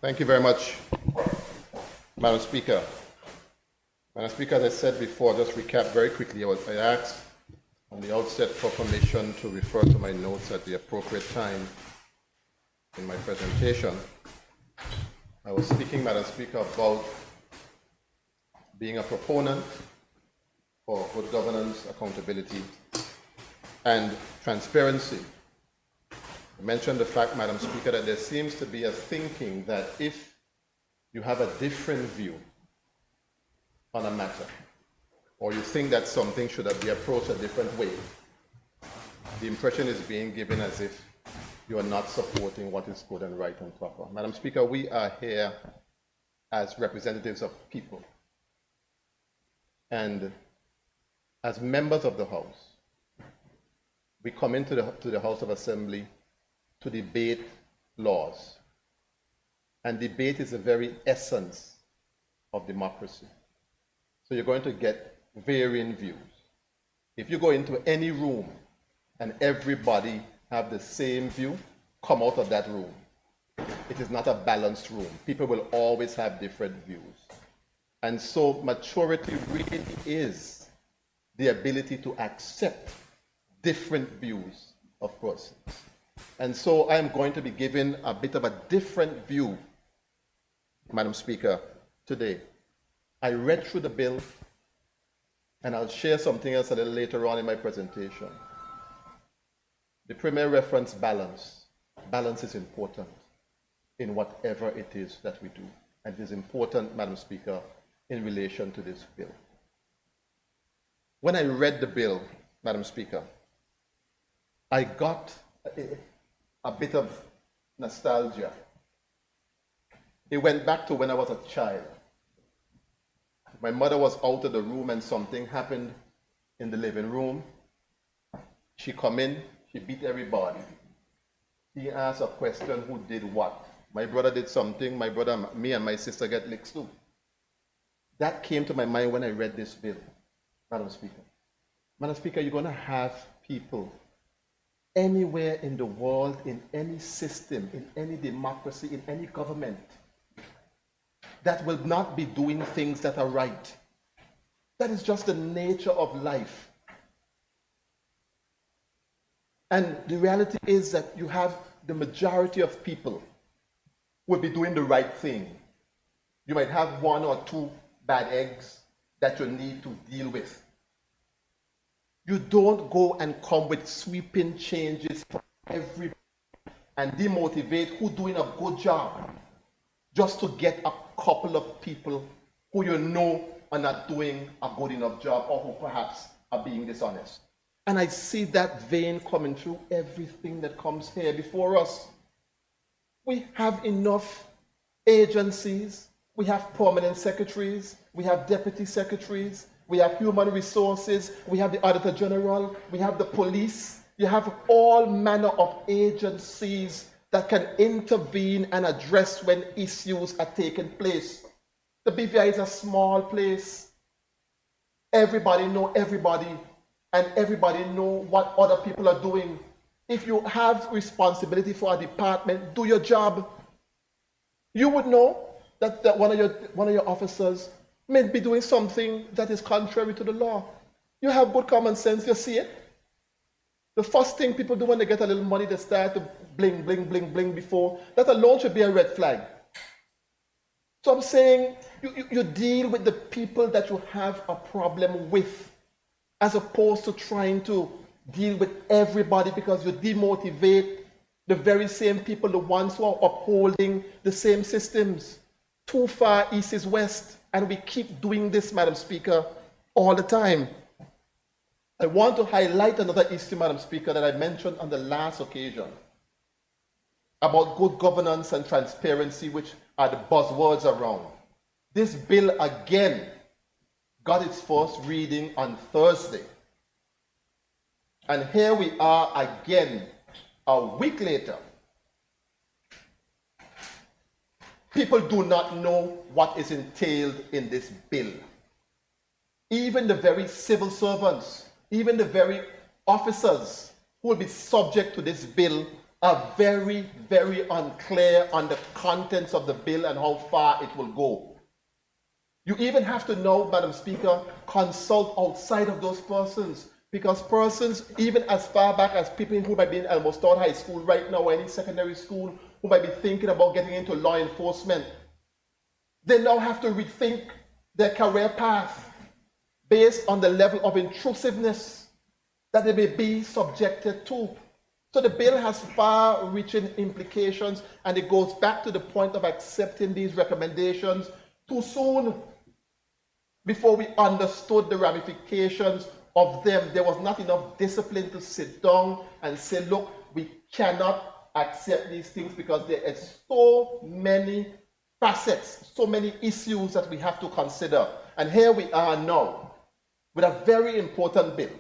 Thank you very much, Madam Speaker. Madam Speaker, as I said before, just recap very quickly. I asked on the outset for permission to refer to my notes at the appropriate time in my presentation. I was speaking, Madam Speaker, about being a proponent for good governance, accountability, and transparency. I mentioned the fact, Madam Speaker, that there seems to be a thinking that if you have a different view on a matter, or you think that something should be approached a different way, the impression is being given as if you are not supporting what is good and right and proper. Madam Speaker, we are here as representatives of people and as members of the House. We come into the House of Assembly to debate laws. And debate is the very essence of democracy. So you're going to get varying views. If you go into any room and everybody have the same view, come out of that room. It is not a balanced room. People will always have different views. And so maturity really is the ability to accept different views of persons. And so I'm going to be giving a bit of a different view, Madam Speaker, today. I read through the bill, and I'll share something else a little later on in my presentation. The premier reference balance. Balance is important in whatever it is that we do. And it is important, Madam Speaker, in relation to this bill. When I read the bill, Madam Speaker, I got a bit of nostalgia. It went back to when I was a child. My mother was out of the room and something happened in the living room. She come in, she beat everybody. She asked a question, who did what? My brother did something, me and my sister get licked too. That came to my mind when I read this bill, Madam Speaker. Madam Speaker, you're going to have people anywhere in the world, in any system, in any democracy, in any government, that will not be doing things that are right. That is just the nature of life. And the reality is that you have the majority of people will be doing the right thing. You might have one or two bad eggs that you need to deal with. You don't go and come with sweeping changes for everybody and demotivate who's doing a good job just to get a couple of people who you know are not doing a good enough job or who perhaps are being dishonest. And I see that vein coming through everything that comes here before us. We have enough agencies, we have permanent secretaries, we have deputy secretaries, we have human resources, we have the Auditor General, we have the police. You have all manner of agencies that can intervene and address when issues are taking place. The BVI is a small place. Everybody know everybody, and everybody know what other people are doing. If you have responsibility for a department, do your job. You would know that one of your officers may be doing something that is contrary to the law. You have good common sense, you see it. The first thing people do when they get a little money, they start to bling, bling, bling, bling before. That alone should be a red flag. So I'm saying you deal with the people that you have a problem with, as opposed to trying to deal with everybody, because you demotivate the very same people, the ones who are upholding the same systems. Too far east is west. And we keep doing this, Madam Speaker, all the time. I want to highlight another issue, Madam Speaker, that I mentioned on the last occasion about good governance and transparency, which are the buzzwords around. This bill again got its first reading on Thursday. And here we are again, a week later. People do not know what is entailed in this bill. Even the very civil servants, even the very officers who will be subject to this bill are very, very unclear on the contents of the bill and how far it will go. You even have to know, Madam Speaker, consult outside of those persons, because persons, even as far back as people who might be in almost start high school right now or any secondary school, who might be thinking about getting into law enforcement, they now have to rethink their career path based on the level of intrusiveness that they may be subjected to. So the bill has far-reaching implications, and it goes back to the point of accepting these recommendations too soon. Before we understood the ramifications of them, there was not enough discipline to sit down and say, look, we cannot accept these things because there are so many facets, so many issues that we have to consider. And here we are now with a very important bill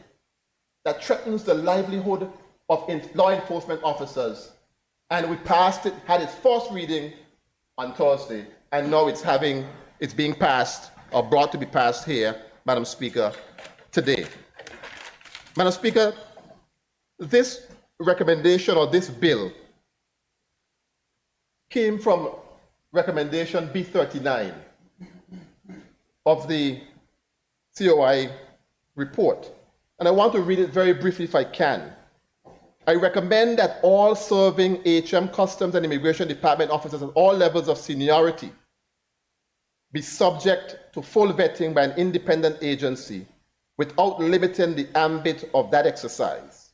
that threatens the livelihood of law enforcement officers. And we passed it, had its first reading on Thursday, and now it's being passed or brought to be passed here, Madam Speaker, today. Madam Speaker, this recommendation or this bill came from recommendation B39 of the COI report. And I want to read it very briefly if I can. I recommend that all serving HM, Customs and Immigration Department officers at all levels of seniority be subject to full vetting by an independent agency without limiting the ambit of that exercise.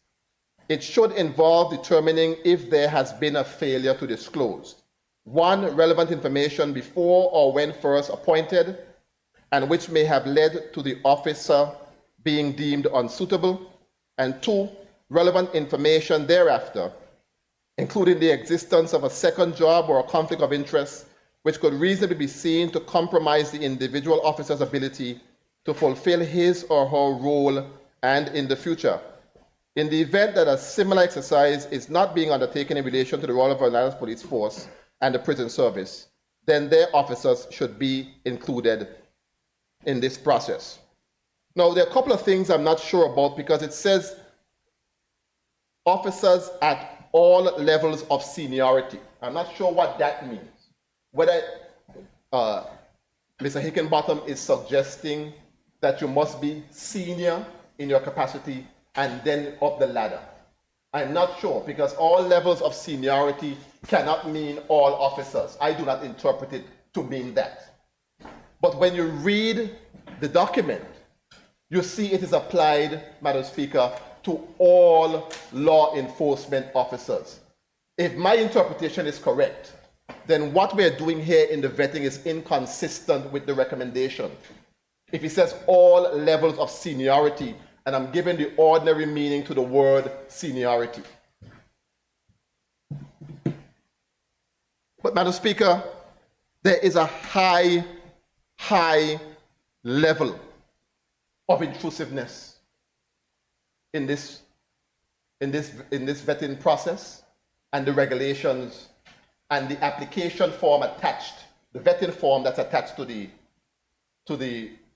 It should involve determining if there has been a failure to disclose: one, relevant information before or when first appointed, and which may have led to the officer being deemed unsuitable, and two, relevant information thereafter, including the existence of a second job or a conflict of interest which could reasonably be seen to compromise the individual officer's ability to fulfill his or her role and in the future. In the event that a similar exercise is not being undertaken in relation to the Royal Virgin Islands Police Force and the prison service, then their officers should be included in this process. Now, there are a couple of things I'm not sure about, because it says officers at all levels of seniority. I'm not sure what that means. Whether Mr. Hickenbottom is suggesting that you must be senior in your capacity and then up the ladder. I'm not sure, because all levels of seniority cannot mean all officers. I do not interpret it to mean that. But when you read the document, you see it is applied, Madam Speaker, to all law enforcement officers. If my interpretation is correct, then what we're doing here in the vetting is inconsistent with the recommendation. If it says all levels of seniority, and I'm giving the ordinary meaning to the word seniority. But, Madam Speaker, there is a high level of intrusiveness in this vetting process, and the regulations and the application form attached, the vetting form that's attached to the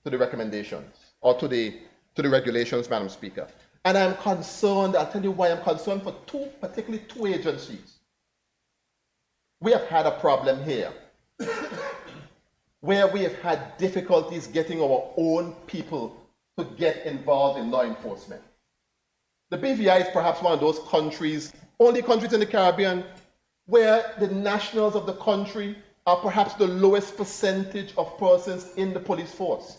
recommendations or to the regulations, Madam Speaker. And I'm concerned, I'll tell you why I'm concerned, for particularly two agencies. We have had a problem here where we have had difficulties getting our own people to get involved in law enforcement. The BVI is perhaps one of those countries, only countries in the Caribbean, where the nationals of the country are perhaps the lowest percentage of persons in the police force.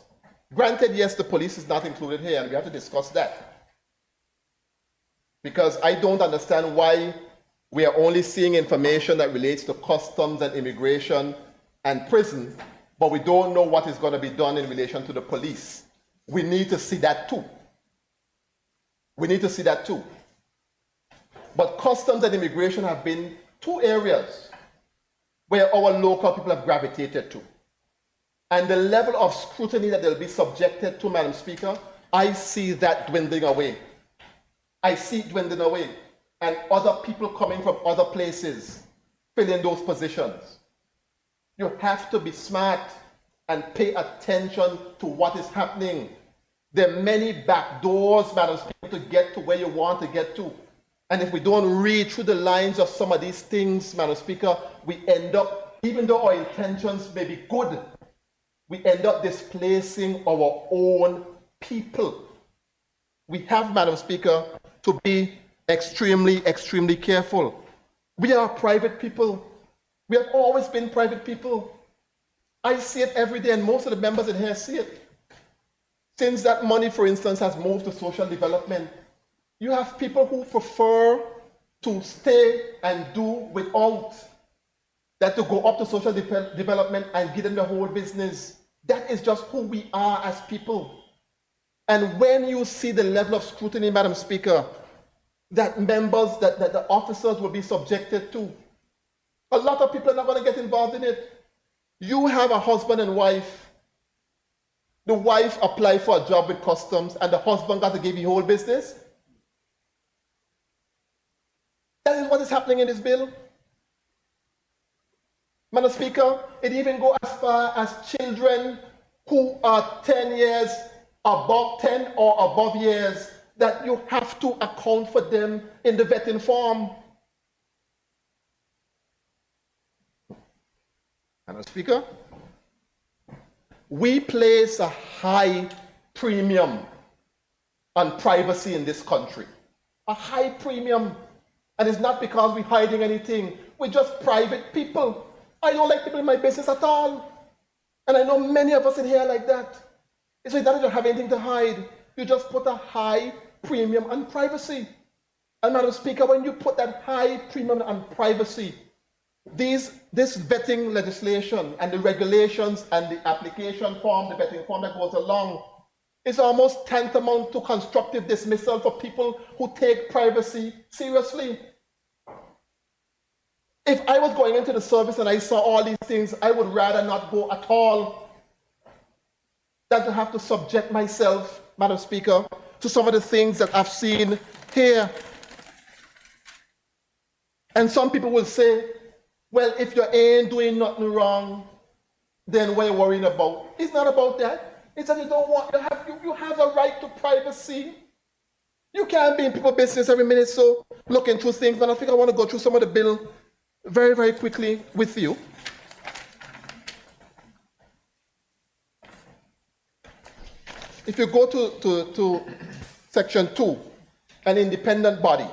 Granted, yes, the police is not included here, and we have to discuss that. Because I don't understand why we are only seeing information that relates to customs and immigration and prison, but we don't know what is going to be done in relation to the police. We need to see that too. We need to see that too. But customs and immigration have been two areas where our local people have gravitated to. And the level of scrutiny that they'll be subjected to, Madam Speaker, I see that dwindling away. I see it dwindling away. And other people coming from other places filling those positions. You have to be smart and pay attention to what is happening. There are many back doors, Madam Speaker, to get to where you want to get to. And if we don't read through the lines of some of these things, Madam Speaker, we end up, even though our intentions may be good, we end up displacing our own people. We have, Madam Speaker, to be extremely, extremely careful. We are private people. We have always been private people. I see it every day, and most of the members in here see it. Since that money, for instance, has moved to social development, you have people who prefer to stay and do without than to go up to social development and give them the whole business. That is just who we are as people. And when you see the level of scrutiny, Madam Speaker, that members, that the officers will be subjected to, a lot of people are not going to get involved in it. You have a husband and wife. The wife applied for a job with customs and the husband got to give you whole business. That is what is happening in this bill. Madam Speaker, it even goes as far as children who are 10 years above 10 or above years, that you have to account for them in the vetting form. Madam Speaker, we place a high premium on privacy in this country. A high premium. And it's not because we're hiding anything. We're just private people. I don't like people in my business at all. And I know many of us in here are like that. It's like that you don't have anything to hide. You just put a high premium on privacy. And Madam Speaker, when you put that high premium on privacy, this vetting legislation and the regulations and the application form, the vetting form that goes along, is almost tantamount to constructive dismissal for people who take privacy seriously. If I was going into the service and I saw all these things, I would rather not go at all than to have to subject myself, Madam Speaker, to some of the things that I've seen here. And some people will say, well, if you ain't doing nothing wrong, then what are you worrying about? It's not about that. It's that you don't want, you have a right to privacy. You can't be in people's business every minute, so looking through things. And I think I want to go through some of the bill very, very quickly with you. If you go to section 2, an independent body.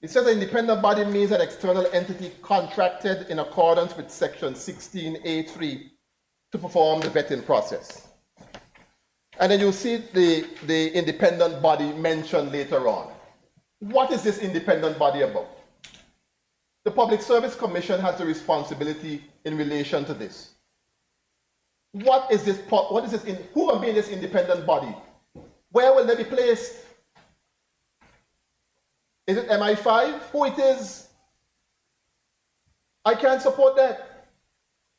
It says an independent body means an external entity contracted in accordance with section 16A3 to perform the vetting process. And then you'll see the independent body mentioned later on. What is this independent body about? The Public Service Commission has the responsibility in relation to this. What is this? Who will be in this independent body? Where will they be placed? Is it MI5? Who it is? I can't support that.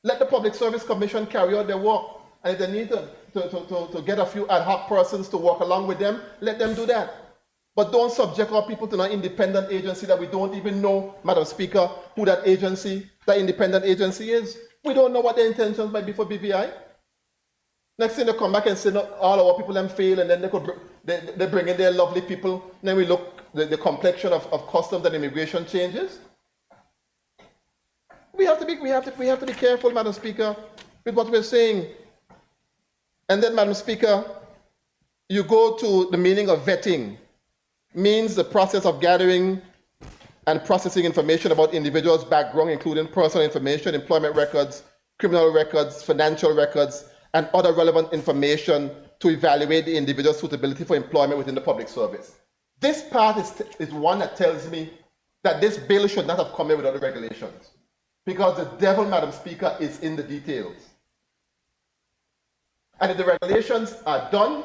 Let the Public Service Commission carry out their work. And if they need to get a few ad hoc persons to work along with them, let them do that. But don't subject our people to an independent agency that we don't even know, Madam Speaker, who that independent agency is. We don't know what their intentions might be for BVI. Next thing they come back and say, no, all our people them fail, and then they bring in their lovely people. And then we look, the complexion of customs and immigration changes. We have to be careful, Madam Speaker, with what we're saying. And then, Madam Speaker, you go to the meaning of vetting. Means the process of gathering and processing information about individuals' background, including personal information, employment records, criminal records, financial records, and other relevant information to evaluate the individual's suitability for employment within the public service. This part is one that tells me that this bill should not have come in without the regulations, because the devil, Madam Speaker, is in the details. And if the regulations are done,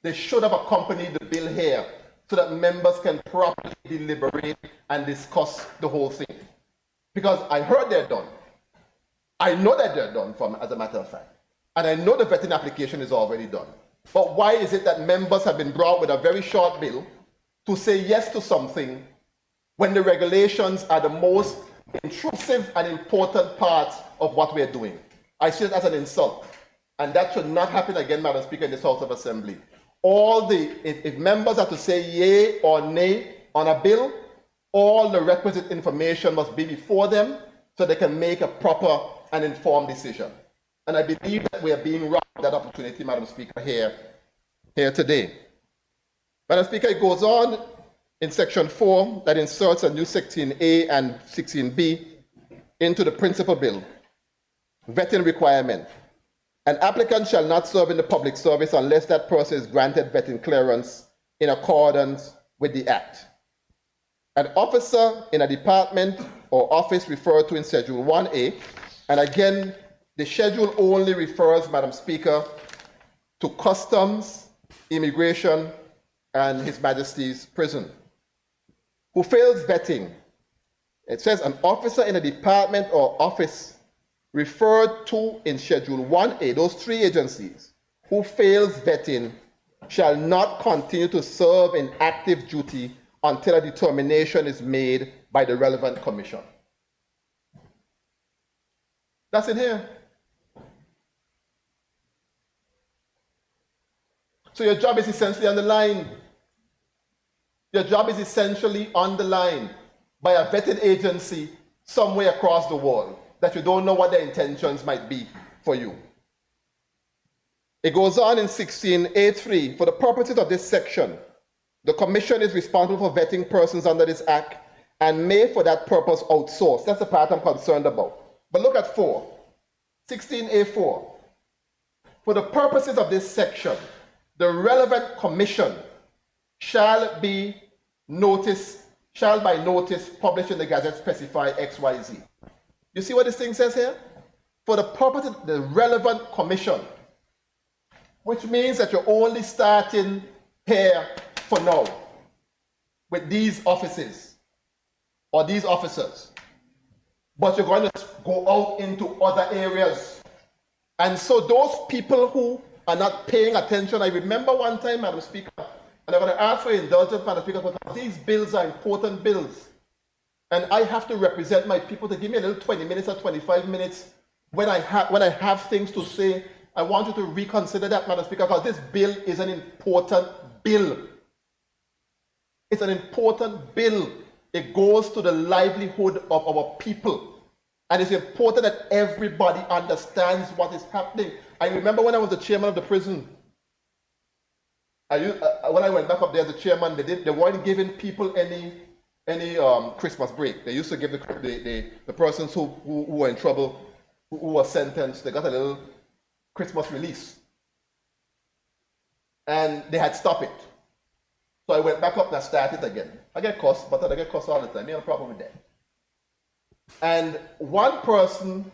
they should have accompanied the bill here, so that members can properly deliberate and discuss the whole thing. Because I heard they're done. I know that they're done, as a matter of fact. And I know the vetting application is already done. But why is it that members have been brought with a very short bill to say yes to something when the regulations are the most intrusive and important parts of what we're doing? I see it as an insult. And that should not happen again, Madam Speaker, in this House of Assembly. If members have to say yay or nay on a bill, all the requisite information must be before them so they can make a proper and informed decision. And I believe that we are being robbed of that opportunity, Madam Speaker, here today. Madam Speaker, it goes on in Section 4 that inserts a new 16A and 16B into the principal bill. Vetting requirement. An applicant shall not serve in the public service unless that person is granted vetting clearance in accordance with the Act. An officer in a department or office referred to in Schedule 1A, and again, the schedule only refers, Madam Speaker, to customs, immigration, and His Majesty's prison, who fails vetting. It says an officer in a department or office referred to in Schedule 1A, those three agencies, who fails vetting shall not continue to serve in active duty until a determination is made by the relevant commission. That's in here. So your job is essentially on the line. Your job is essentially on the line by a vetted agency somewhere across the world that you don't know what their intentions might be for you. It goes on in 16A3, for the purposes of this section, the Commission is responsible for vetting persons under this Act and may for that purpose outsource. That's the part I'm concerned about. But look at 16A4. For the purposes of this section, the relevant commission shall by notice published in the Gazette specify XYZ. You see what this thing says here? For the purpose of the relevant commission, which means that you're only starting here for now with these offices or these officers, but you're going to go out into other areas. And so those people who are not paying attention, I remember one time, Madam Speaker, and I'm going to ask for indulgence, Madam Speaker, because these bills are important bills. And I have to represent my people to give me a little 20 minutes or 25 minutes when I have things to say. I want you to reconsider that, Madam Speaker, because this bill is an important bill. It's an important bill. It goes to the livelihood of our people. And it's important that everybody understands what is happening. I remember when I was the chairman of the prison, when I went back up there as the chairman, they weren't giving people any Christmas break. They used to give the persons who were in trouble, who were sentenced, they got a little Christmas release. And they had stopped it. So I went back up and I started again. I get cussed, but I get cussed all the time. I have a problem with that. And one person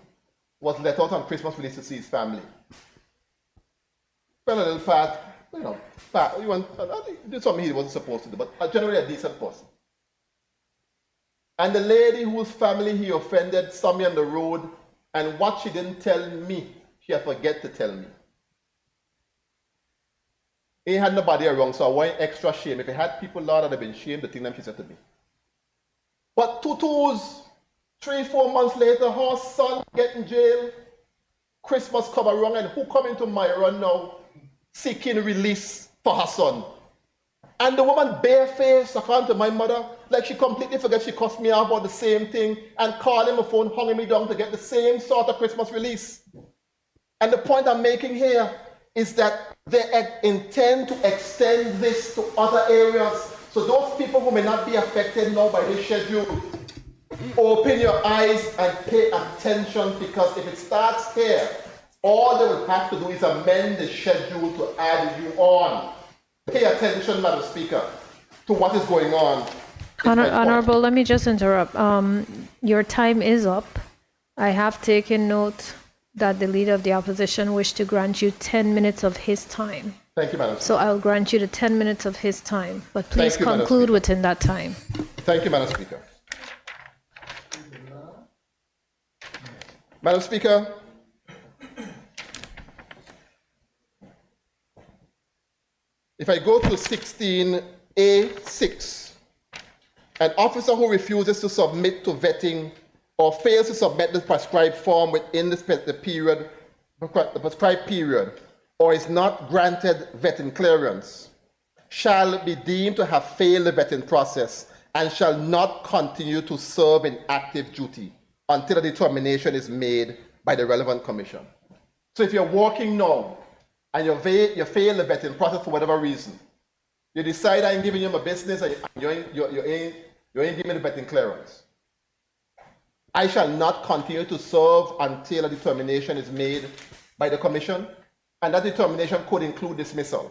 was let out on Christmas release to see his family. Fell a little part, he did something he wasn't supposed to do, but generally a decent person. And the lady whose family he offended saw me on the road, and what she didn't tell me, she had forget to tell me. He had nobody around, so I wasn't extra shame. If he had people, Lord, I'd have been shamed, the thing that she said to me. But 3-4 months later, her son get in jail, Christmas come around, and who come into my run now, seeking release for her son? And the woman barefaced, according to my mother, like she completely forgot she cussed me out about the same thing and called him a phone, hung me down to get the same sort of Christmas release. And the point I'm making here is that they intend to extend this to other areas. So those people who may not be affected now by this schedule, open your eyes and pay attention, because if it starts here, all they will have to do is amend the schedule to add you on. Pay attention, Madam Speaker, to what is going on. Honorable, let me just interrupt. Your time is up. I have taken note that the Leader of the Opposition wished to grant you 10 minutes of his time. Thank you, Madam Speaker. So I'll grant you the 10 minutes of his time, but please conclude within that time. Thank you, Madam Speaker. Madam Speaker, if I go to 16A6, an officer who refuses to submit to vetting or fails to submit the prescribed form within the prescribed period, or is not granted vetting clearance, shall be deemed to have failed the vetting process and shall not continue to serve in active duty until a determination is made by the relevant commission. So if you're working now and you fail the vetting process for whatever reason, you decide I'm giving you my business and you ain't giving me the vetting clearance, I shall not continue to serve until a determination is made by the commission, and that determination could include dismissal.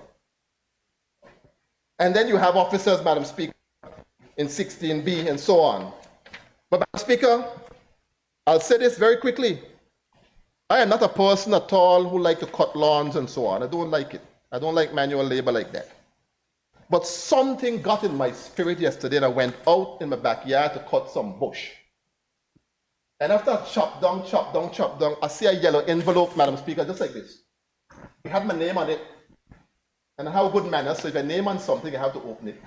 And then you have officers, Madam Speaker, in 16B and so on. But Madam Speaker, I'll say this very quickly. I am not a person at all who like to cut lawns and so on. I don't like it. I don't like manual labor like that. But something got in my spirit yesterday and I went out in my backyard to cut some bush. And after I chop down, I see a yellow envelope, Madam Speaker, just like this. It had my name on it. And I have good manners, so if I name on something, I have to open it.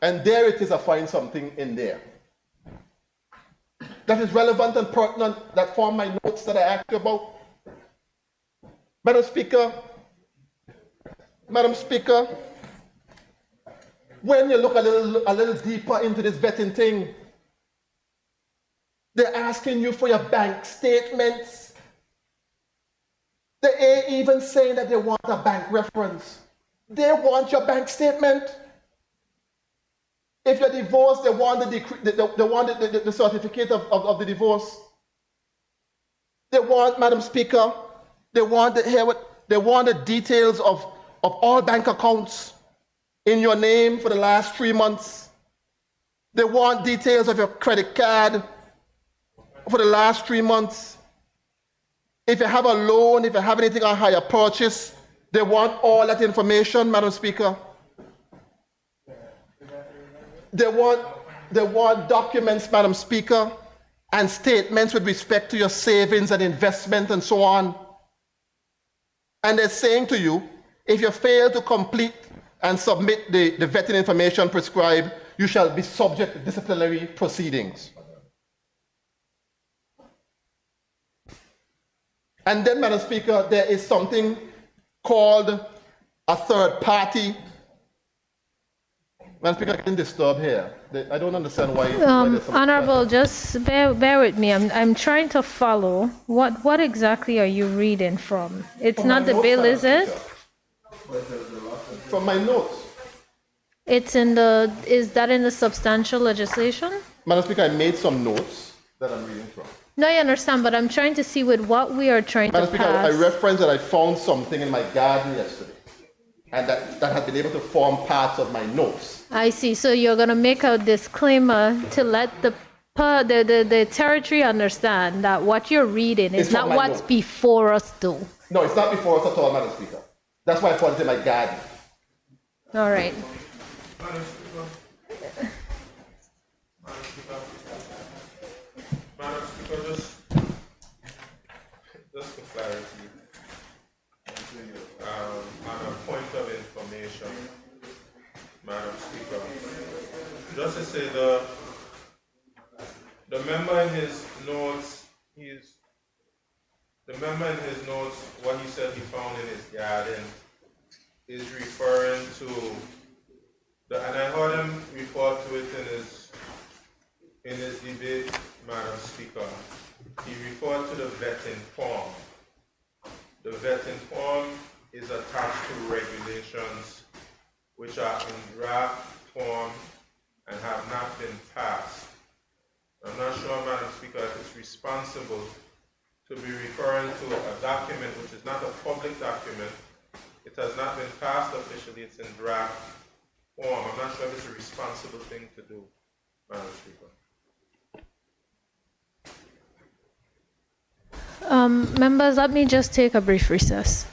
And there it is, I find something in there that is relevant and pertinent, that form my notes that I asked you about. Madam Speaker, when you look a little deeper into this vetting thing, they're asking you for your bank statements. They ain't even saying that they want a bank reference. They want your bank statement. If you're divorced, they want the certificate of the divorce. They want, Madam Speaker, they want the details of all bank accounts in your name for the last 3 months. They want details of your credit card for the last 3 months. If you have a loan, if you have anything on hire purchase, they want all that information, Madam Speaker. They want documents, Madam Speaker, and statements with respect to your savings and investment and so on. And they're saying to you, if you fail to complete and submit the vetting information prescribed, you shall be subject to disciplinary proceedings. And then, Madam Speaker, there is something called a third party. Madam Speaker, I can disturb here. I don't understand why. Honorable, just bear with me. I'm trying to follow. What exactly are you reading from? It's not the bill, is it? From my notes. It's in the. Is that in the substantial legislation? Madam Speaker, I made some notes that I'm reading from. No, I understand, but I'm trying to see with what we are trying Madam to Speaker, pass. I referenced that I found something in my garden yesterday, and that had been able to form parts of my notes. I see. So you're going to make a disclaimer to let the territory understand that what you're reading is not what's before us, though. No, it's not before us at all, Madam Speaker. That's why I found it in my garden. All right. Madam Speaker, just for clarity, on a point of information, Madam Speaker, just to say the member in his notes, what he said he found in his garden is referring to and I heard him refer to it in his debate, Madam Speaker. He referred to the vetting form. The vetting form is attached to regulations which are in draft form and have not been passed. I'm not sure, Madam Speaker, if it's responsible to be referring to a document which is not a public document. It has not been passed officially, it's in draft form. I'm not sure if it's a responsible thing to do, Madam Speaker. Members, let me just take a brief recess.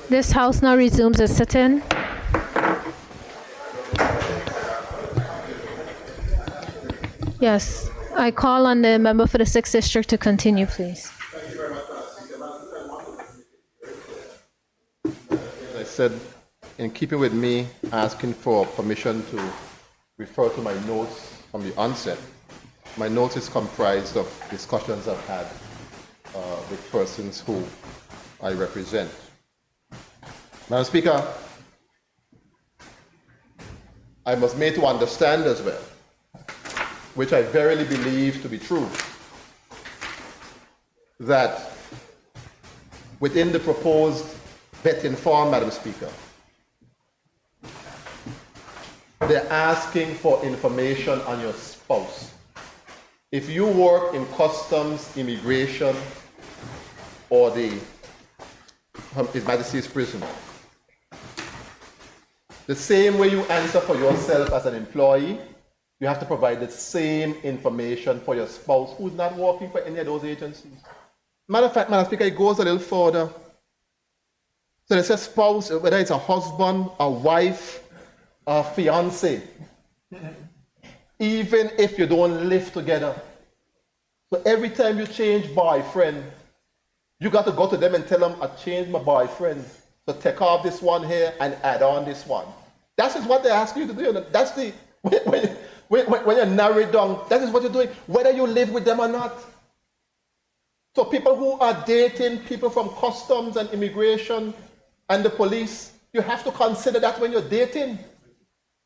This House now resumes its sitting. Yes, I call on the member for the 6th District to continue, please. As I said, in keeping with me asking for permission to refer to my notes from the onset, my notes is comprised of discussions I've had with persons who I represent. Madam Speaker, I must make to understand as well, which I verily believe to be true, that within the proposed vetting form, Madam Speaker, they're asking for information on your spouse. If you work in customs, immigration, or His Majesty's prison, the same way you answer for yourself as an employee, you have to provide the same information for your spouse who's not working for any of those agencies. Matter of fact, Madam Speaker, it goes a little further. So they say spouse, whether it's a husband, a wife, a fiance, even if you don't live together. So every time you change boyfriend, you got to go to them and tell them, I changed my boyfriend. So take off this one here and add on this one. That is what they ask you to do. That's the, when you narrow it down, that is what you're doing, whether you live with them or not. So people who are dating people from customs and immigration and the police, you have to consider that when you're dating,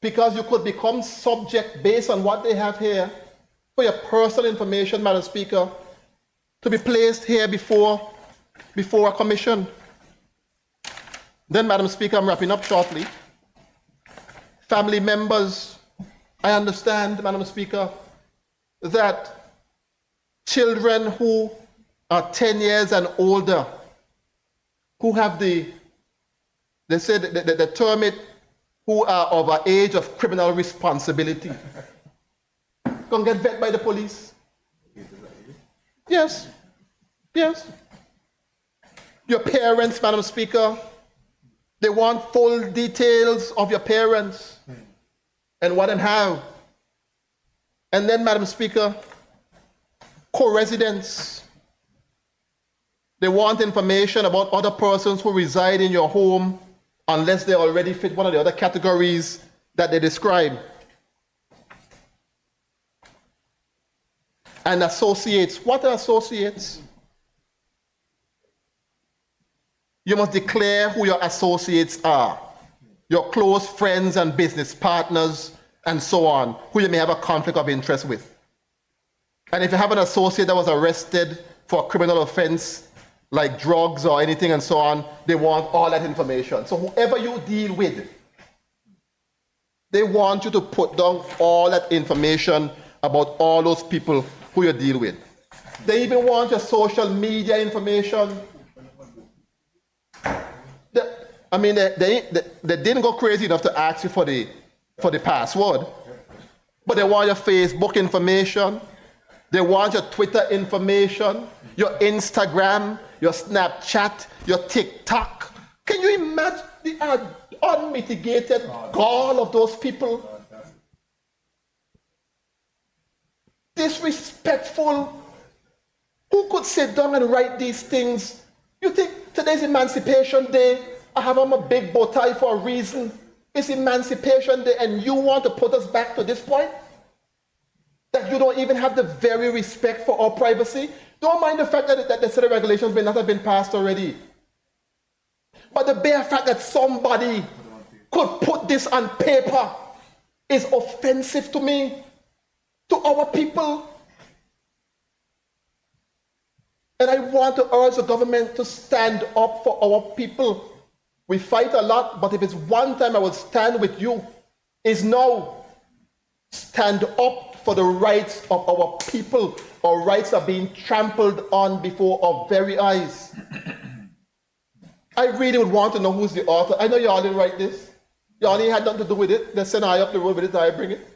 because you could become subject based on what they have here for your personal information, Madam Speaker, to be placed here before a commission. Then, Madam Speaker, I'm wrapping up shortly. Family members, I understand, Madam Speaker, that children who are 10 years and older, who have they term it, who are of an age of criminal responsibility, can get vetted by the police. Yes, yes. Your parents, Madam Speaker, they want full details of your parents and what and how. And then, Madam Speaker, co-residents. They want information about other persons who reside in your home unless they already fit one of the other categories that they describe. And associates. What are associates? You must declare who your associates are, your close friends and business partners, and so on, who you may have a conflict of interest with. And if you have an associate that was arrested for a criminal offense, like drugs or anything and so on, they want all that information. So whoever you deal with, they want you to put down all that information about all those people who you deal with. They even want your social media information. They didn't go crazy enough to ask you for the password, but they want your Facebook information, they want your Twitter information, your Instagram, your Snapchat, your TikTok. Can you imagine the unmitigated gall of those people? Disrespectful. Who could sit down and write these things? You think today's Emancipation Day, I have on my big bow tie for a reason. It's Emancipation Day and you want to put us back to this point? That you don't even have the very respect for our privacy? Don't mind the fact that the set of regulations may not have been passed already. But the bare fact that somebody could put this on paper is offensive to me, to our people. And I want to urge the government to stand up for our people. We fight a lot, but if it's one time I will stand with you, is now. Stand up for the rights of our people. Our rights are being trampled on before our very eyes. I really would want to know who's the author. I know you all didn't write this. Johnny had nothing to do with it. They send I up the road with it, I bring it.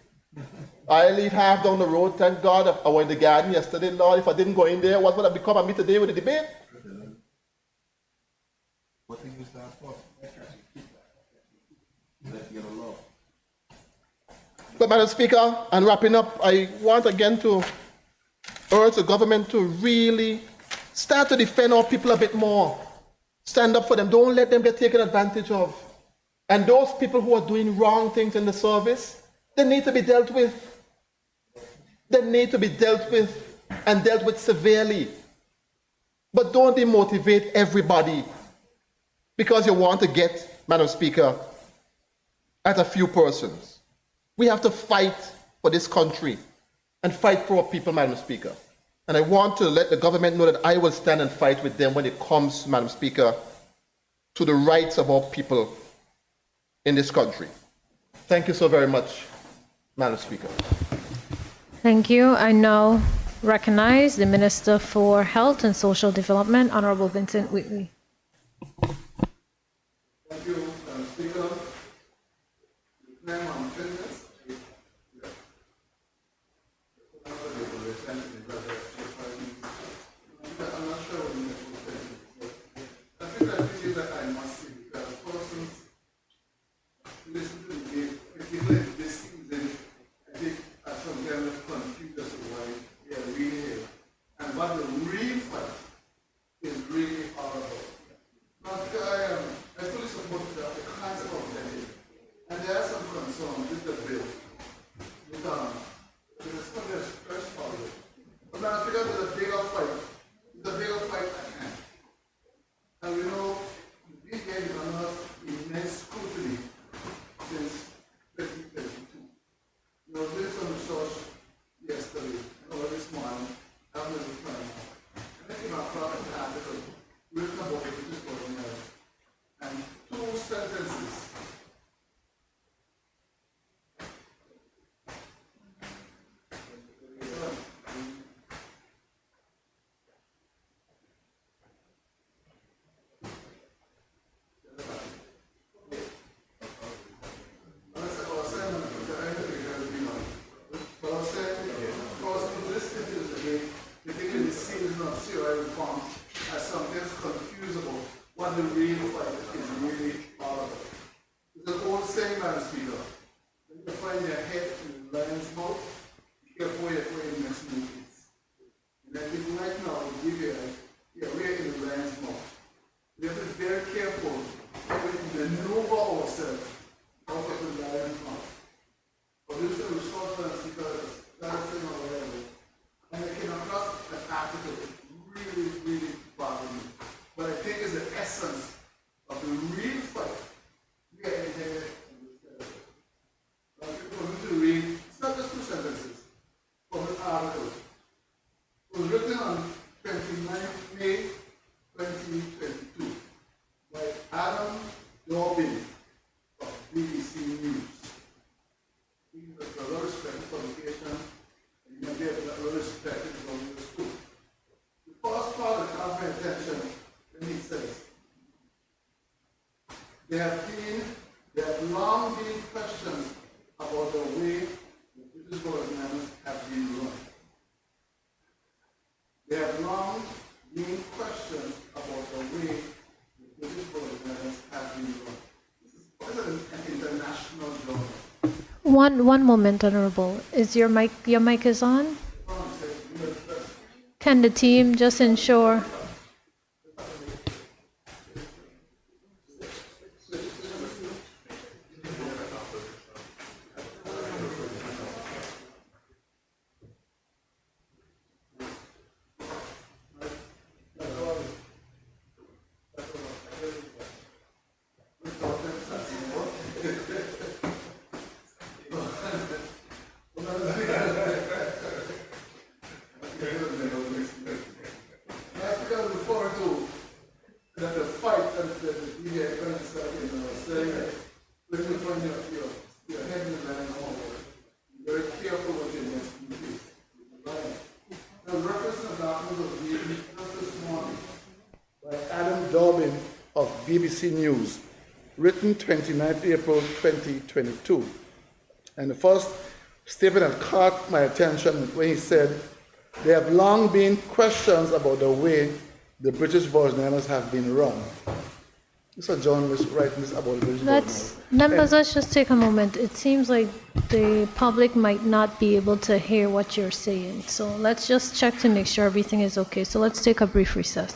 I leave half down the road, thank God. I went in the garden yesterday, Lord. If I didn't go in there, what would have become of me today with the debate? What thing is that for? Let's get a law. But Madam Speaker, and wrapping up, I want again to urge the government to really start to defend our people a bit more. Stand up for them. Don't let them get taken advantage of. And those people who are doing wrong things in the service, they need to be dealt with. They need to be dealt with and dealt with severely. But don't demotivate everybody because you want to get, Madam Speaker, at a few persons. We have to fight for this country and fight for our people, Madam Speaker. And I want to let the government know that I will stand and fight with them when it comes, Madam Speaker, to the rights of our people in this country. Thank you so very much, Madam Speaker. Thank you. I now recognize the Minister for Health and Social Development, Honorable Vincent Wheatley. Thank you, Madam Speaker. The time on fitness. I'm not sure what the next one. I think that thing is that I must see because persons listen to the game. If you let this season, I think at some kind of confused as to why they are really here. And what the real fight is really horrible. Now, I fully support the concept of that. And there are some concerns with the bill. There's something that's stressful. But now, because there's a bigger fight. It's a bigger fight at hand. And we know these days are under immense scrutiny since 2022. You know, doing some research yesterday, and this morning, I haven't been trying. And I came across an article written about the British government and two sentences. The real fight is really horrible. There's an old saying, Madam Speaker, when you find your head in the lion's mouth, be careful where your next move is. And I think right now, we're in the lion's mouth. We have to be very careful how we maneuver ourselves out of the lion's mouth. But this is a resource, Madam Speaker, that's thing or whatever. And I came across an article that really, really bothered me. But I think it's the essence of the real fight. We are in here in this territory. Now, people need to read, it's not just two sentences from an article. It was written on 29 May 2022 by Adam Dobbin of BBC News. He's a well-respected publication, and you may be a well-respected from the school. The first part that caught my attention. And he says, there have long been questions about the way the British government have been run. There have long been questions about the way the British government have been run. This is an international journal. One moment, Honorable. Is your mic is on? Can the team just ensure? Dobbin of BBC News. written 29th April 2022. And the first statement that caught my attention when he said, there have long been questions about the way the British Virgin Islands have been run. This is a journalist writing this about the British Virgin Islands. Members, let's just take a moment. It seems like the public might not be able to hear what you're saying. So let's just check to make sure everything is okay. So let's take a brief recess.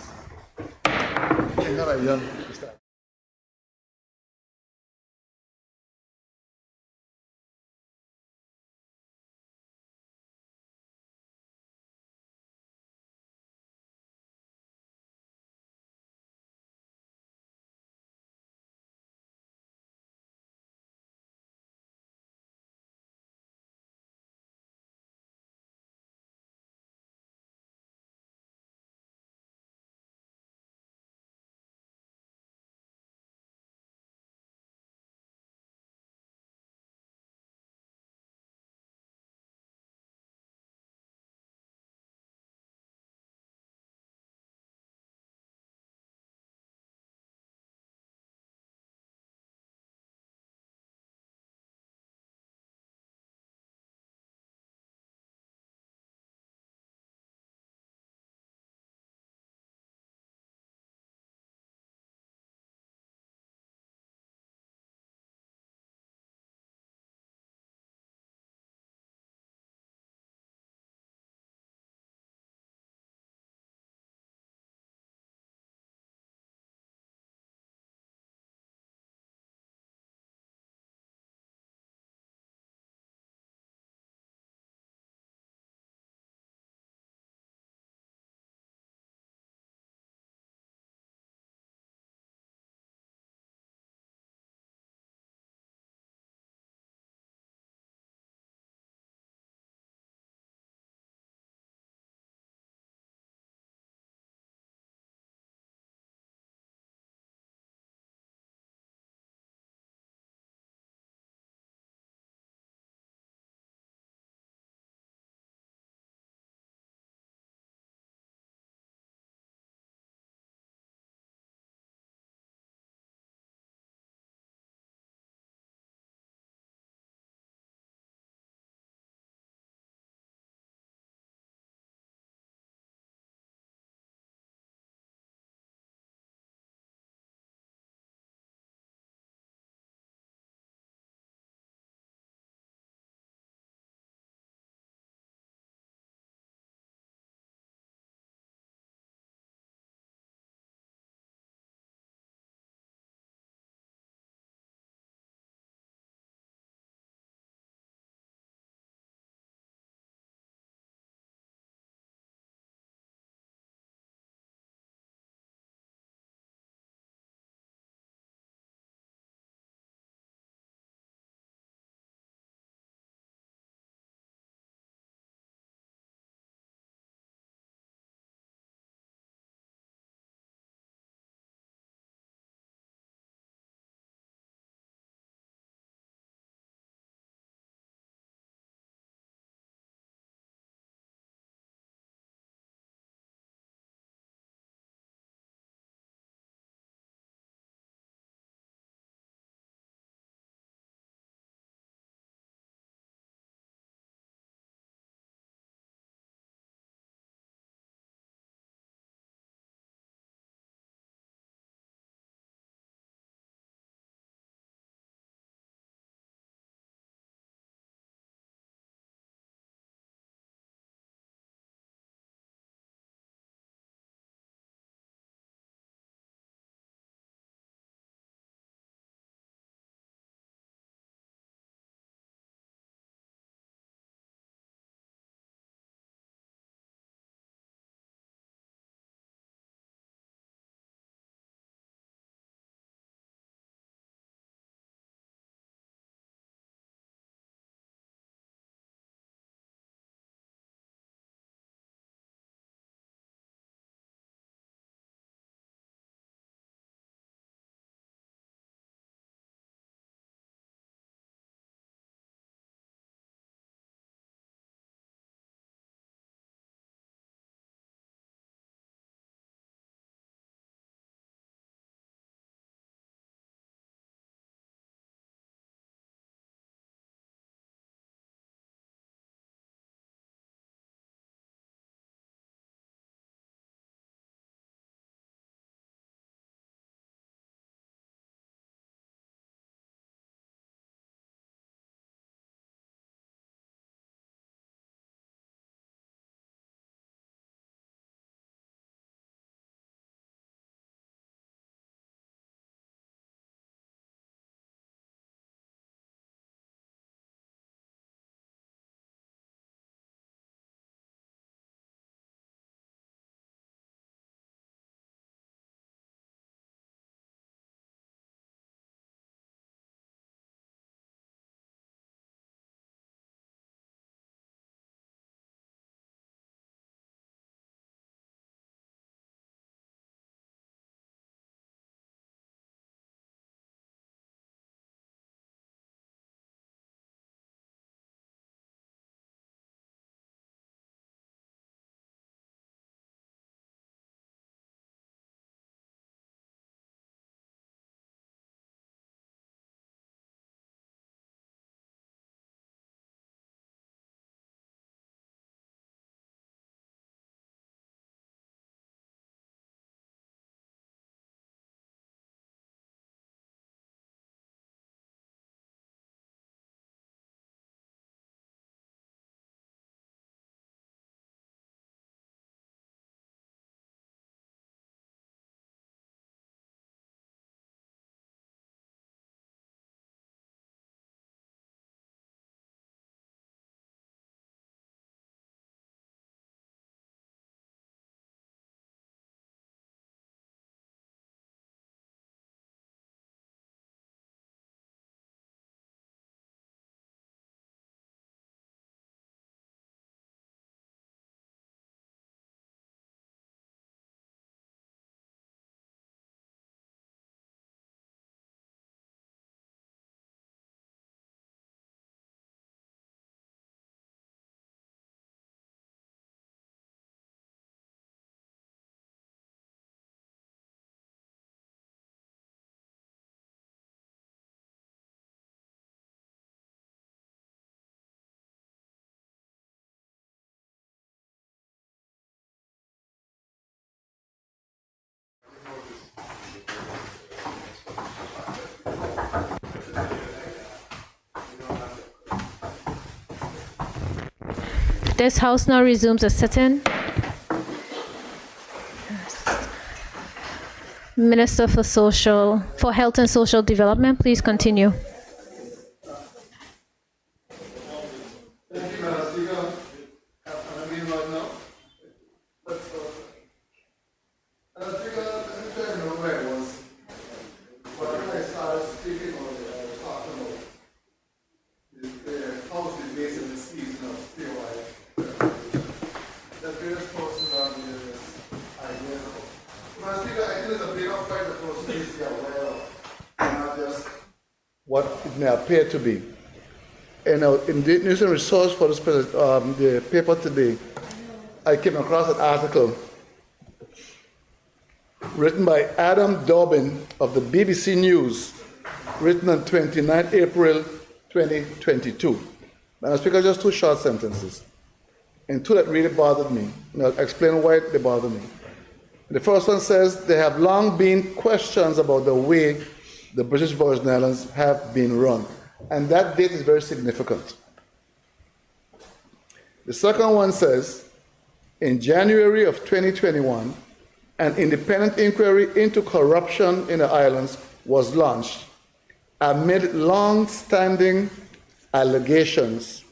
This House now resumes a sit-in. Minister for Health and Social Development, please continue. Thank you, Madam Speaker. Am I being heard now? Madam Speaker, let me tell you where I was. When I started speaking on the talking about the house is based in the season of COI. The various persons are various ideas about. Madam Speaker, I think there's a big fight that those needs to be aware of, and not just what it may appear to be. And in the news and resource for the paper today, I came across an article written by Adam Dobbin of the BBC News, written on 29 April 2022. Madam Speaker, just two short sentences, and two that really bothered me. And I'll explain why they bother me. The first one says, there have long been questions about the way the British Virgin Islands have been run. And that date is very significant. The second one says, in January of 2021, an independent inquiry into corruption in the islands was launched amid long-standing allegations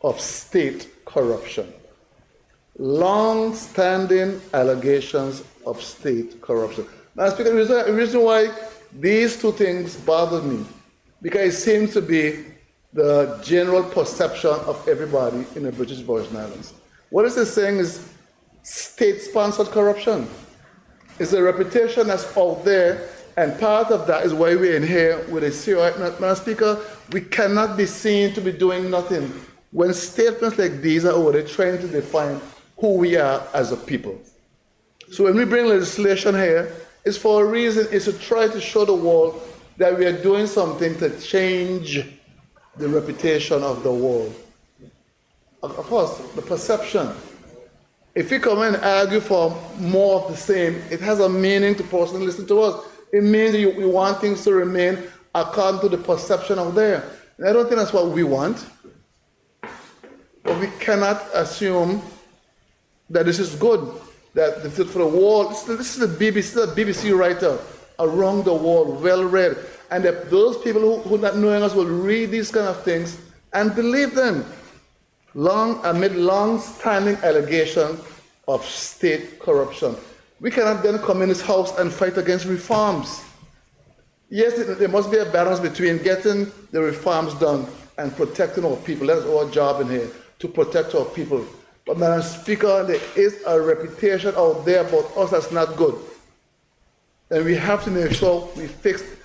of state corruption. Long-standing allegations of state corruption. Now, Speaker, the reason why these two things bother me, because it seems to be the general perception of everybody in the British Virgin Islands. What is it saying is state-sponsored corruption. It's a reputation that's out there, and part of that is why we're in here with a COI. Madam Speaker, we cannot be seen to be doing nothing when statements like these are over there trying to define who we are as a people. So when we bring legislation here, it's for a reason. It's to try to show the world that we are doing something to change the reputation of the world. Of course, the perception. If we come and argue for more of the same, it has a meaning to person listening to us. It means that we want things to remain according to the perception out there. And I don't think that's what we want. But we cannot assume that this is good, that this is for the world. This is a BBC writer around the world, well read. And that those people who are not knowing us will read these kind of things and believe them. Amid long-standing allegations of state corruption. We cannot then come in this house and fight against reforms. Yes, there must be a balance between getting the reforms done and protecting our people. That's our job in here, to protect our people. But Madam Speaker, there is a reputation out there about us that's not good. And we have to make sure we fix it.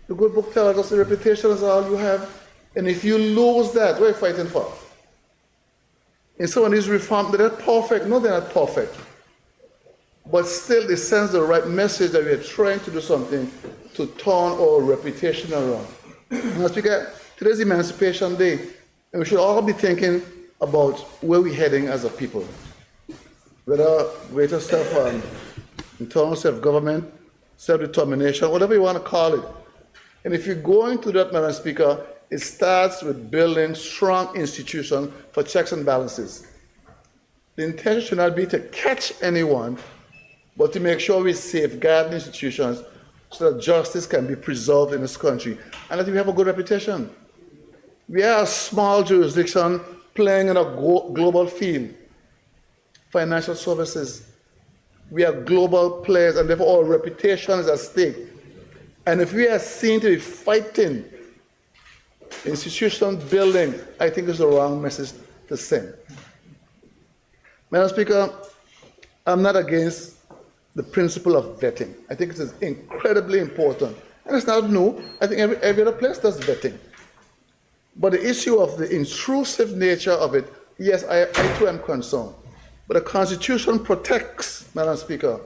The good book tells us the reputation is all you have. And if you lose that, what are you fighting for? And some of these reforms, they're not perfect. No, they're not perfect. But still, it sends the right message that we are trying to do something to turn our reputation around. Madam Speaker, today's Emancipation Day, and we should all be thinking about where we're heading as a people. Whether greater internal self-government, self-determination, whatever you want to call it. And if you're going to that, Madam Speaker, it starts with building strong institutions for checks and balances. The intention should not be to catch anyone, but to make sure we safeguard institutions so that justice can be preserved in this country and that we have a good reputation. We are a small jurisdiction playing in a global field. Financial services. We are global players, and therefore our reputation is at stake. And if we are seen to be fighting institution building, I think it's the wrong message to send. Madam Speaker, I'm not against the principle of vetting. I think it is incredibly important. And it's not new. I think every other place does vetting. But the issue of the intrusive nature of it, yes, I too am concerned. But the Constitution protects, Madam Speaker,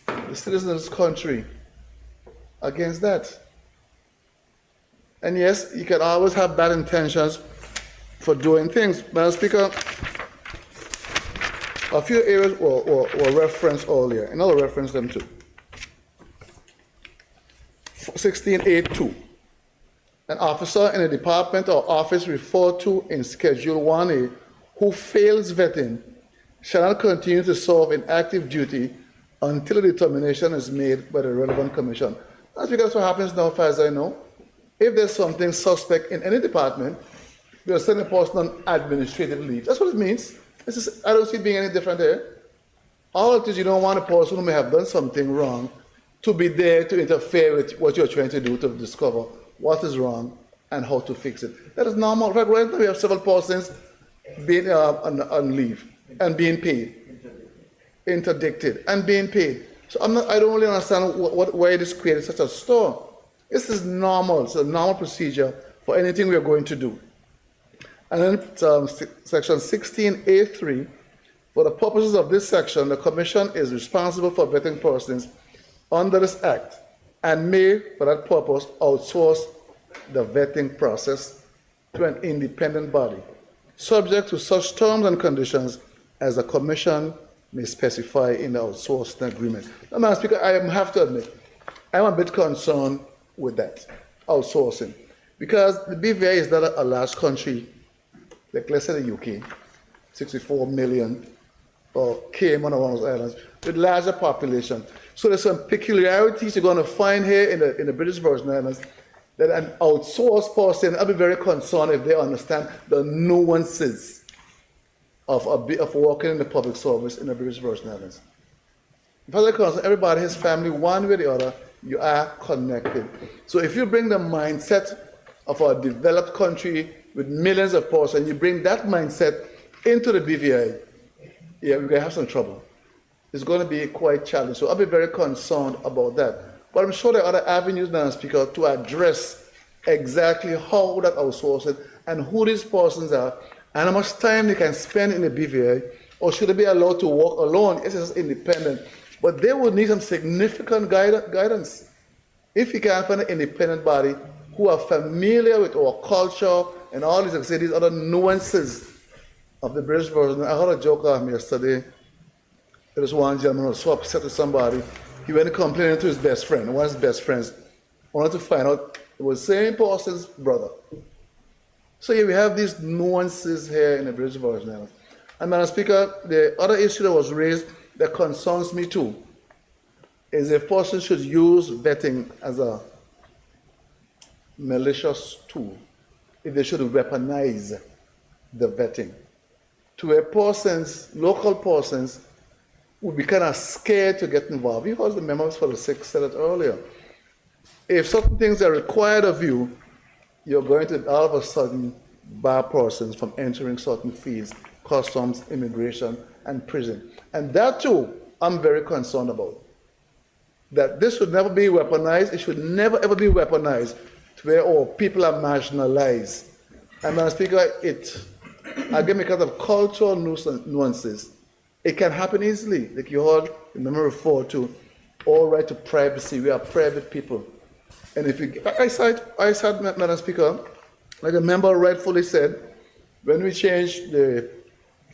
the citizens of this country against that. And yes, you can always have bad intentions for doing things. Madam Speaker, a few areas were referenced earlier, and I'll reference them too. 16.8.2. An officer in a department or office referred to in Schedule 1A who fails vetting shall not continue to serve in active duty until a determination is made by the relevant commission. That's because what happens now, as far as I know. If there's something suspect in any department, they'll send a person on administrative leave. That's what it means. I don't see it being any different there. All it is, you don't want a person who may have done something wrong to be there to interfere with what you're trying to do to discover what is wrong and how to fix it. That is normal. In fact, right now we have several persons being on leave and being paid, interdicted and being paid. So I don't really understand why this created such a storm. This is normal. It's a normal procedure for anything we are going to do. And then section 16A3, for the purposes of this section, the Commission is responsible for vetting persons under this Act and may, for that purpose, outsource the vetting process to an independent body, subject to such terms and conditions as the Commission may specify in the outsourcing agreement. Now, Madam Speaker, I have to admit, I'm a bit concerned with that, outsourcing, because the BVI is not a large country, like let's say the UK, 64 million, or Cayman or one of those islands, with larger population. So there's some peculiarities you're going to find here in the British Virgin Islands that an outsourced person, I'll be very concerned if they understand the nuances of working in the public service in the British Virgin Islands. As I'm concerned, everybody has family, one way or the other, you are connected. So if you bring the mindset of a developed country with millions of persons, you bring that mindset into the BVI, yeah, we're going to have some trouble. It's going to be quite challenging. So I'll be very concerned about that. But I'm sure there are other avenues, Madam Speaker, to address exactly how that outsourcing and who these persons are and how much time they can spend in the BVI, or should they be allowed to work alone? Yes, it's independent. But they will need some significant guidance. If you can't find an independent body who are familiar with our culture and all these other nuances of the British version. I heard a joke yesterday. There was one gentleman who was so upset with somebody. He went complaining to his best friend, one of his best friends, wanted to find out it was the same person's brother. So here we have these nuances here in the British Virgin Islands. And Madam Speaker, the other issue that was raised that concerns me too is if a person should use vetting as a malicious tool, if they should weaponize the vetting, to where local persons would be kind of scared to get involved. We heard the members for the Sixth said it earlier. If certain things are required of you, you're going to all of a sudden bar persons from entering certain fields, customs, immigration, and prison. And that too, I'm very concerned about. That this should never be weaponized. It should never ever be weaponized to where our people are marginalized. And Madam Speaker, again, because of cultural nuances, it can happen easily. Like you heard the member refer to, all right to privacy. We are private people. And if you, I said, Madam Speaker, like the member rightfully said, when we changed the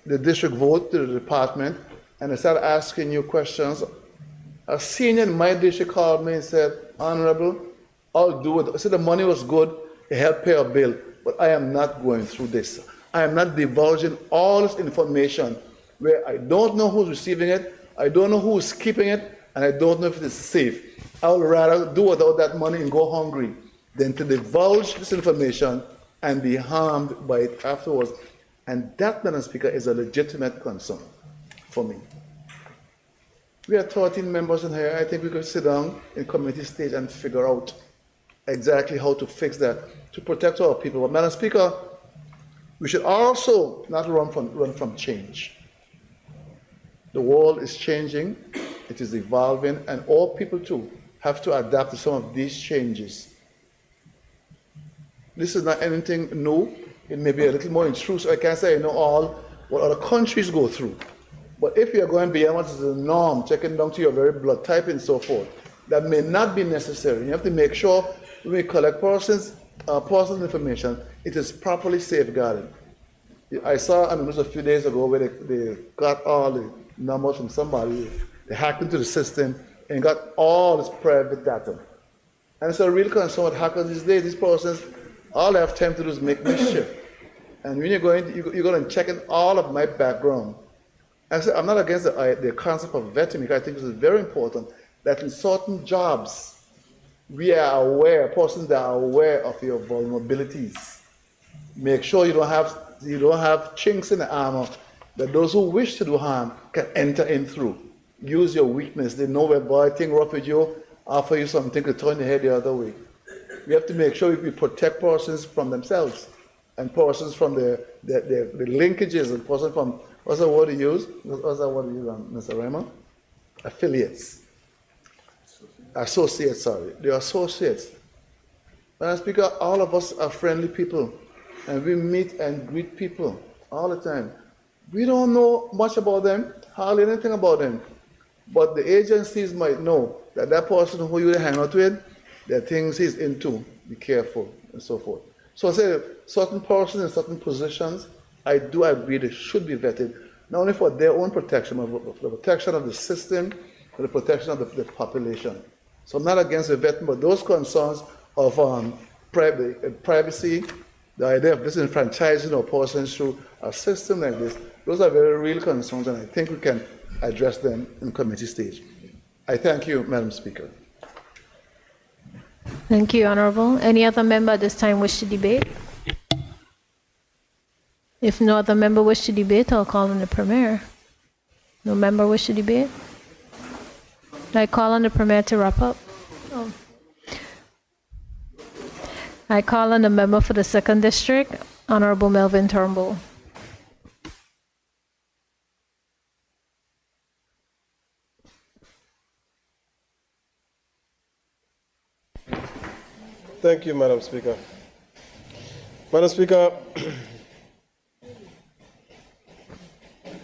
district vote to the department, and I started asking you questions, a senior in my district called me and said, Honorable, I'll do it. I said the money was good, it helped pay a bill, but I am not going through this. I am not divulging all this information where I don't know who's receiving it, I don't know who's keeping it, and I don't know if it is safe. I would rather do without that money and go hungry than to divulge this information and be harmed by it afterwards. And that, Madam Speaker, is a legitimate concern for me. We are 13 members in here. I think we could sit down in committee stage and figure out exactly how to fix that to protect our people. But Madam Speaker, we should also not run from change. The world is changing, it is evolving, and all people too have to adapt to some of these changes. This is not anything new. It may be a little more intrusive. I can't say I know all what other countries go through. But if you're going beyond what is the norm, checking down to your very blood type and so forth, that may not be necessary. You have to make sure when we collect personal information, it is properly safeguarded. I saw a news a few days ago where they got all the numbers from somebody, they hacked into the system and got all this private data. And it's a real concern with hackers these days. These persons, all they have time to do is make mischief. And when you're going to check in all of my background. I said, I'm not against the concept of vetting, because I think it's very important that in certain jobs, we are aware, persons that are aware of your vulnerabilities. Make sure you don't have chinks in the armor that those who wish to do harm can enter in through. Use your weakness. They know where boy thing rough with you, offer you something to turn your head the other way. We have to make sure we protect persons from themselves and persons from the linkages, and persons from, what's the word you use? What's that word you use, Mr. Raymond? Affiliates. Associates, sorry. They're associates. Madam Speaker, all of us are friendly people, and we meet and greet people all the time. We don't know much about them, hardly anything about them, but the agencies might know that that person who you hang out with, there are things he's into, be careful, and so forth. So I say certain persons in certain positions, I do agree they should be vetted, not only for their own protection, but for the protection of the system, for the protection of the population. So I'm not against the vetting, but those concerns of privacy, the idea of disenfranchising of persons through a system like this, those are very real concerns, and I think we can address them in committee stage. I thank you, Madam Speaker. Thank you, Honorable. Any other member at this time wish to debate? If no other member wish to debate, I'll call on the Premier. No member wish to debate? I call on the Premier to wrap up. Oh. I call on the member for the 2nd District, Honorable Melvin Turnbull. Thank you, Madam Speaker. Madam Speaker,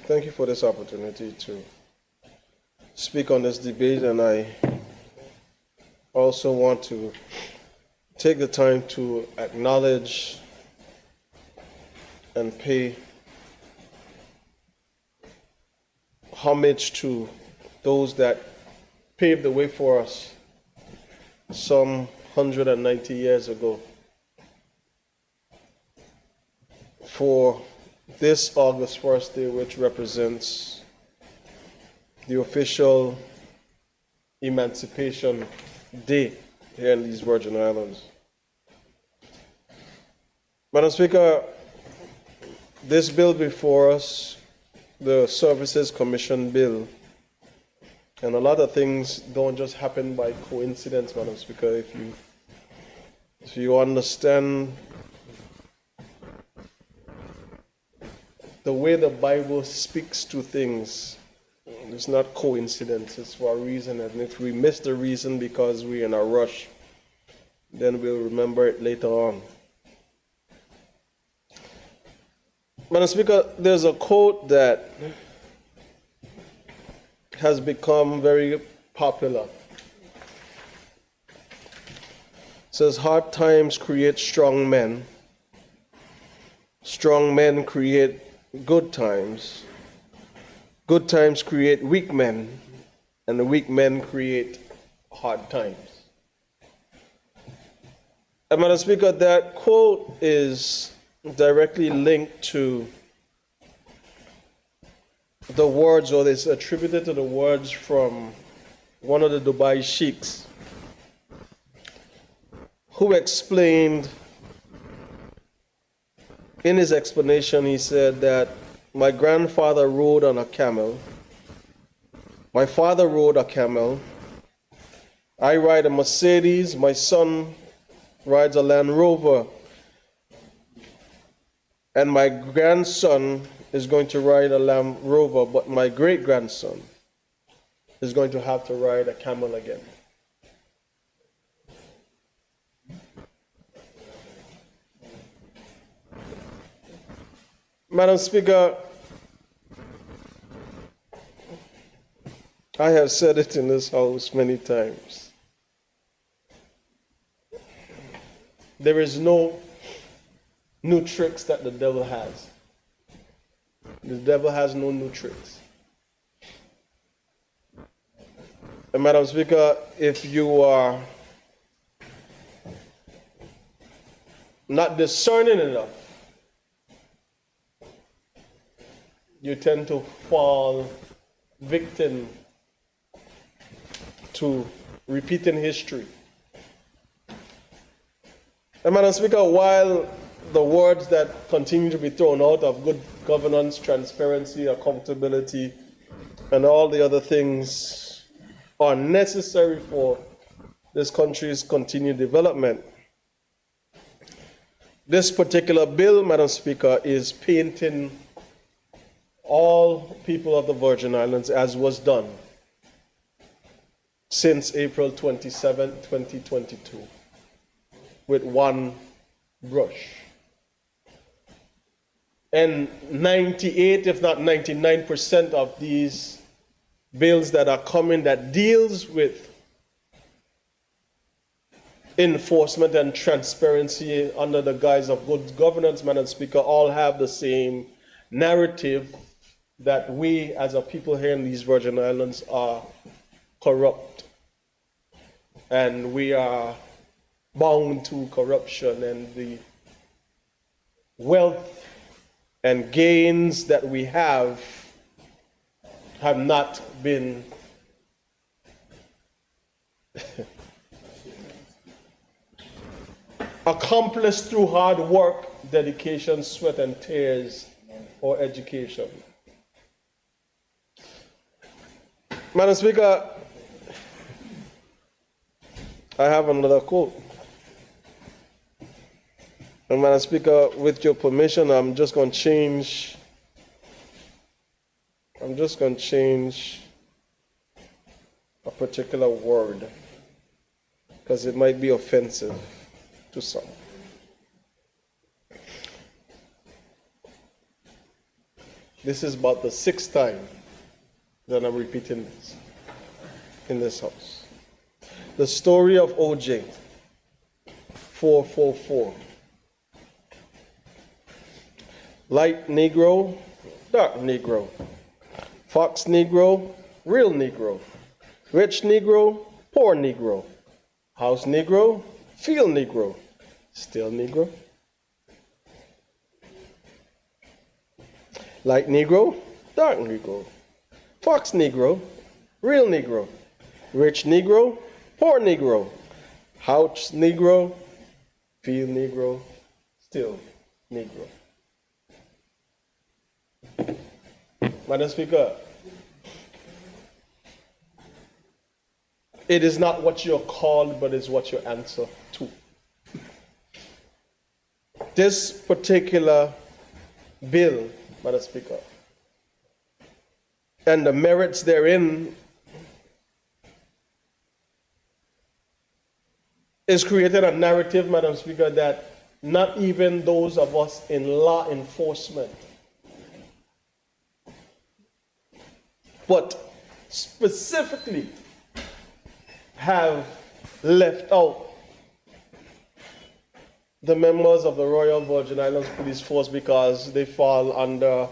thank you for this opportunity to speak on this debate, and I also want to take the time to acknowledge and pay homage to those that paved the way for us some 190 years ago for this August 1st day, which represents the official Emancipation Day here in these Virgin Islands. Madam Speaker, this bill before us, the Services Commission bill, and a lot of things don't just happen by coincidence, Madam Speaker. If you understand the way the Bible speaks to things, it's not coincidence, it's for a reason. And if we miss the reason because we're in a rush, then we'll remember it later on. Madam Speaker, there's a quote that has become very popular. It says, hard times create strong men create good times create weak men, and the weak men create hard times. And Madam Speaker, that quote is directly linked to the words, or it's attributed to the words from one of the Dubai sheikhs, who explained, in his explanation, he said that my grandfather rode on a camel, my father rode a camel, I ride a Mercedes, my son rides a Land Rover, and my grandson is going to ride a Land Rover, but my great-grandson is going to have to ride a camel again. Madam Speaker, I have said it in this House many times. There is no new tricks that the devil has. The devil has no new tricks. And Madam Speaker, if you are not discerning enough you tend to fall victim to repeating history. And Madam Speaker, while the words that continue to be thrown out of good governance, transparency, accountability, and all the other things are necessary for this country's continued development, this particular bill, Madam Speaker, is painting all people of the Virgin Islands, as was done since April 27, 2022, with one brush. And 98, if not 99% of these bills that are coming that deals with enforcement and transparency under the guise of good governance, Madam Speaker, all have the same narrative that we as a people here in these Virgin Islands are corrupt. And we are bound to corruption, and the wealth and gains that we have not been accomplished through hard work, dedication, sweat, and tears, or education. Madam Speaker, I have another quote. And Madam Speaker, with your permission, I'm just going to change a particular word because it might be offensive to some. This is about the 6th time that I'm repeating this in this house. The story of OJ, 444. Light Negro, dark Negro, Fox Negro, real Negro, rich Negro, poor Negro, house Negro, field Negro, still Negro. Light Negro, dark Negro, Fox Negro, real Negro, rich Negro, poor Negro, house Negro, field Negro, still Negro. Madam Speaker, it is not what you're called, but it's what you answer to. This particular bill, Madam Speaker, and the merits therein is created a narrative, Madam Speaker, that not even those of us in law enforcement, but specifically have left out the members of the Royal Virgin Islands Police Force because they fall under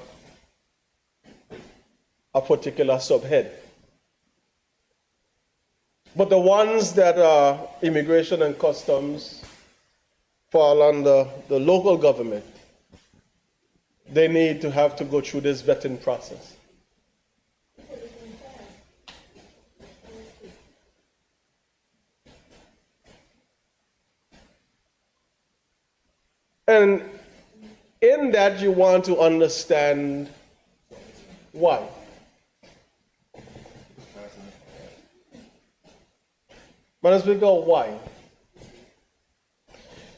a particular subhead. But the ones that are immigration and customs fall under the local government, they need to have to go through this vetting process. And in that, you want to understand why. Madam Speaker, why?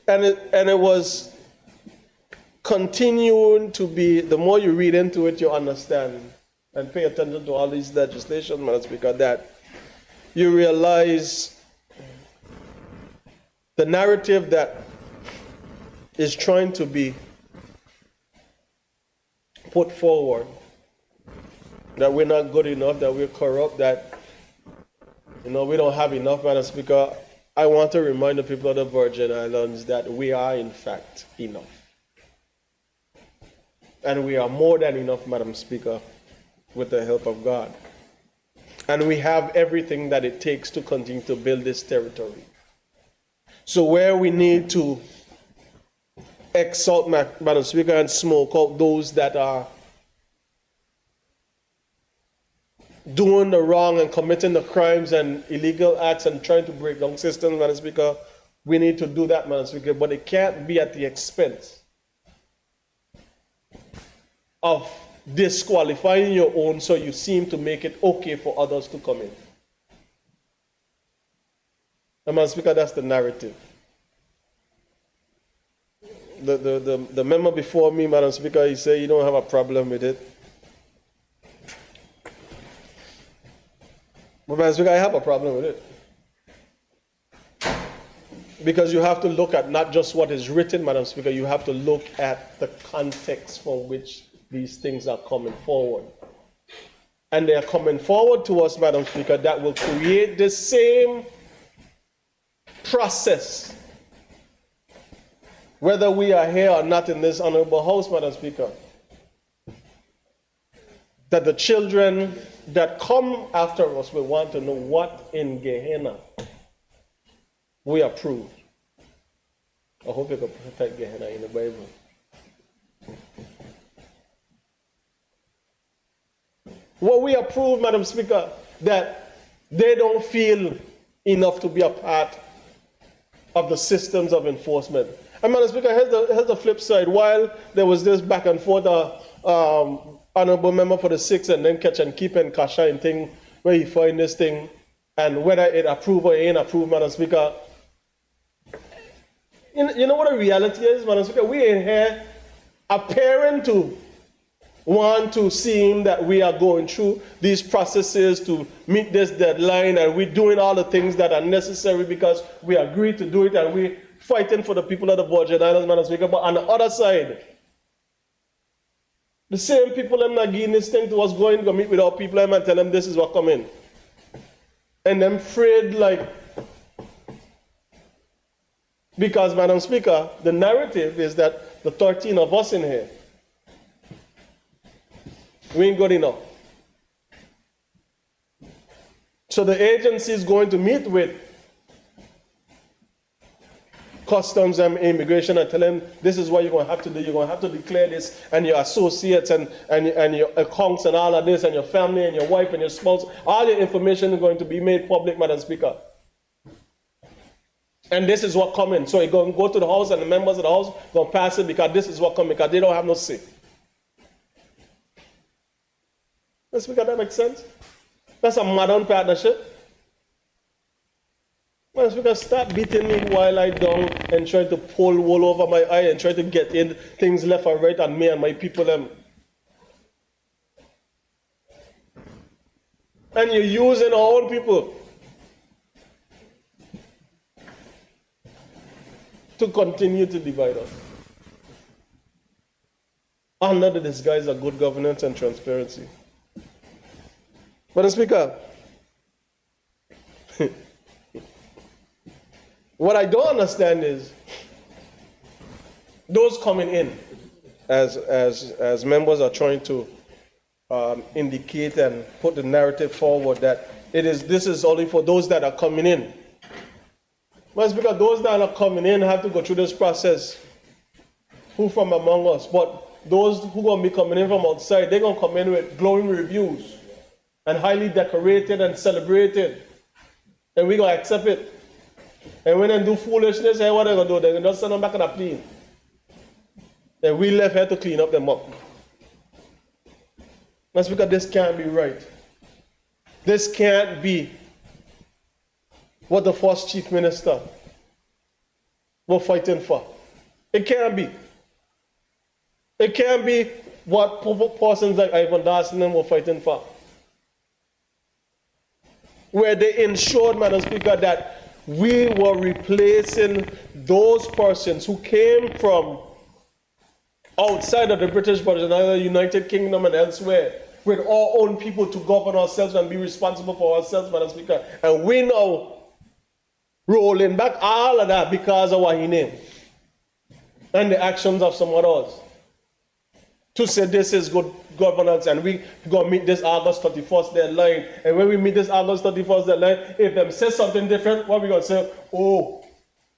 And it was continuing to be, the more you read into it, you understand and pay attention to all these legislation, Madam Speaker, that you realize the narrative that is trying to be put forward, that we're not good enough, that we're corrupt, that we don't have enough, Madam Speaker. I want to remind the people of the Virgin Islands that we are in fact enough. And we are more than enough, Madam Speaker, with the help of God. And we have everything that it takes to continue to build this territory. So where we need to exalt, Madam Speaker, and smoke out those that are doing the wrong and committing the crimes and illegal acts and trying to break down systems, Madam Speaker, we need to do that, Madam Speaker, but it can't be at the expense of disqualifying your own so you seem to make it okay for others to come in. And Madam Speaker, that's the narrative. The member before me, Madam Speaker, he said you don't have a problem with it. But Madam Speaker, I have a problem with it. Because you have to look at not just what is written, Madam Speaker, you have to look at the context from which these things are coming forward. And they are coming forward to us, Madam Speaker, that will create the same process, whether we are here or not in this honorable house, Madam Speaker, that the children that come after us will want to know what in Gehenna we approve. I hope you can protect Gehenna in the Bible. What we approve, Madam Speaker, that they don't feel enough to be a part of the systems of enforcement. And Madam Speaker, here's the flip side. While there was this back and forth, honorable member for the 6th and then catch and keep and cash and thing, where he find this thing, and whether it approve or it ain't approved, Madam Speaker. You know what the reality is, Madam Speaker? We ain't here appearing to want to seem that we are going through these processes to meet this deadline, and we're doing all the things that are necessary because we agreed to do it, and we're fighting for the people of the Virgin Islands, Madam Speaker. But on the other side, the same people them not giving this thing to us, going to meet with our people and tell them this is what coming. And them afraid like, because Madam Speaker, the narrative is that the 13 of us in here, we ain't good enough. So the agency is going to meet with customs and immigration and tell them this is what you're going to have to do. You're going to have to declare this, and your associates and your accounts and all of this, and your family and your wife and your spouse, all your information is going to be made public, Madam Speaker. And this is what coming. So you're going to go to the house, and the members of the house are going to pass it because this is what coming, because they don't have no say. Madam Speaker, that makes sense? That's a modern partnership. Madam Speaker, stop beating me while I down and trying to pull wool over my eye and try to get in things left and right on me and my people. And you're using our own people to continue to divide us under the disguise of good governance and transparency. Madam Speaker, what I don't understand is those coming in as members are trying to indicate and put the narrative forward that this is only for those that are coming in. But because those that are coming in have to go through this process, who from among us, but those who are going to be coming in from outside, they're going to come in with glowing reviews and highly decorated and celebrated, and we're going to accept it. And when they do foolishness, hey, what are they going to do? They're going to just send them back on a plane. And we left here to clean up them up. That's because this can't be right. This can't be what the first chief minister was fighting for. It can't be. It can't be what persons like Ivan Darcy were fighting for. Where they ensured, Madam Speaker, that we were replacing those persons who came from outside of the British Virgin Islands, United Kingdom, and elsewhere, with our own people to govern ourselves and be responsible for ourselves, Madam Speaker. And we now rolling back all of that because of what he named and the actions of some others to say this is good governance and we going to meet this August 31st deadline. And when we meet this August 31st deadline, if them say something different, what we going to say? Oh,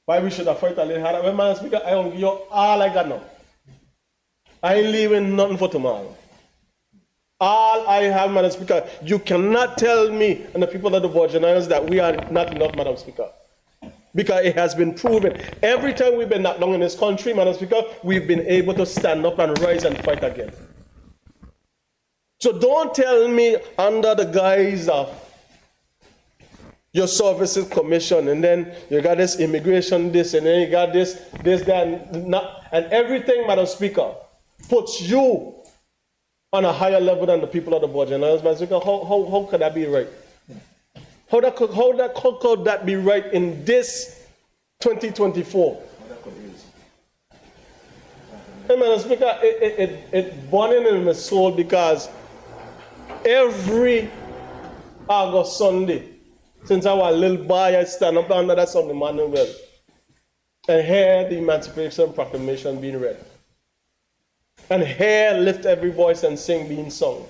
why we should have fought a little harder? Well, Madam Speaker, I don't give you all I got now. I ain't leaving nothing for tomorrow. all I have, Madam Speaker. You cannot tell me and the people of the Virgin Islands that we are not enough, Madam Speaker. Because it has been proven. Every time we've been knocked down in this country, Madam Speaker, we've been able to stand up and rise and fight again. So don't tell me under the guise of your services commission, and then you got this immigration, this, and then you got this, that, and everything, Madam Speaker, puts you on a higher level than the people of the Virgin Islands, Madam Speaker. How could that be right? How could that be right in this 2024? And Madam Speaker, it burning in my soul because every August Sunday, since I was a little boy, I stand up under that Sunday morning well and hear the Emancipation Proclamation being read. And hear Lift Every Voice and Sing being sung.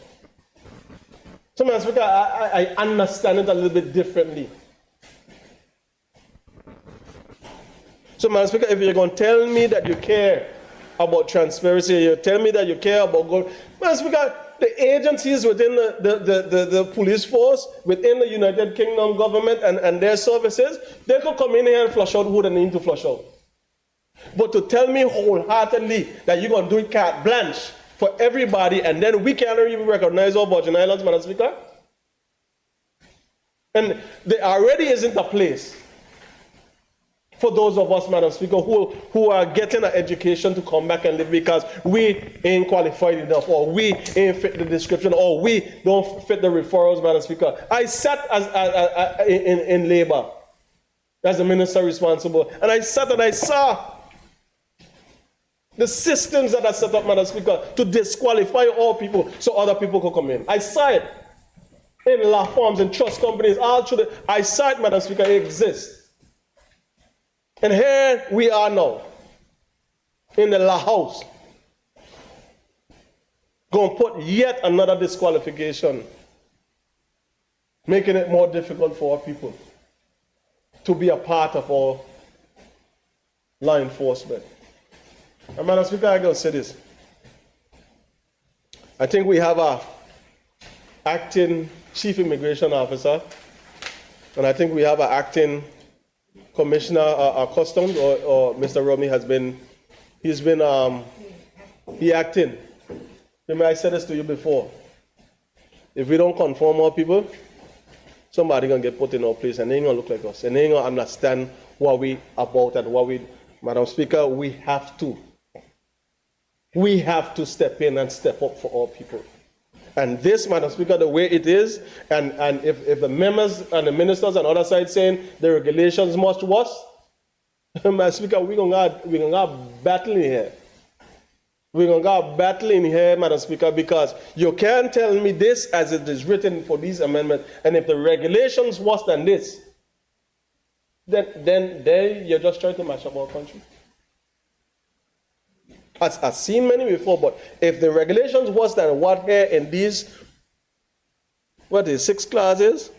So, Madam Speaker, I understand it a little bit differently. So, Madam Speaker, if you're going to tell me that you care about transparency, you tell me that you care about gold, Madam Speaker, the agencies within the police force, within the United Kingdom government and their services, they could come in here and flush out who they need to flush out. But to tell me wholeheartedly that you're going to do it carte blanche for everybody, and then we can't even recognize our Virgin Islands, Madam Speaker? And there already isn't a place for those of us, Madam Speaker, who are getting an education to come back and live because we ain't qualified enough, or we ain't fit the description, or we don't fit the referrals, Madam Speaker. I sat in labor as the minister responsible, and I sat and I saw the systems that are set up, Madam Speaker, to disqualify all people so other people could come in. I saw it in law firms and trust companies, all through I saw it, Madam Speaker, it exists. And here we are now, in the law house, going to put yet another disqualification, making it more difficult for our people to be a part of our law enforcement. And Madam Speaker, I'm going to say this. I think we have a acting chief immigration officer, and I think we have an acting commissioner of customs, or Mr. Romney he acting. Remember, I said this to you before. If we don't conform our people, somebody gonna get put in our place, and they ain't gonna look like us, and they ain't gonna understand what we about and what we. Madam Speaker, we have to step in and step up for our people. And this, Madam Speaker, the way it is, and if the members and the ministers on the other side saying the regulations must worse, Madam Speaker, we're gonna have battle in here. We're gonna have battle in here, Madam Speaker, because you can't tell me this as it is written for these amendments, and if the regulations worse than this, then you're just trying to mash up our country. I've seen many before, but if the regulations worse than what here in these, 6 clauses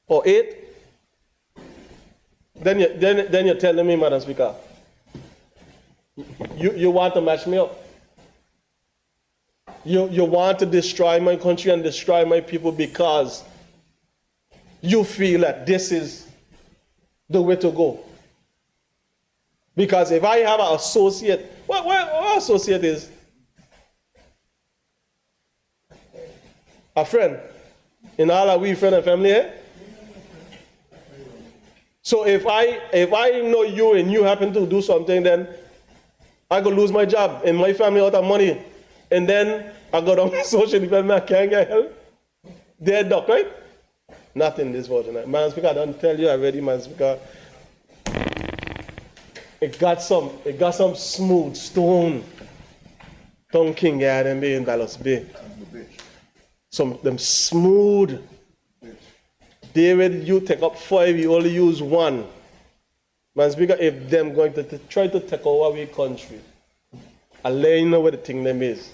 or 8, then you're telling me, Madam Speaker, you want to mash me up. You want to destroy my country and destroy my people because you feel that this is the way to go. Because if I have an associate, what associate is? A friend. In all are we friend and family here? So if I know you and you happen to do something, then I could lose my job and my family out of money. And then I go down to social development, I can't get help. They're duck, right? Nothing this version. Madam Speaker, I don't tell you already, Madam Speaker. It got some smooth stone. Tom King had them in Dallas Bay. Some them smooth. David, you take up 5, you only use 1. Madam Speaker, if them going to try to take over our country, I'll let you know what the thing them is.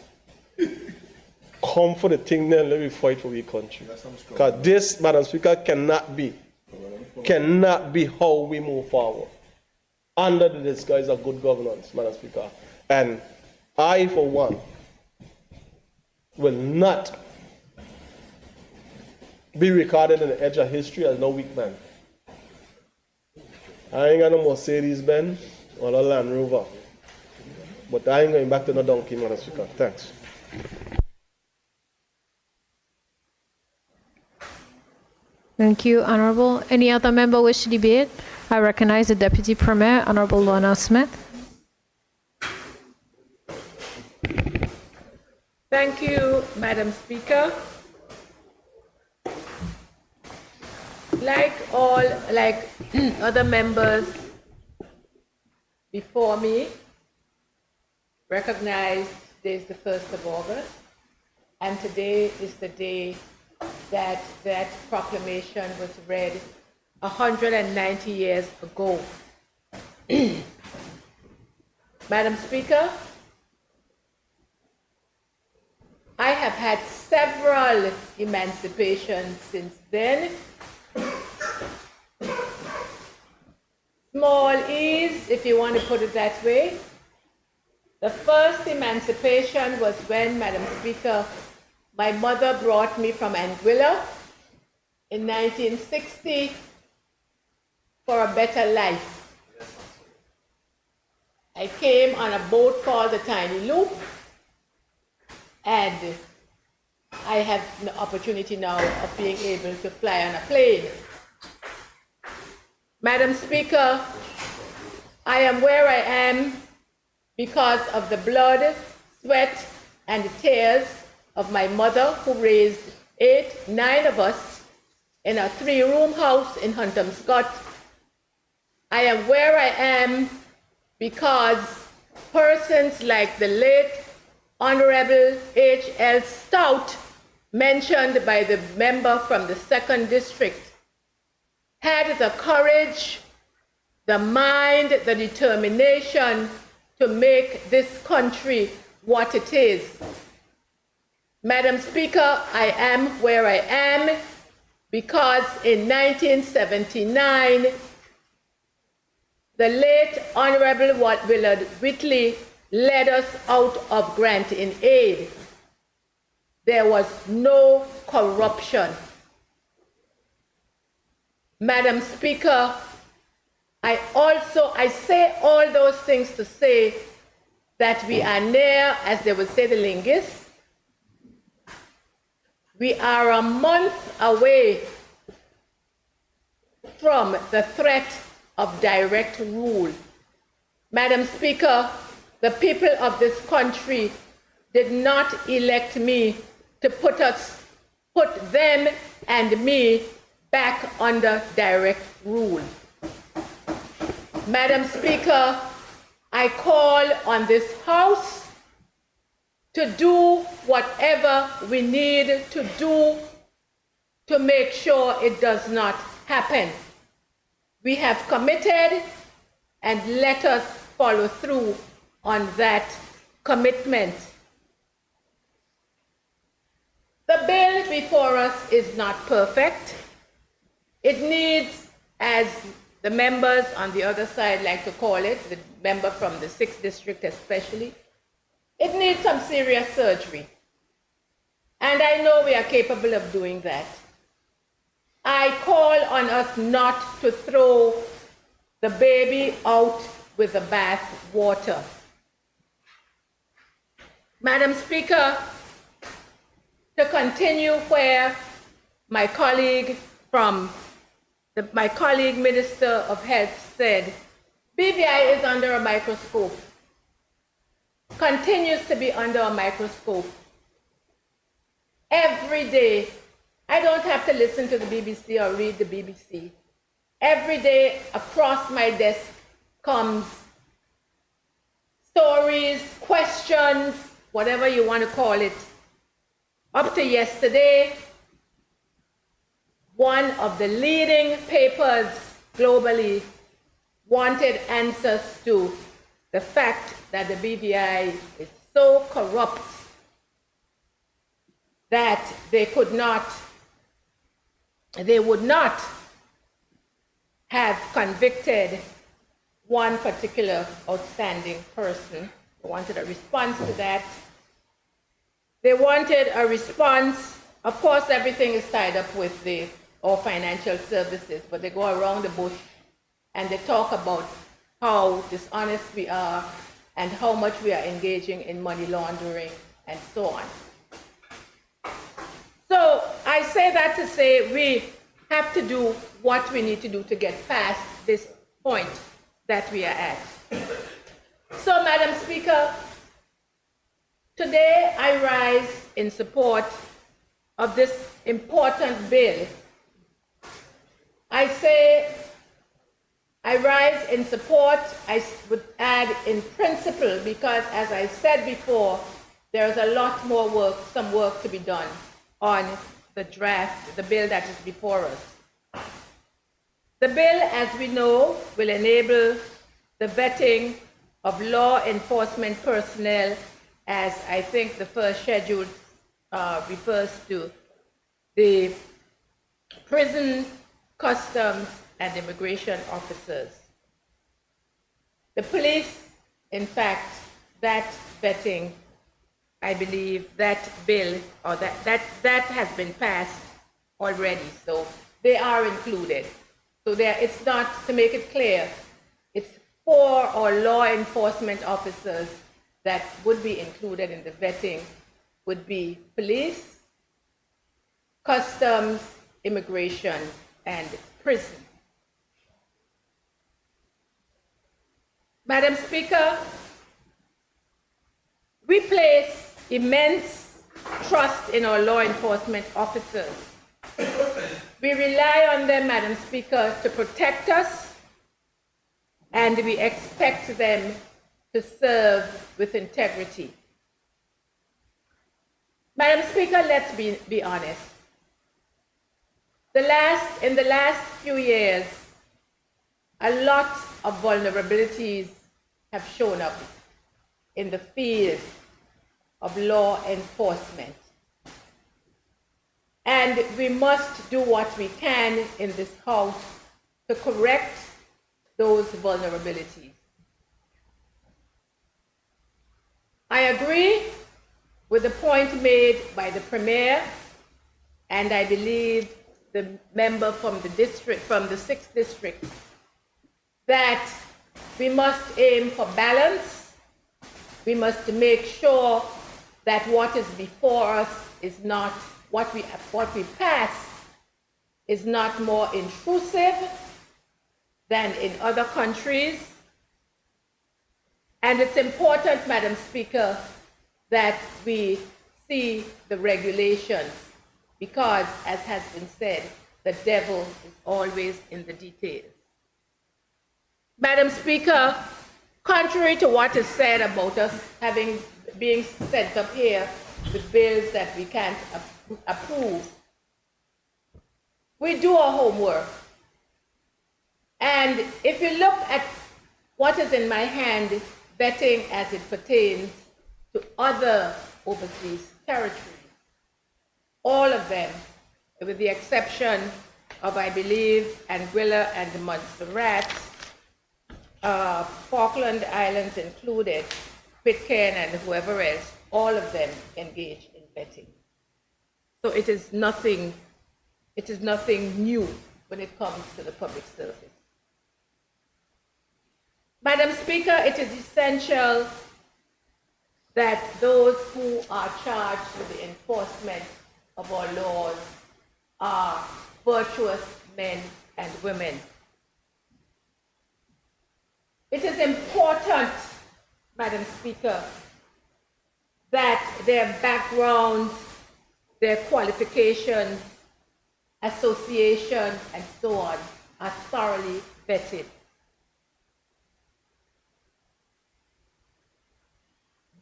Come for the thing then, let me fight for our country. Because this, Madam Speaker, cannot be how we move forward. Under the disguise of good governance, Madam Speaker. And I, for one, will not be recorded in the edge of history as no weak man. I ain't got no Mercedes Benz or a Land Rover. But I ain't going back to no donkey, Madam Speaker. Thanks. Thank you, Honorable. Any other member wish to debate? I recognize the Deputy Premier, Honorable Lorna Smith. Thank you, Madam Speaker. Like other members before me, recognize today is the 1st of August, and today is the day that that proclamation was read 190 years ago. Madam Speaker, I have had several emancipations since then. Small e's, if you want to put it that way. The first emancipation was when, Madam Speaker, my mother brought me from Anguilla in 1960 for a better life. I came on a boat called the Tiny Loop, and I have the opportunity now of being able to fly on a plane. Madam Speaker, I am where I am because of the blood, sweat, and tears of my mother, who raised 9 of us in a 3-room house in Hunterscott. I am where I am because persons like the late Honorable H.L. Stout, mentioned by the member from the 2nd District, had the courage, the mind, the determination to make this country what it is. Madam Speaker, I am where I am because in 1979, the late Honorable Willard Whitley led us out of grant in aid. There was no corruption. Madam Speaker, I say all those things to say that we are near, as they would say, the linguists. We are a month away from the threat of direct rule. Madam Speaker, the people of this country did not elect me to put them and me back under direct rule. Madam Speaker, I call on this House to do whatever we need to do to make sure it does not happen. We have committed, and let us follow through on that commitment. The bill before us is not perfect. It needs, as the members on the other side like to call it, the member from the 6th District especially, it needs some serious surgery. And I know we are capable of doing that. I call on us not to throw the baby out with the bath water. Madam Speaker, to continue where my colleague Minister of Health said, BVI is under a microscope, continues to be under a microscope. Every day, I don't have to listen to the BBC or read the BBC. Every day across my desk comes stories, questions, whatever you want to call it. Up to yesterday, one of the leading papers globally wanted answers to the fact that the BVI is so corrupt that they would not have convicted one particular outstanding person. They wanted a response to that. They wanted a response Of course, everything is tied up with our financial services, but they go around the bush and they talk about how dishonest we are and how much we are engaging in money laundering and so on. So I say that to say we have to do what we need to do to get past this point that we are at. So, Madam Speaker, today I rise in support of this important bill. I say I rise in support, I would add in principle, because as I said before, there's a lot more work, some work to be done on the draft, the bill that is before us. The bill, as we know, will enable the vetting of law enforcement personnel, as I think the first schedule refers to the prison, customs, and immigration officers. The police, in fact, that vetting, I believe that bill, or that has been passed already, so they are included. So it's not, to make it clear, it's for our law enforcement officers that would be included in the vetting would be police, customs, immigration, and prison. Madam Speaker, we place immense trust in our law enforcement officers. We rely on them, Madam Speaker, to protect us, and we expect them to serve with integrity. Madam Speaker, let's be honest. In the last few years, a lot of vulnerabilities have shown up in the field of law enforcement. And we must do what we can in this House to correct those vulnerabilities. I agree with the point made by the Premier, and I believe the member from the district, from the 6th district, that we must aim for balance. We must make sure that what is before us is not, what we pass is not more intrusive than in other countries. And it's important, Madam Speaker, that we see the regulations, because, as has been said, the devil is always in the details. Madam Speaker, contrary to what is said about us being sent up here with bills that we can't approve, we do our homework. And if you look at what is in my hand, vetting as it pertains to other overseas territories, all of them, with the exception of, I believe, Anguilla and Montserrat, Falkland Islands included, Pitcairn and whoever else, all of them engage in vetting. So it is nothing new when it comes to the public service. Madam Speaker, it is essential that those who are charged with the enforcement of our laws are virtuous men and women. It is important, Madam Speaker, that their backgrounds, their qualifications, association, and so on are thoroughly vetted.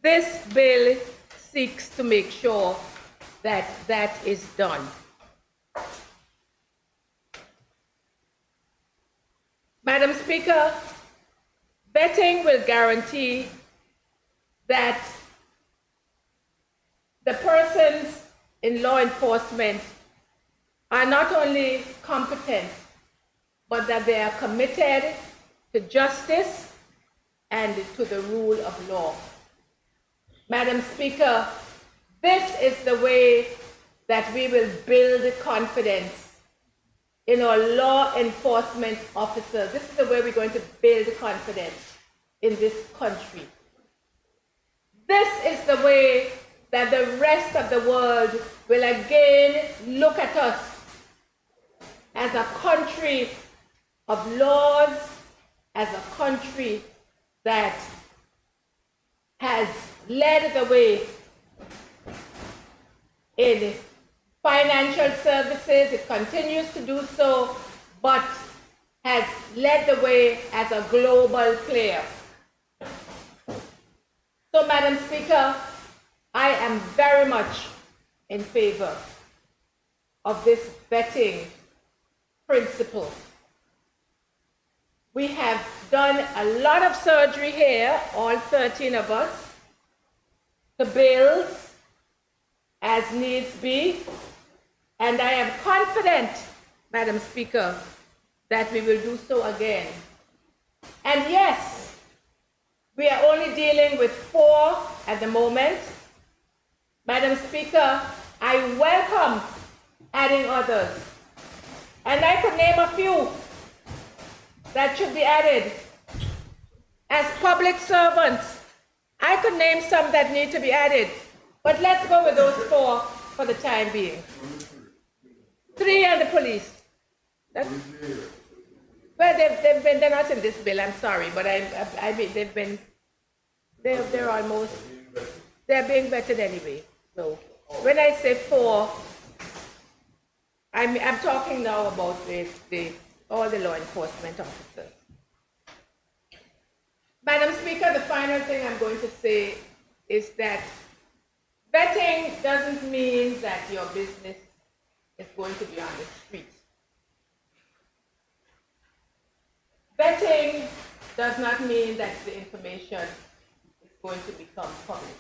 This bill seeks to make sure that that is done. Madam Speaker, vetting will guarantee that the persons in law enforcement are not only competent, but that they are committed to justice and to the rule of law. Madam Speaker, this is the way that we will build confidence in our law enforcement officers. This is the way we're going to build confidence in this country. This is the way that the rest of the world will again look at us as a country of laws, as a country that has led the way in financial services. It continues to do so, but has led the way as a global player. So, Madam Speaker, I am very much in favor of this vetting principle. We have done a lot of surgery here, all 13 of us, the bills as needs be, and I am confident, Madam Speaker, that we will do so again. And yes, we are only dealing with 4 at the moment. Madam Speaker, I welcome adding others. And I could name a few that should be added. As public servants, I could name some that need to be added. But let's go with those 4 for the time being. 3 and the police. Well, they're not in this bill, I'm sorry, but I mean, they're almost, they're being vetted anyway. So when I say 4, I'm talking now about all the law enforcement officers. Madam Speaker, the final thing I'm going to say is that vetting doesn't mean that your business is going to be on the street. Vetting does not mean that the information is going to become public.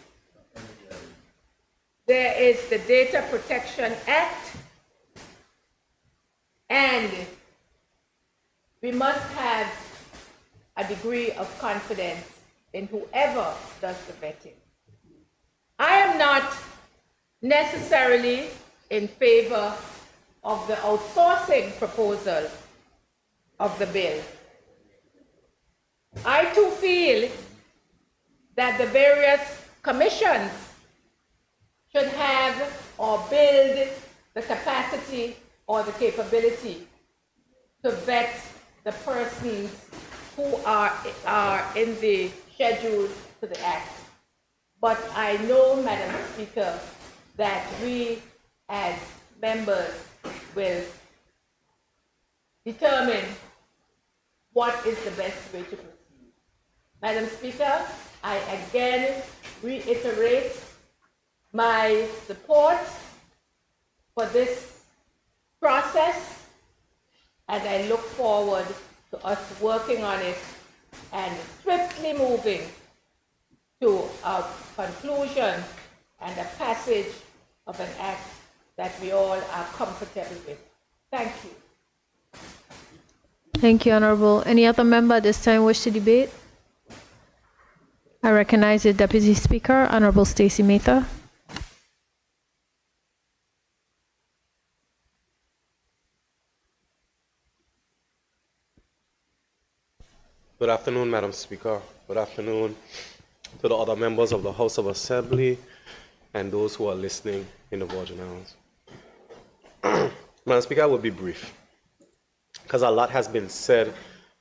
There is the Data Protection Act, and we must have a degree of confidence in whoever does the vetting. I am not necessarily in favor of the outsourcing proposal of the bill. I too feel that the various commissions should have or build the capacity or the capability to vet the persons who are in the schedule to the Act. But I know, Madam Speaker, that we as members will determine what is the best way to proceed. Madam Speaker, I again reiterate my support for this process, and I look forward to us working on it and swiftly moving to a conclusion and a passage of an act that we all are comfortable with. Thank you. Thank you, Honorable. Any other member at this time wish to debate? I recognize the Deputy Speaker, Honorable Stacey Mather. Good afternoon, Madam Speaker. Good afternoon to the other members of the House of Assembly and those who are listening in the Virgin Islands. Madam Speaker, I will be brief because a lot has been said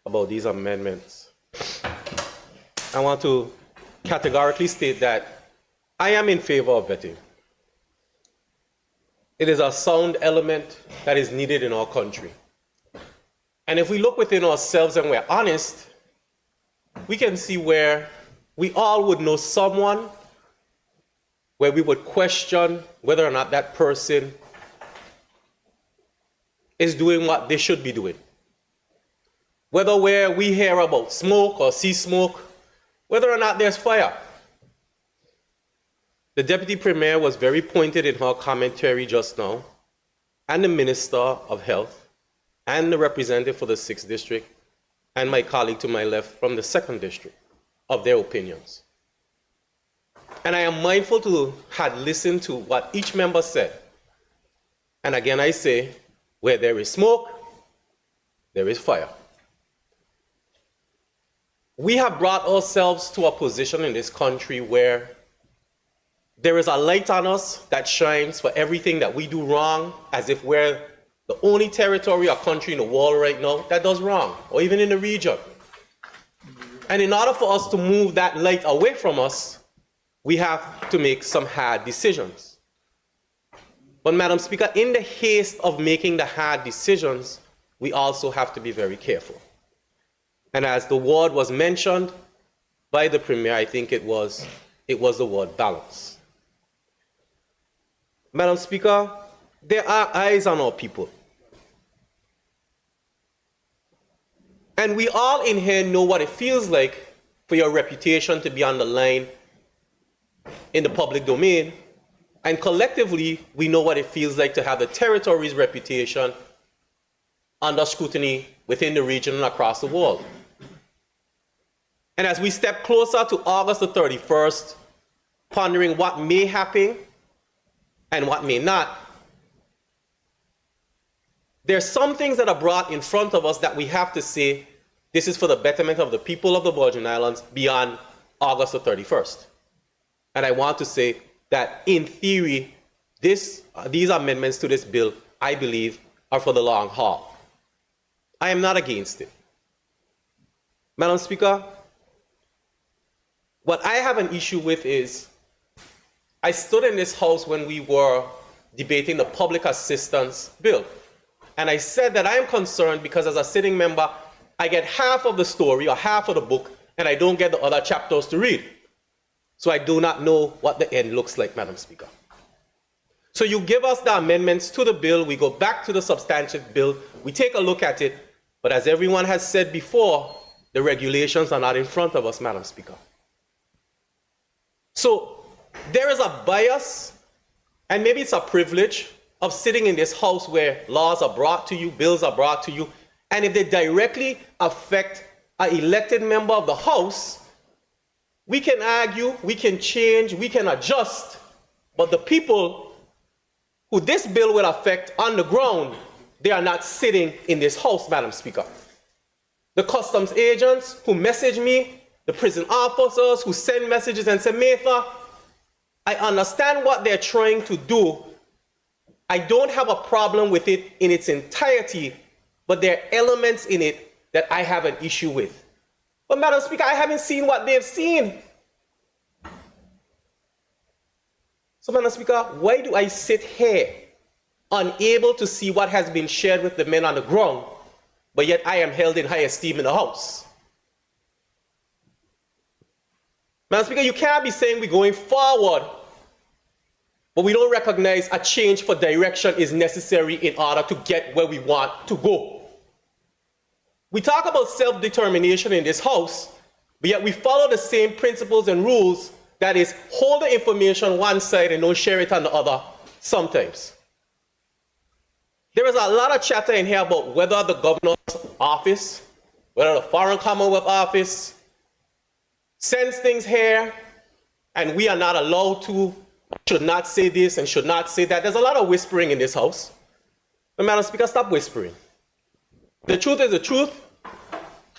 about these amendments. I want to categorically state that I am in favor of vetting. It is a sound element that is needed in our country. And if we look within ourselves and we're honest, we can see where we all would know someone where we would question whether or not that person is doing what they should be doing. Whether where we hear about smoke or see smoke, whether or not there's fire. The Deputy Premier was very pointed in her commentary just now, and the Minister of Health, and the representative for the 6th District, and my colleague to my left from the 2nd District, of their opinions. And I am mindful to have listened to what each member said, And again, I say, where there is smoke, there is fire. We have brought ourselves to a position in this country where there is a light on us that shines for everything that we do wrong, as if we're the only territory or country in the world right now that does wrong, or even in the region. And in order for us to move that light away from us, we have to make some hard decisions. But Madam Speaker, in the haste of making the hard decisions, we also have to be very careful. And as the word was mentioned by the Premier, I think it was the word balance. Madam Speaker, there are eyes on our people. And we all in here know what it feels like for your reputation to be on the line in the public domain. And collectively, we know what it feels like to have the territory's reputation under scrutiny within the region and across the world. And as we step closer to August the 31st, pondering what may happen and what may not, there's some things that are brought in front of us that we have to say, this is for the betterment of the people of the Virgin Islands beyond August the 31st. And I want to say that in theory, these amendments to this bill, I believe, are for the long haul. I am not against it. Madam Speaker, what I have an issue with is, I stood in this House when we were debating the public assistance bill. And I said that I am concerned because as a sitting member, I get half of the story or half of the book, and I don't get the other chapters to read. So I do not know what the end looks like, Madam Speaker. So you give us the amendments to the bill, we go back to the substantive bill, we take a look at it, but as everyone has said before, the regulations are not in front of us, Madam Speaker. So there is a bias, and maybe it's a privilege, of sitting in this House where laws are brought to you, bills are brought to you, and if they directly affect an elected member of the House, we can argue, we can change, we can adjust, but the people who this bill will affect on the ground, they are not sitting in this House, Madam Speaker. The customs agents who message me, the prison officers who send messages and say, Matha, I understand what they're trying to do. I don't have a problem with it in its entirety, but there are elements in it that I have an issue with. But Madam Speaker, I haven't seen what they've seen. So Madam Speaker, why do I sit here unable to see what has been shared with the men on the ground, but yet I am held in high esteem in the House? Madam Speaker, you can't be saying we're going forward, but we don't recognize a change for direction is necessary in order to get where we want to go. We talk about self-determination in this House, but yet we follow the same principles and rules, that is, hold the information one side and don't share it on the other sometimes. There is a lot of chatter in here about whether the governor's office, whether the Foreign Commonwealth office sends things here, and we are not allowed to, should not say this and should not say that. There's a lot of whispering in this House. But Madam Speaker, stop whispering. The truth is the truth.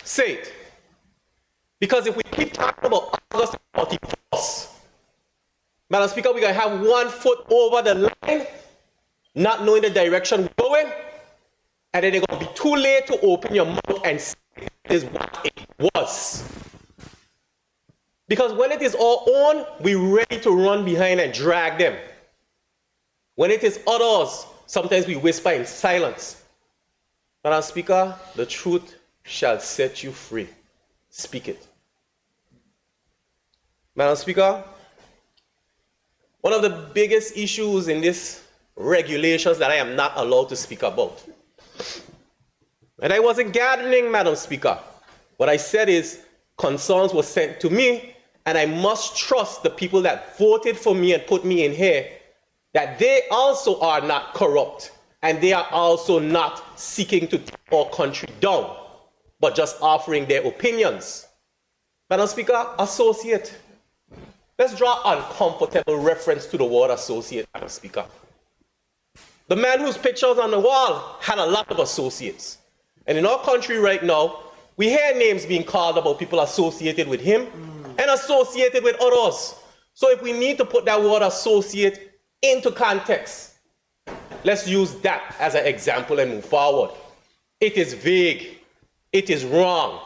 Say it. Because if we keep talking about August 31st, Madam Speaker, we're going to have 1 foot over the line, not knowing the direction we're going, and then it's going to be too late to open your mouth and say this is what it was. Because when it is our own, we're ready to run behind and drag them. When it is others, sometimes we whisper in silence. Madam Speaker, the truth shall set you free. Speak it. Madam Speaker, one of the biggest issues in this regulations that I am not allowed to speak about. And I wasn't gathering, Madam Speaker. What I said is concerns were sent to me, and I must trust the people that voted for me and put me in here, that they also are not corrupt, and they are also not seeking to take our country down, but just offering their opinions. Madam Speaker, associate. Let's draw uncomfortable reference to the word associate, Madam Speaker. The man whose picture's on the wall had a lot of associates. And in our country right now, we hear names being called about people associated with him and associated with others. So if we need to put that word associate into context, let's use that as an example and move forward. It is vague. It is wrong.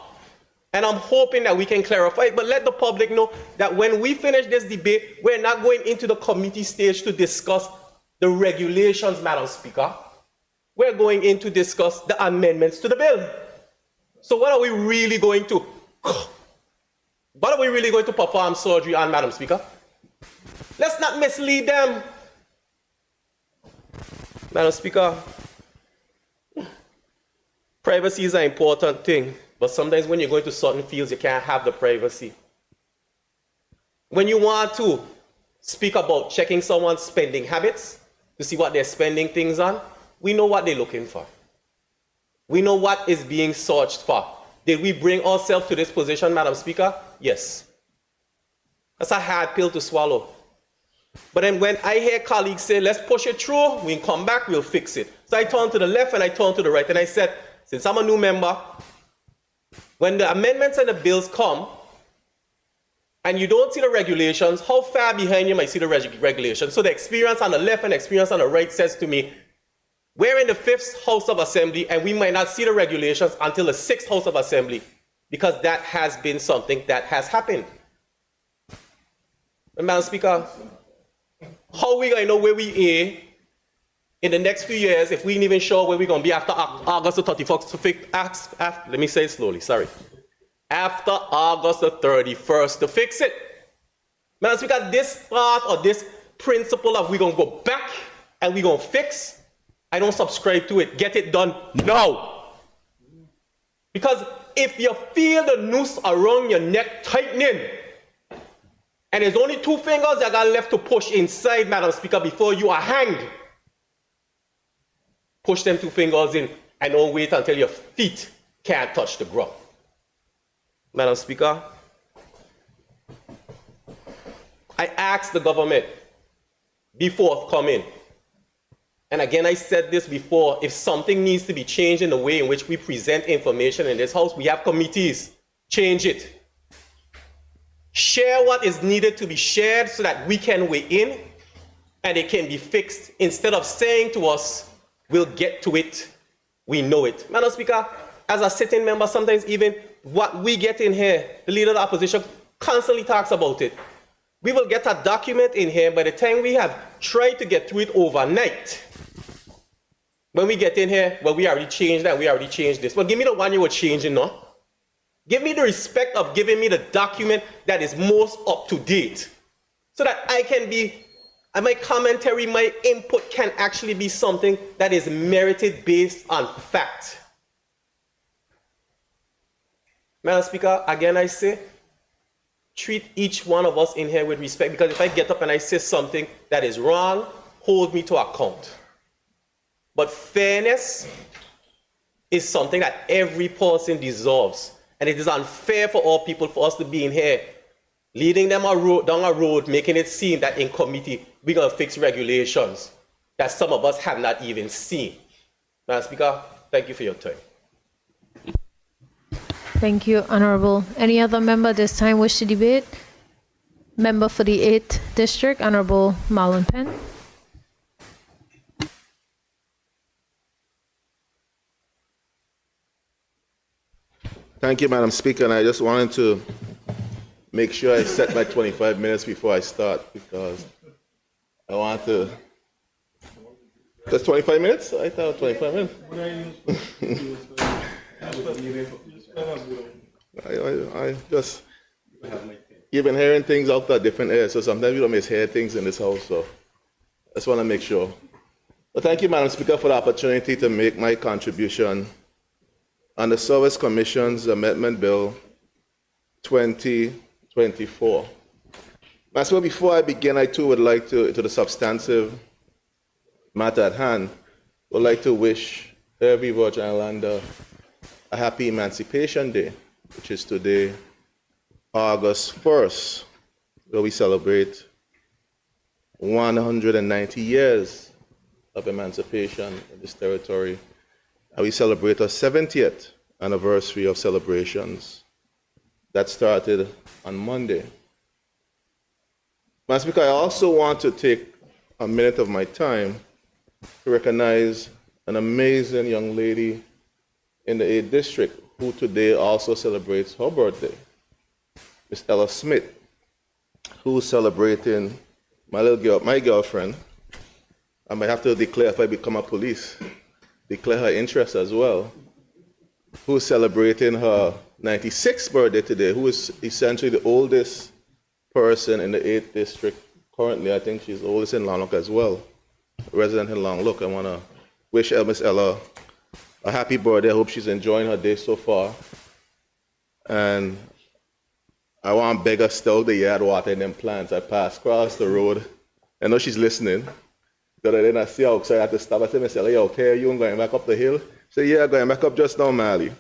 And I'm hoping that we can clarify it, but let the public know that when we finish this debate, we're not going into the committee stage to discuss the regulations, Madam Speaker. We're going in to discuss the amendments to the bill. So what are we really going to perform surgery on, Madam Speaker? Let's not mislead them. Madam Speaker, privacy is an important thing, but sometimes when you go into certain fields, you can't have the privacy. When you want to speak about checking someone's spending habits to see what they're spending things on, we know what they're looking for. We know what is being searched for. Did we bring ourselves to this position, Madam Speaker? Yes. That's a hard pill to swallow. But then when I hear colleagues say, let's push it through, we can come back, we'll fix it. So I turn to the left and I turn to the right, and I said, since I'm a new member, when the amendments and the bills come, and you don't see the regulations, how far behind you might see the regulations? So the experience on the left and the experience on the right says to me, we're in the 5th House of Assembly, and we might not see the regulations until the 6th House of Assembly, because that has been something that has happened. And Madam Speaker, how are we going to know where we are in the next few years if we ain't even sure where we're going to be after August the 31st? Let me say it slowly, sorry. After August the 31st to fix it. Madam Speaker, this part or this principle of we're going to go back and we're going to fix, I don't subscribe to it. Get it done now. Because if you feel the noose around your neck tightening, and there's only 2 fingers that got left to push inside, Madam Speaker, before you are hanged, push them 2 fingers in and don't wait until your feet can't touch the ground. Madam Speaker, I asked the government be forthcoming. And again, I said this before, if something needs to be changed in the way in which we present information in this house, we have committees. Change it. Share what is needed to be shared so that we can weigh in and it can be fixed, instead of saying to us, we'll get to it, we know it. Madam Speaker, as a sitting member, sometimes even what we get in here, the leader of the opposition constantly talks about it. We will get a document in here by the time we have tried to get through it overnight. When we get in here, well, we already changed that, we already changed this. Well, give me the one you were changing, no? Give me the respect of giving me the document that is most up to date, so that I can be, and my commentary, my input can actually be something that is merited based on fact. Madam Speaker, again I say, treat each one of us in here with respect, because if I get up and I say something that is wrong, hold me to account. But fairness is something that every person deserves. And it is unfair for all people for us to be in here, leading them down a road, making it seem that in committee we're going to fix regulations that some of us have not even seen. Madam Speaker, thank you for your time. Thank you, Honorable. Any other member this time wish to debate? Member for the 8th District, Honorable Marlon Penn. Thank you, Madam Speaker, and I just wanted to make sure I set my 25 minutes before I start, because I want to... That's 25 minutes? I thought 25 minutes. I just... You've been hearing things out of different areas, so sometimes you don't mishear things in this house, so I just want to make sure. But thank you, Madam Speaker, for the opportunity to make my contribution on the Service Commission's Amendment Bill 2024. As well, before I begin, I too would like to the substantive matter at hand, would like to wish every Virgin Islander a happy Emancipation Day, which is today, August 1st, where we celebrate 190 years of emancipation in this territory. And we celebrate our 70th anniversary of celebrations that started on Monday. Madam Speaker, I also want to take a minute of my time to recognize an amazing young lady in the 8th District who today also celebrates her birthday, Miss Ella Smith, who's celebrating my girlfriend. I might have to declare if I become a police, declare her interest as well, who's celebrating her 96th birthday today, who is essentially the oldest person in the 8th District. Currently, I think she's the oldest in Longlook as well, resident in Longlook. I want to wish Miss Ella a happy birthday. I hope she's enjoying her day so far. And I want to beg her still the yard water in them plants. I passed across the road. I know she's listening. The other day I see her outside, I had to stop. I said, Miss Ella, you okay? Are you going back up the hill? She said, yeah, going back up just now, Mally.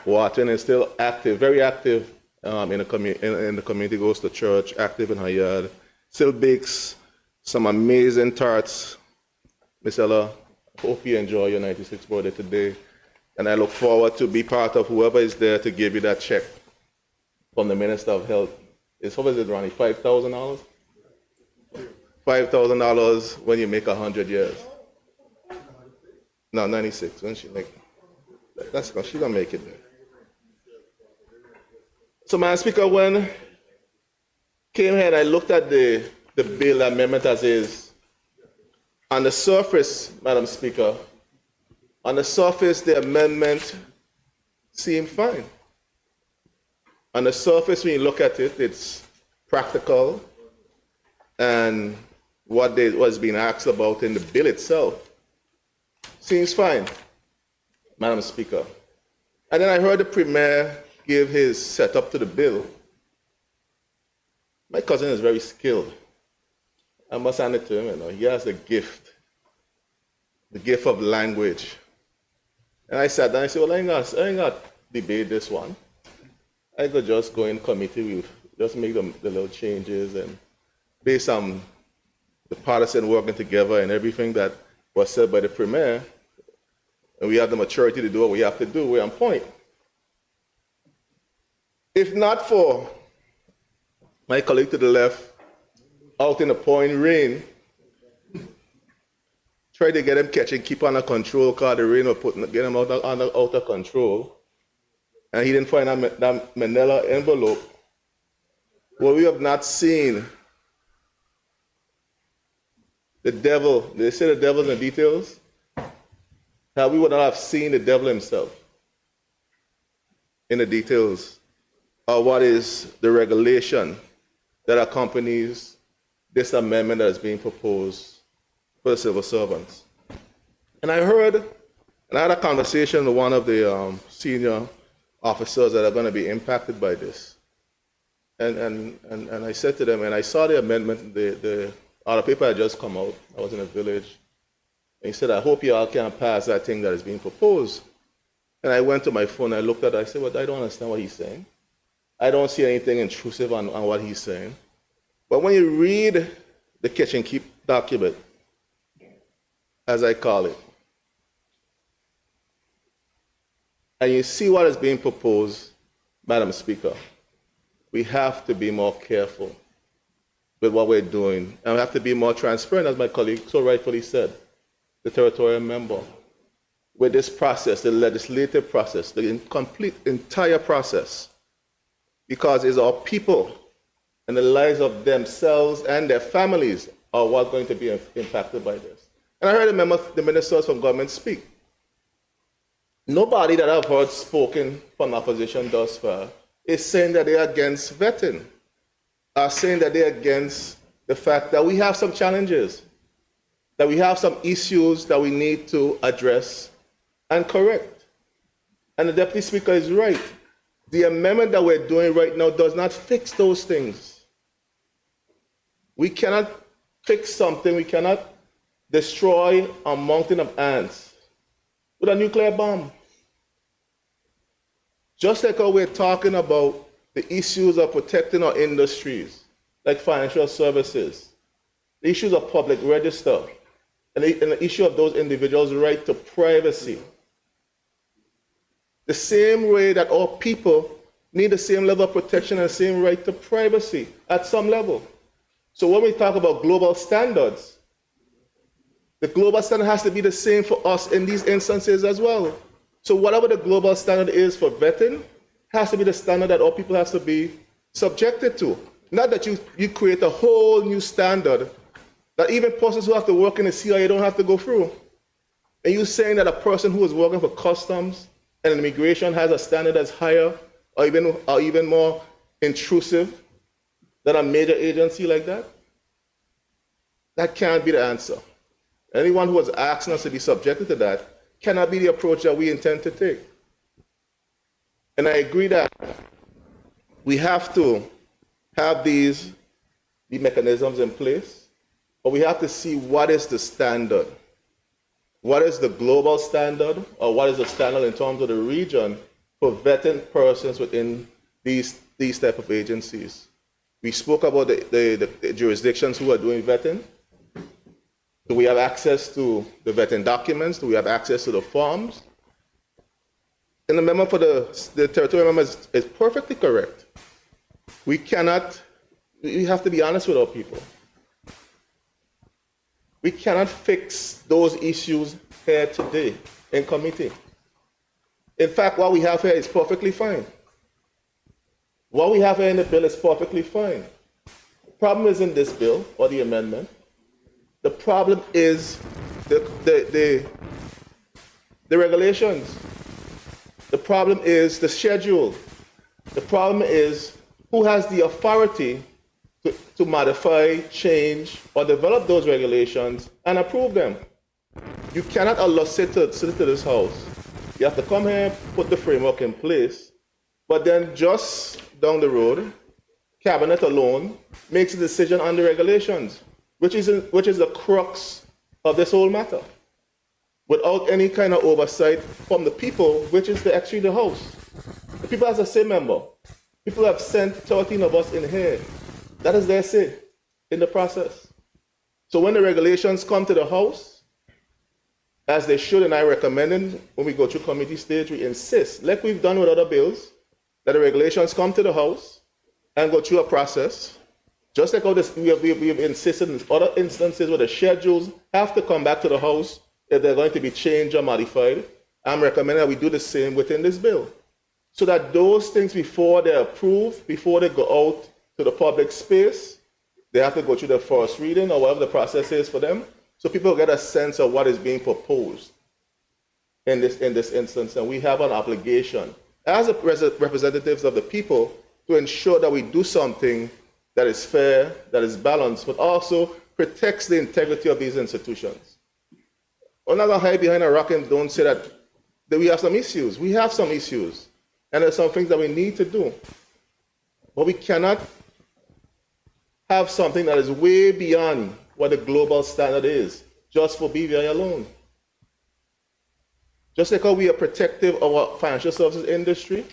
Watering is still active, very active in the community, goes to church, active in her yard. Still bakes some amazing tarts. Miss Ella, hope you enjoy your 96th birthday today. And I look forward to be part of whoever is there to give you that check from the Minister of Health. What is it, Ronnie, $5,000? $5,000 when you make 100 years. No, 96. When she make, she's gonna make it there. So, Madam Speaker, when came here and I looked at the bill amendment as is, on the surface, Madam Speaker, on the surface, the amendment seemed fine. On the surface, when you look at it, it's practical, and what was being asked about in the bill itself seems fine, Madam Speaker. And then I heard the Premier give his setup to the bill. My cousin is very skilled. I must hand it to him, he has the gift of language. And I sat down and I said, well, I ain't got to debate this one. I could just go in committee, with just make the little changes, and based on the partisan working together and everything that was said by the Premier, and we have the maturity to do what we have to do, we're on point. If not for my colleague to the left, out in the pouring rain, try to get him catching, keep under control, because the rain will get him out of control. And he didn't find that Manila envelope. Well, we have not seen the devil. They say the devil's in the details. How we would not have seen the devil himself in the details of what is the regulation that accompanies this amendment that is being proposed for the civil servants. And I had a conversation with one of the senior officers that are going to be impacted by this. And I said to them, and I saw the amendment, the paper had just come out. I was in a village. And he said, I hope you all can pass that thing that is being proposed. And I went to my phone, I looked at it, I said, well, I don't understand what he's saying. I don't see anything intrusive on what he's saying. But when you read the catch and keep document, as I call it, and you see what is being proposed, Madam Speaker, we have to be more careful with what we're doing. And we have to be more transparent, as my colleague so rightfully said, the territorial member, with this process, the legislative process, the complete entire process, because it's our people and the lives of themselves and their families are what's going to be impacted by this. And I heard the ministers from government speak. Nobody that I've heard spoken from opposition thus far is saying that they're against vetting, are saying that they're against the fact that we have some challenges, that we have some issues that we need to address and correct. And the Deputy Speaker is right. The amendment that we're doing right now does not fix those things. We cannot fix something, we cannot destroy a mountain of ants with a nuclear bomb. Just like how we're talking about the issues of protecting our industries, like financial services, the issues of public register, and the issue of those individuals' right to privacy. The same way that all people need the same level of protection and the same right to privacy at some level. So when we talk about global standards, the global standard has to be the same for us in these instances as well. So whatever the global standard is for vetting, has to be the standard that all people have to be subjected to. Not that you create a whole new standard that even persons who have to work in the CIA don't have to go through. And you're saying that a person who is working for customs and immigration has a standard that's higher or even more intrusive than a major agency like that? That can't be the answer. Anyone who is asking us to be subjected to that cannot be the approach that we intend to take. And I agree that we have to have these mechanisms in place, but we have to see what is the standard. What is the global standard, or what is the standard in terms of the region for vetting persons within these type of agencies? We spoke about the jurisdictions who are doing vetting. Do we have access to the vetting documents? Do we have access to the forms? And the memo for the territorial memo is perfectly correct. We have to be honest with our people. We cannot fix those issues here today in committee. In fact, what we have here is perfectly fine. What we have here in the bill is perfectly fine. The problem isn't this bill or the amendment. The problem is the regulations. The problem is the schedule. The problem is who has the authority to modify, change, or develop those regulations and approve them. You cannot allow sit to this house. You have to come here, put the framework in place, but then just down the road, Cabinet alone makes a decision on the regulations, which is the crux of this whole matter, without any kind of oversight from the people, which is actually the House. The people has a say member. People have sent 13 of us in here. That is their say in the process. So when the regulations come to the House, as they should, and I recommend when we go through committee stage, we insist, like we've done with other bills, that the regulations come to the House and go through a process, just like how we've insisted in other instances where the schedules have to come back to the House if they're going to be changed or modified. I'm recommending that we do the same within this bill, so that those things, before they're approved, before they go out to the public space, they have to go through the first reading or whatever the process is for them, so people get a sense of what is being proposed in this instance. And we have an obligation as representatives of the people to ensure that we do something that is fair, that is balanced, but also protects the integrity of these institutions. We're not going to hide behind a rock and don't say that we have some issues. We have some issues, and there's some things that we need to do. But we cannot have something that is way beyond what the global standard is, just for BVI alone. Just like how we are protective of our financial services industry,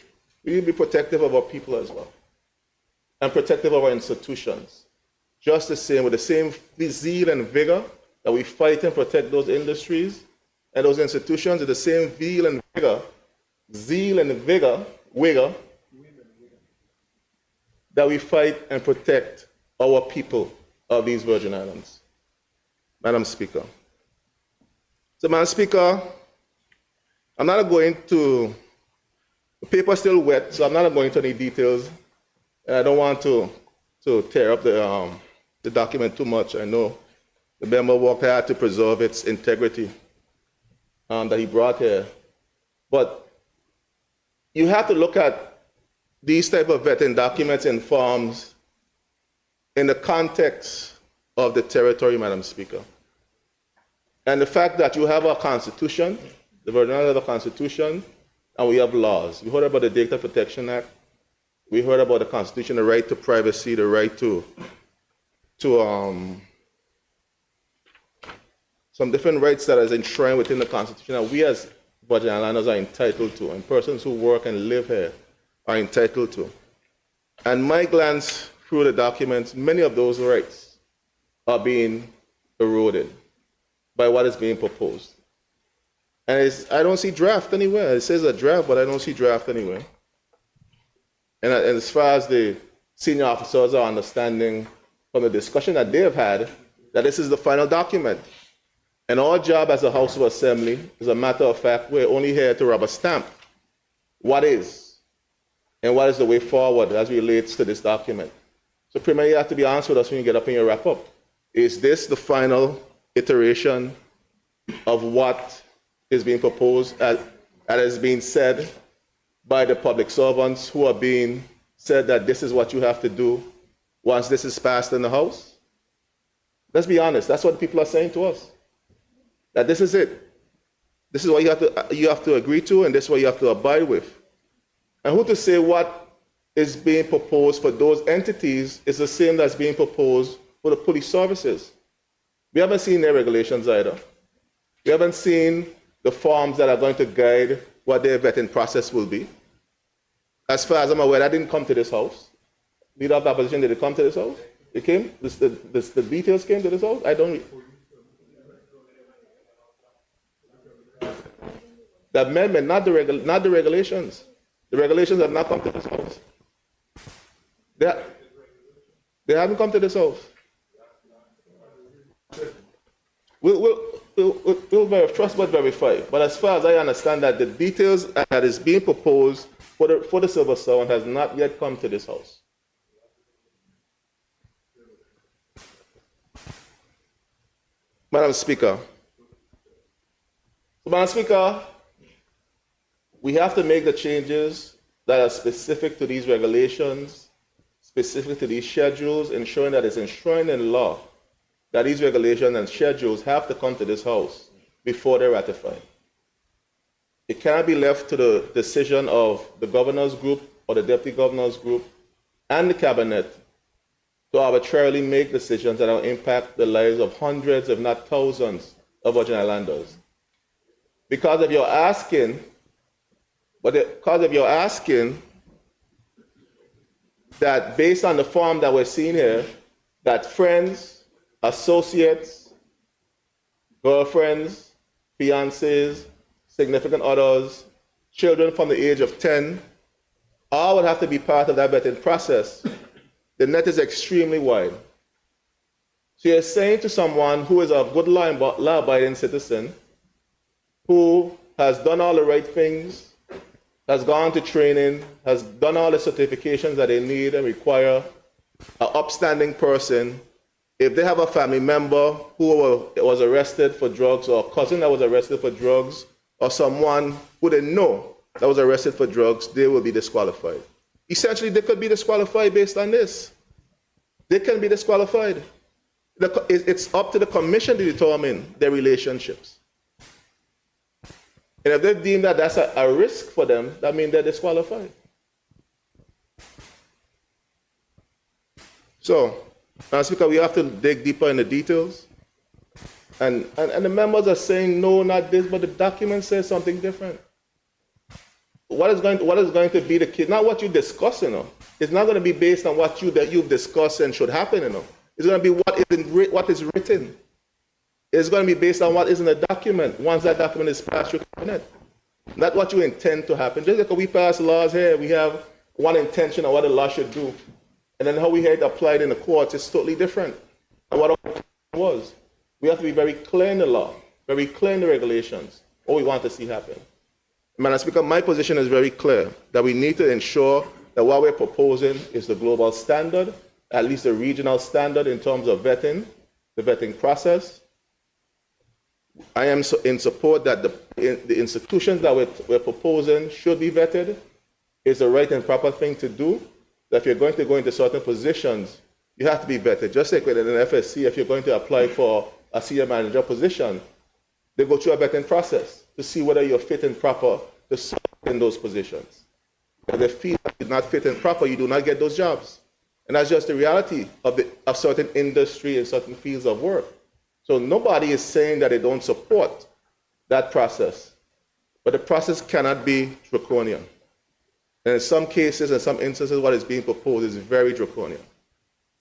we need to be protective of our people as well, and protective of our institutions. Just the same, with the same zeal and vigor that we fight and protect those industries and those institutions, with the same zeal and vigor that we fight and protect our people of these Virgin Islands. Madam Speaker. So, Madam Speaker, I'm not going to, the paper's still wet, so I'm not going into any details. And I don't want to tear up the document too much. I know the member worked hard to preserve its integrity that he brought here. But you have to look at these type of vetting documents and forms in the context of the territory, Madam Speaker. And the fact that you have a constitution, the Virgin Islands have a constitution, and we have laws. We heard about the Data Protection Act. We heard about the Constitution, the right to privacy, the right to some different rights that is enshrined within the Constitution that we as Virgin Islanders are entitled to, and persons who work and live here are entitled to. And my glance through the documents, many of those rights are being eroded. by what is being proposed. And I don't see draft anywhere. It says a draft, but I don't see draft anywhere. And as far as the senior officers are understanding from the discussion that they have had, that this is the final document. And our job as a House of Assembly, as a matter of fact, we're only here to rubber stamp what is and what is the way forward as relates to this document. So Premier, you have to be honest with us when you get up and you wrap up. Is this the final iteration of what is being proposed, that is being said by the public servants who are being said that this is what you have to do once this is passed in the House? Let's be honest, that's what the people are saying to us. That this is it. This is what you have to agree to, and this is what you have to abide with. And who to say what is being proposed for those entities is the same that's being proposed for the police services. We haven't seen their regulations either. We haven't seen the forms that are going to guide what their vetting process will be. As far as I'm aware, that didn't come to this House. Leader of the opposition, did it come to this House? It came? The details came to this House? I don't. The amendment, not the regulations. The regulations have not come to this House. They haven't come to this House. We'll trust but verify. But as far as I understand that the details that is being proposed for the civil servant has not yet come to this House. Madam Speaker, we have to make the changes that are specific to these regulations, specific to these schedules, ensuring that it's enshrined in law that these regulations and schedules have to come to this House before they're ratified. It cannot be left to the decision of the governor's group or the deputy governor's group and the cabinet to arbitrarily make decisions that will impact the lives of hundreds, if not thousands, of Virgin Islanders. Because if you're asking that based on the form that we're seeing here, that friends, associates, girlfriends, fiancés, significant others, children from the age of 10, all would have to be part of that vetting process. The net is extremely wide. So you're saying to someone who is a good law-abiding citizen, who has done all the right things, has gone to training, has done all the certifications that they need and require, an upstanding person, if they have a family member who was arrested for drugs, or a cousin that was arrested for drugs, or someone who they know that was arrested for drugs, they will be disqualified. Essentially, they could be disqualified based on this. They can be disqualified. It's up to the commission to determine their relationships. And if they deem that that's a risk for them, that means they're disqualified. So, Madam Speaker, we have to dig deeper in the details. And the members are saying, no, not this, but the document says something different. What is going to be the key? Not what you discuss, It's not going to be based on what you've discussed and should happen, It's going to be what is written. It's going to be based on what is in the document, once that document is passed through cabinet. Not what you intend to happen. Just like we pass laws here, we have one intention of what the law should do. And then how we had it applied in the courts is totally different than what our intention was. We have to be very clear in the law, very clear in the regulations, what we want to see happen. Madam Speaker, my position is very clear, that we need to ensure that what we're proposing is the global standard, at least the regional standard in terms of vetting, the vetting process. I am in support that the institutions that we're proposing should be vetted. It's the right and proper thing to do. That if you're going to go into certain positions, you have to be vetted. Just like with an FSC, if you're going to apply for a senior manager position, they go through a vetting process to see whether you're fit and proper to serve in those positions. If they feel that you're not fit and proper, you do not get those jobs. And that's just the reality of certain industry and certain fields of work. So nobody is saying that they don't support that process, but the process cannot be draconian. And in some cases, in some instances, what is being proposed is very draconian.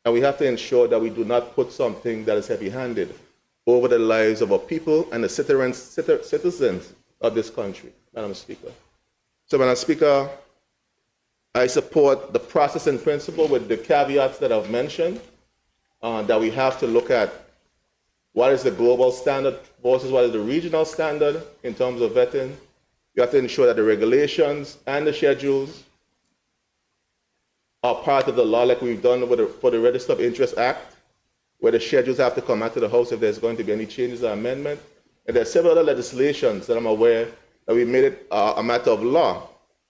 And we have to ensure that we do not put something that is heavy-handed over the lives of our people and the citizens of this country, Madam Speaker. So, Madam Speaker, I support the process in principle with the caveats that I've mentioned, that we have to look at what is the global standard versus what is the regional standard in terms of vetting. You have to ensure that the regulations and the schedules are part of the law like we've done for the Register of Interest Act, where the schedules have to come back to the House if there's going to be any changes or amendment. And there are several other legislations that I'm aware that we made it a matter of law,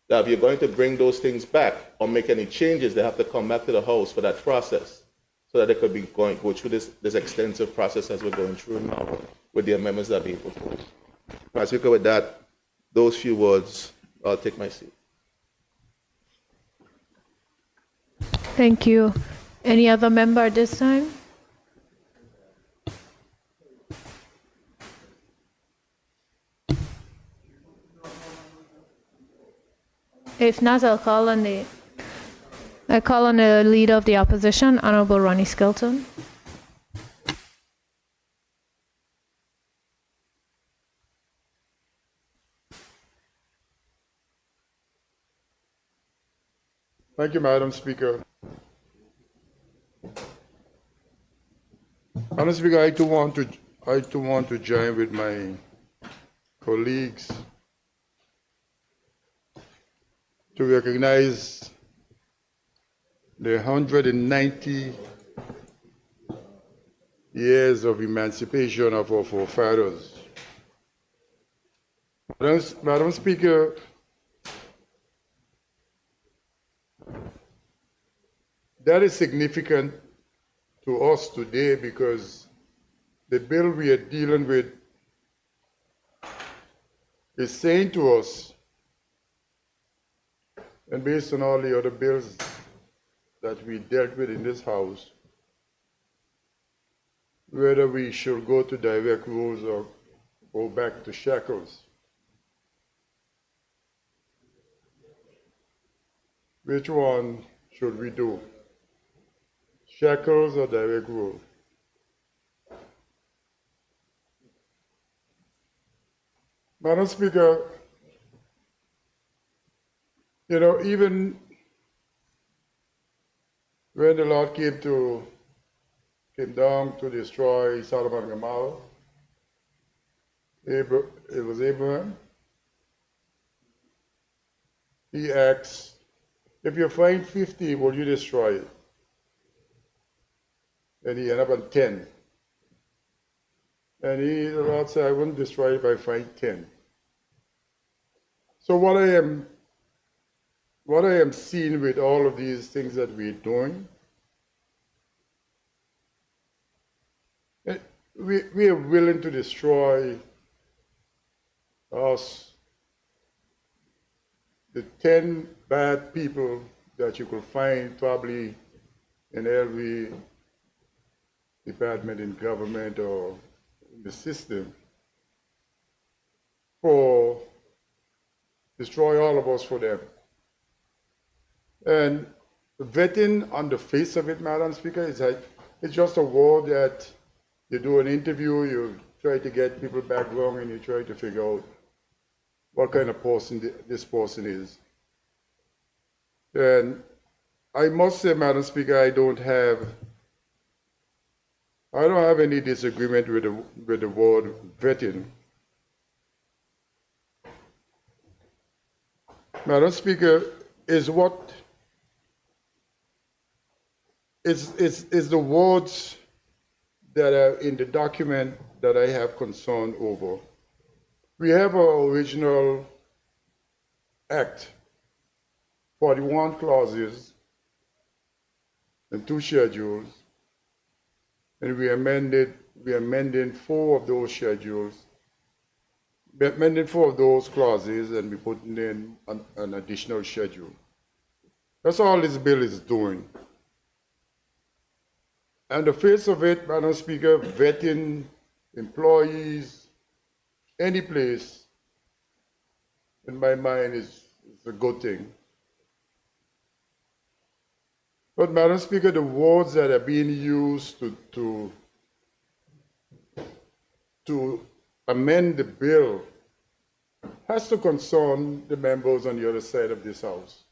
that if you're going to bring those things back or make any changes, they have to come back to the House for that process, so that they could be go through this extensive process as we're going through now with the amendments that are being proposed. Madam Speaker, with that, those few words, I'll take my seat. Thank you. Any other member at this time? If not, I call on the leader of the opposition, Honorable Ronnie Skelton. Thank you, Madam Speaker. Madam Speaker, I too want to join with my colleagues to recognize the 190 years of emancipation of our forefathers. Madam Speaker, that is significant to us today because the bill we are dealing with is saying to us, and based on all the other bills that we dealt with in this House, whether we should go to direct rules or go back to shackles. Which one should we do? Shackles or direct rule? Madam Speaker, you know, even when the Lord came down to destroy Sodom and Gomorrah, it was Abraham. He asked, if you find 50, will you destroy it? And he ended up on 10. And the Lord said, I wouldn't destroy it if I find 10. So what I am seeing with all of these things that we're doing, we are willing to destroy us, the 10 bad people that you could find probably in every department in government or in the system, for destroy all of us for them. And vetting on the face of it, Madam Speaker, is like, it's just a word that you do an interview, you try to get people background, and you try to figure out what kind of person this person is. And I must say, Madam Speaker, I don't have any disagreement with the word vetting. Madam Speaker, is the words that are in the document that I have concern over. We have our original act, 41 clauses and 2 schedules, and we are amending 4 of those schedules. We're amending 4 of those clauses, and we're putting in an additional schedule. That's all this bill is doing. And the face of it, Madam Speaker, vetting employees, any place, in my mind, is a good thing. But Madam Speaker, the words that are being used to to amend the bill has to concern the members on the other side of this house.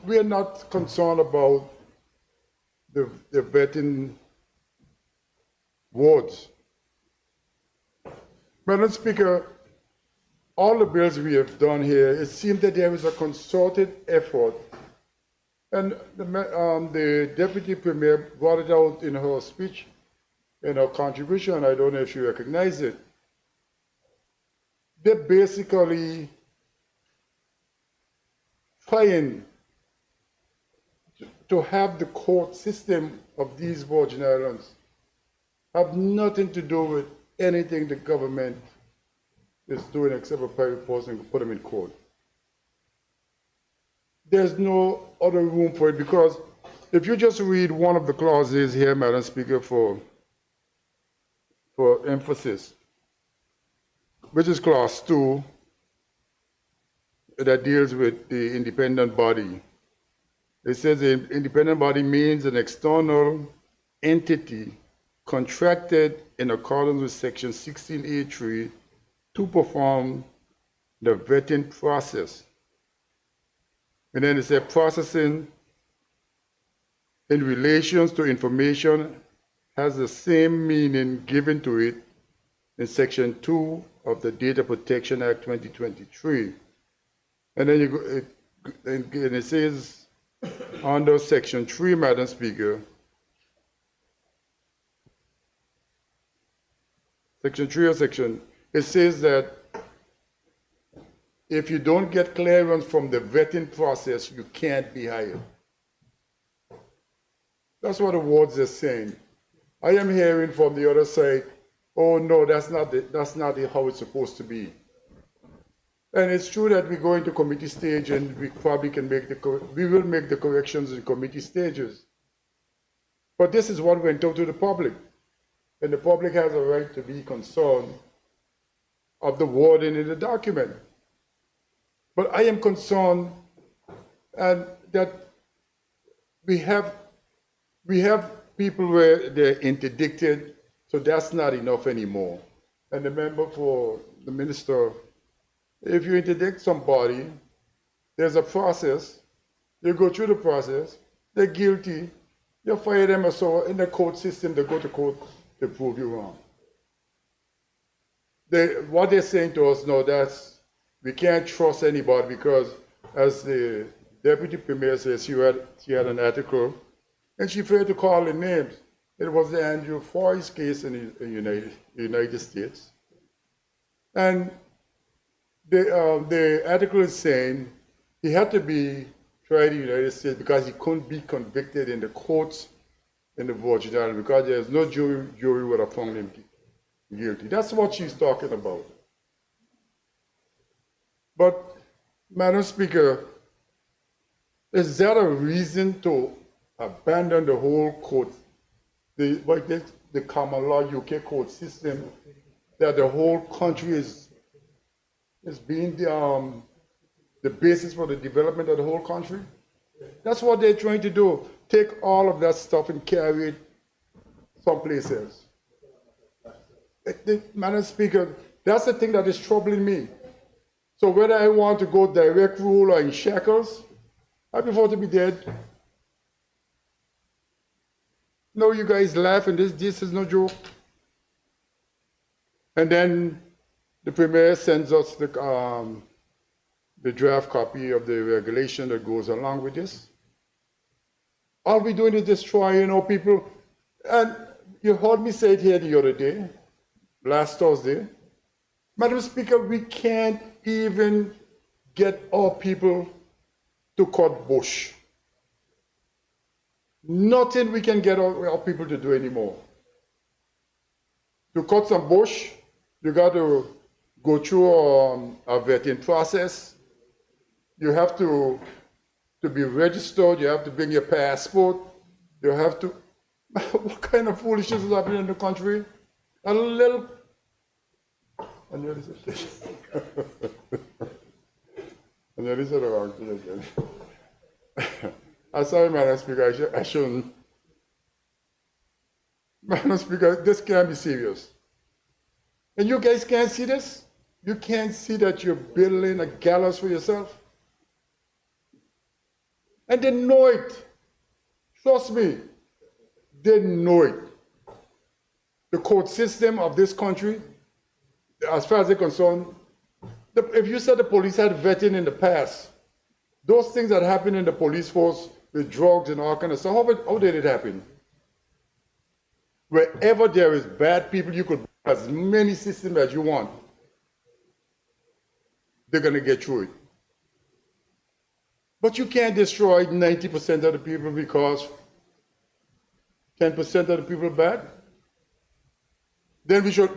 We are not concerned about the vetting wards. Madam Speaker, all the bills we have done here, it seems that there is a concerted effort, and the Deputy Premier brought it out in her speech, in her contribution. I don't know if you recognize it. They're basically trying to have the court system of these Virgin Islands have nothing to do with anything the government is doing except a private person and put them in court. There's no other room for it, because if you just read one of the clauses here, Madam Speaker, for emphasis, which is clause 2, that deals with the independent body. It says the independent body means an external entity contracted in accordance with section 16A3 to perform the vetting process. And then it says processing in relations to information has the same meaning given to it in section 2 of the Data Protection Act 2023. And then it says under section 3, Madam Speaker, section 3 of section, it says that if you don't get clearance from the vetting process, you can't be hired. That's what the words are saying. I am hearing from the other side, oh no, that's not how it's supposed to be. And it's true that we go into committee stage and we probably can we will make the corrections in committee stages. But this is what went out to the public. And the public has a right to be concerned of the wording in the document. But I am concerned that we have people where they're interdicted, so that's not enough anymore. And the member for the minister, if you interdict somebody, there's a process, you go through the process, they're guilty, you fire them, or so in the court system, they go to court to prove you wrong. What they're saying to us now, that's, we can't trust anybody, because as the Deputy Premier says, she had an article, and she failed to call the names. It was the Andrew Foy's case in the United States. And the article is saying he had to be tried in the United States because he couldn't be convicted in the courts in the Virgin Islands, because there's no jury would have found him guilty. That's what she's talking about. But, Madam Speaker, is that a reason to abandon the whole court, the common law UK court system, that the whole country is being the basis for the development of the whole country? That's what they're trying to do. Take all of that stuff and carry it someplace else. Madam Speaker, that's the thing that is troubling me. So whether I want to go direct rule or in shackles, I prefer to be dead. No, you guys laugh, and this is no joke. And then the Premier sends us the draft copy of the regulation that goes along with this. All we're doing is destroying people. And you heard me say it here the other day, last Thursday. Madam Speaker, we can't even get our people to cut bush. Nothing we can get our people to do anymore. To cut some bush, you got to go through a vetting process. You have to be registered. You have to bring your passport. You have to. What kind of foolishness is happening in the country? A little. I nearly said this. I nearly said the wrong thing again. I'm sorry, Madam Speaker. I shouldn't. Madam Speaker, this can't be serious. And you guys can't see this? You can't see that you're building a gallows for yourself? And they know it. Trust me, they know it. The court system of this country, as far as they're concerned, if you said the police had vetting in the past, those things that happened in the police force with drugs and all kind of stuff, how did it happen? Wherever there is bad people, you could have as many systems as you want. They're going to get through it. But you can't destroy 90% of the people because 10% of the people are bad. Then we should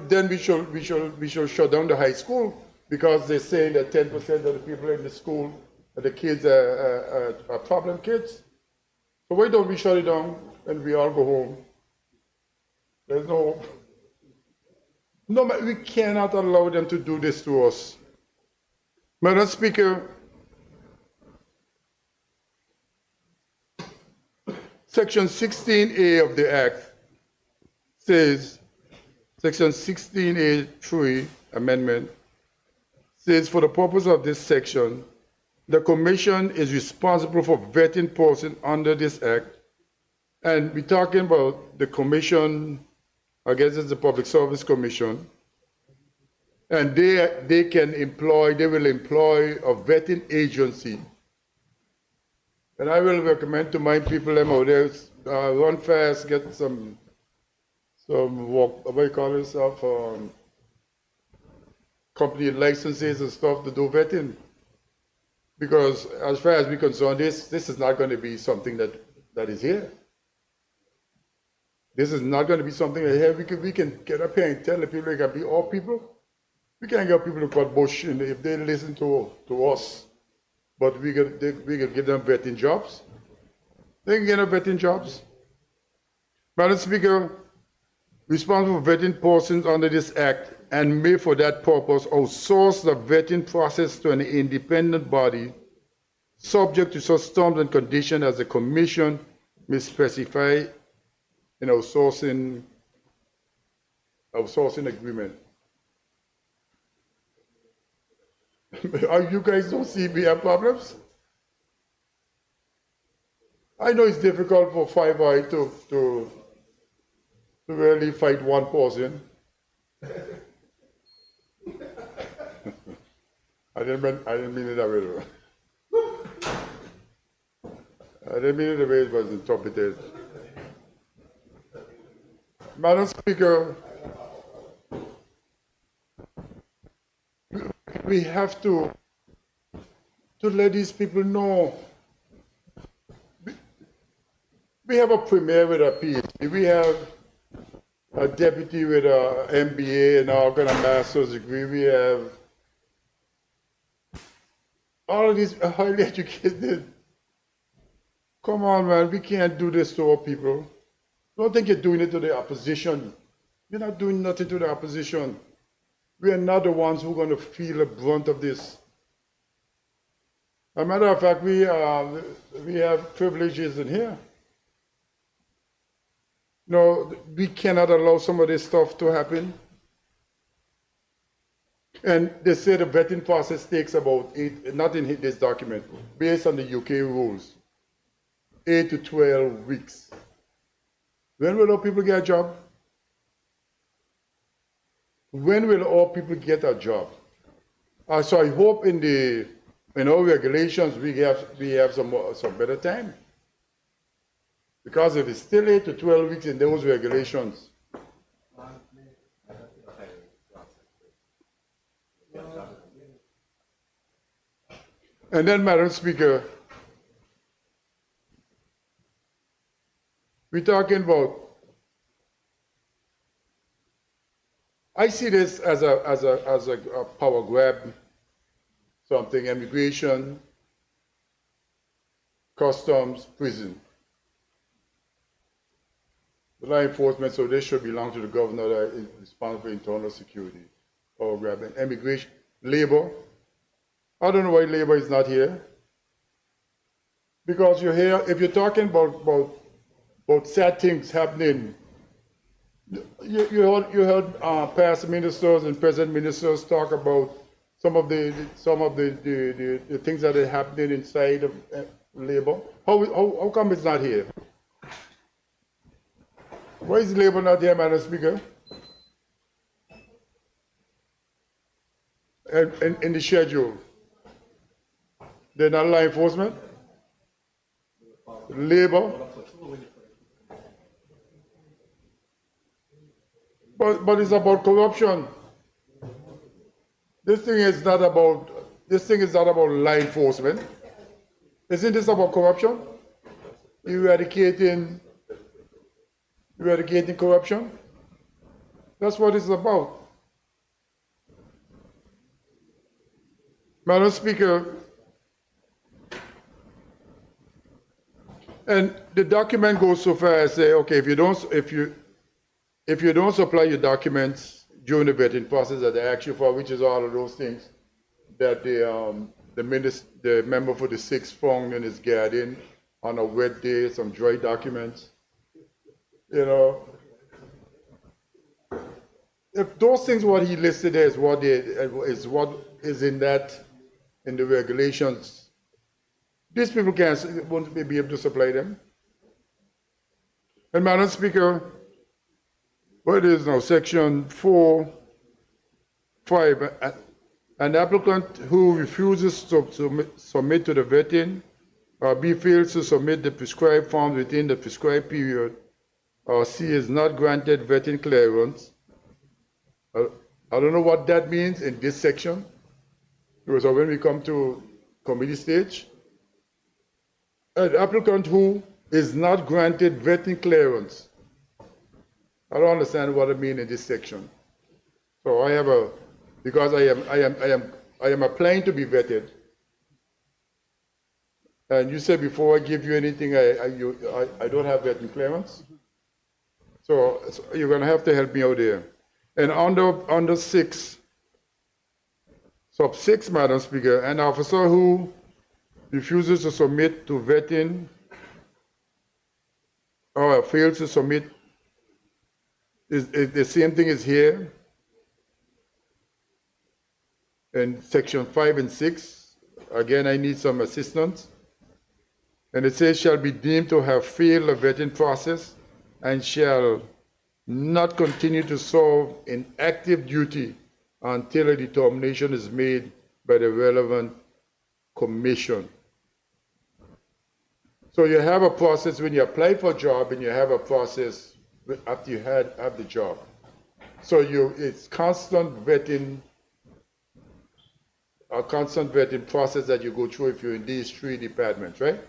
shut down the high school because they're saying that 10% of the people in the school, the kids are problem kids. So why don't we shut it down and we all go home? There's no, we cannot allow them to do this to us. Madam Speaker, Section 16A of the Act says, Section 16A3 amendment says, for the purpose of this section, the Commission is responsible for vetting persons under this Act. And we're talking about the Commission, I guess it's the Public Service Commission, and they will employ a vetting agency. And I will recommend to my people them out there, run fast, get some work, what do you call it, company licenses and stuff to do vetting. Because as far as we're concerned, this is not going to be something that is here. This is not going to be something that here we can get up here and tell the people it can be all people. We can't get people to cut bush if they listen to us. But we can give them vetting jobs. They can get them vetting jobs. Madam Speaker, responsible for vetting persons under this Act and may for that purpose outsource the vetting process to an independent body subject to such terms and conditions as the Commission may specify in outsourcing agreement. You guys don't see we have problems? I know it's difficult for Five Eye to really fight one person. I didn't mean it that way. I didn't mean it the way it was interpreted. Madam Speaker, we have to let these people know. We have a premier with a PhD. We have a deputy with a MBA and all kind of master's degree. We have all of these highly educated. Come on, man, we can't do this to our people. Don't think you're doing it to the opposition. You're not doing nothing to the opposition. We are not the ones who are going to feel the brunt of this. As a matter of fact, we have privileges in here. No, we cannot allow some of this stuff to happen. And they say the vetting process takes about 8, not in this document, based on the UK rules, 8 to 12 weeks. When will our people get a job? When will all people get a job? So I hope in our regulations we have some better time. Because if it's still 8 to 12 weeks in those regulations, and then, Madam Speaker, we're talking about, I see this as a power grab, something, immigration, customs, prison. The law enforcement, so they should belong to the governor that is responsible for internal security. Power grab and immigration, labor. I don't know why labor is not here. Because you're here, if you're talking about sad things happening You heard past ministers and present ministers talk about some of the things that are happening inside of labor. How come it's not here? Why is labor not here, Madam Speaker? And in the schedule, they're not law enforcement. Labor. But it's about corruption. This thing is not about law enforcement. Isn't this about corruption? Eradicating corruption? That's what it's about. Madam Speaker, and the document goes so far as say, okay, if you don't supply your documents during the vetting process that they ask you for, which is all of those things that the member for the sixth found in his garden on a wet day, some dry documents, you know. If those things what he listed there is what is in the regulations, these people won't be able to supply them. And Madam Speaker, what is now section 4(5), an applicant who refuses to submit to the vetting or B fails to submit the prescribed forms within the prescribed period, or C is not granted vetting clearance. I don't know what that means in this section, because when we come to committee stage, an applicant who is not granted vetting clearance. I don't understand what it means in this section. So because I am applying to be vetted, and you said before I give you anything, I don't have vetting clearance. So you're going to have to help me out there. And under 6, sub 6, Madam Speaker, an officer who refuses to submit to vetting or fails to submit, the same thing is here in section 5 and 6. Again, I need some assistance. And it says, shall be deemed to have failed the vetting process and shall not continue to serve in active duty until a determination is made by the relevant commission. So you have a process when you apply for a job, and you have a process after you have the job. So it's constant vetting, a constant vetting process that you go through if you're in these 3 departments, right?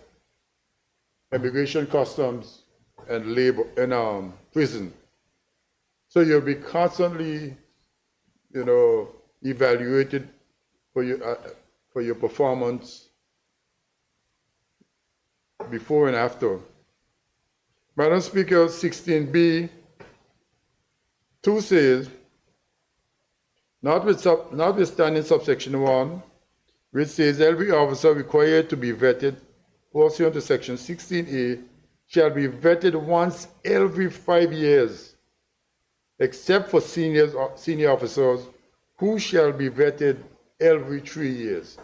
Immigration, customs, and labor, and prison. So you'll be constantly, evaluated for your performance before and after. Madam Speaker, 16B 2 says, notwithstanding subsection 1, which says every officer required to be vetted pursuant to section 16A shall be vetted once every 5 years, except for senior officers who shall be vetted every 3 years.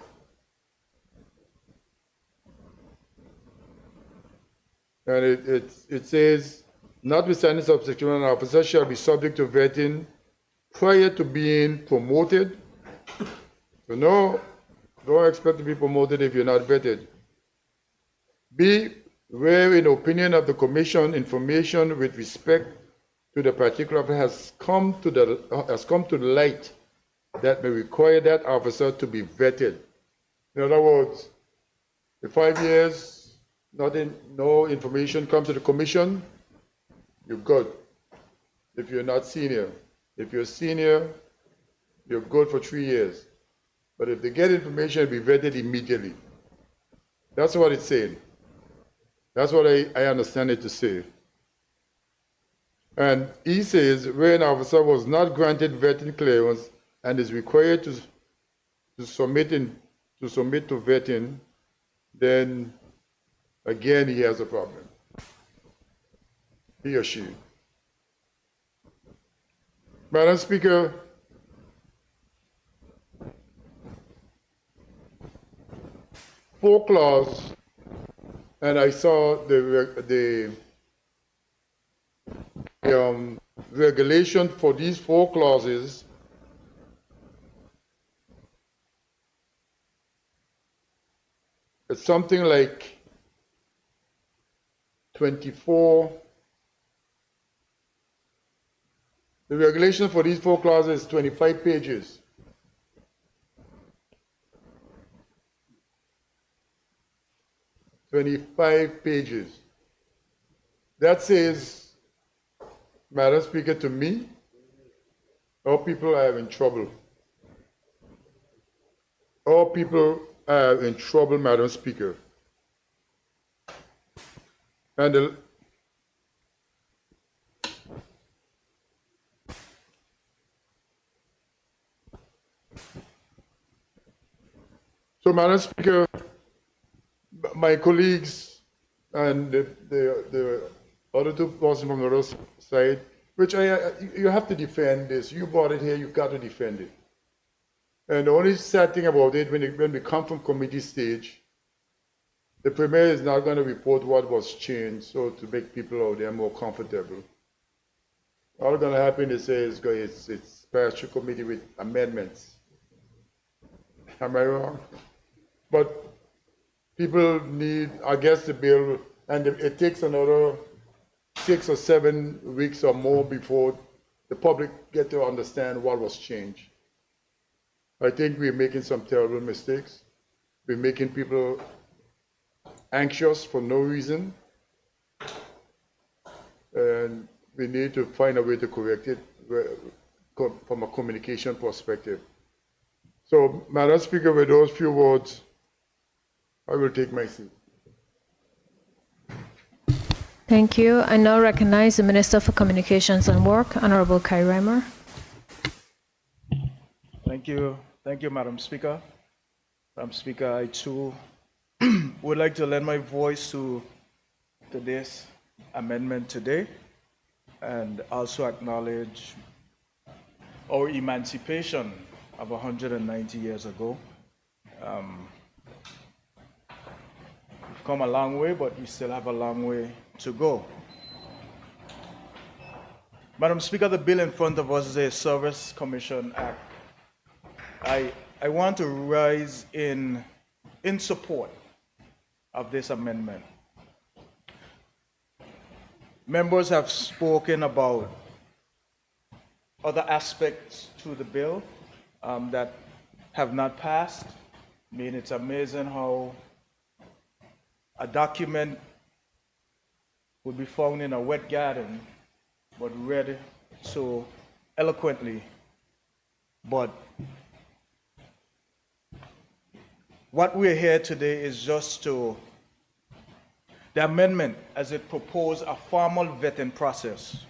And it says, notwithstanding subsection 1, an officer shall be subject to vetting prior to being promoted. So no, don't expect to be promoted if you're not vetted. B, where in opinion of the commission, information with respect to the particular officer has come to the light that may require that officer to be vetted. In other words, in 5 years, no information comes to the commission, you're good. If you're not senior. If you're senior, you're good for 3 years. But if they get information, be vetted immediately. That's what it's saying. That's what I understand it to say. And he says, where an officer was not granted vetting clearance and is required to submit to vetting, then again he has a problem. He or she. Madam Speaker, four clause, and I saw the regulation for these four clauses. It's something like 24. The regulation for these four clauses is 25 pages. That says, Madam Speaker, to me, all people are in trouble. All people are in trouble, Madam Speaker. And so, Madam Speaker, my colleagues and the other two persons from the other side, which you have to defend this. You brought it here, you've got to defend it. And the only sad thing about it, when we come from committee stage, the Premier is not going to report what was changed, so to make people out there more comfortable. All going to happen is say it's passed through committee with amendments. Am I wrong? But people need, I guess, the bill, and it takes another 6 or 7 weeks or more before the public get to understand what was changed. I think we're making some terrible mistakes. We're making people anxious for no reason. And we need to find a way to correct it from a communication perspective. So, Madam Speaker, with those few words, I will take my seat. Thank you. I now recognize the Minister for Communications and Work, Honorable Kai Reimer. Thank you. Thank you, Madam Speaker. Madam Speaker, I too would like to lend my voice to this amendment today and also acknowledge our emancipation of 190 years ago. We've come a long way, but we still have a long way to go. Madam Speaker, the bill in front of us is a Service Commission Act. I want to rise in support of this amendment. Members have spoken about other aspects to the bill that have not passed. I mean, it's amazing how a document would be found in a wet garden, but read so eloquently. But what we're here today is just to, the amendment as it proposed a formal vetting process.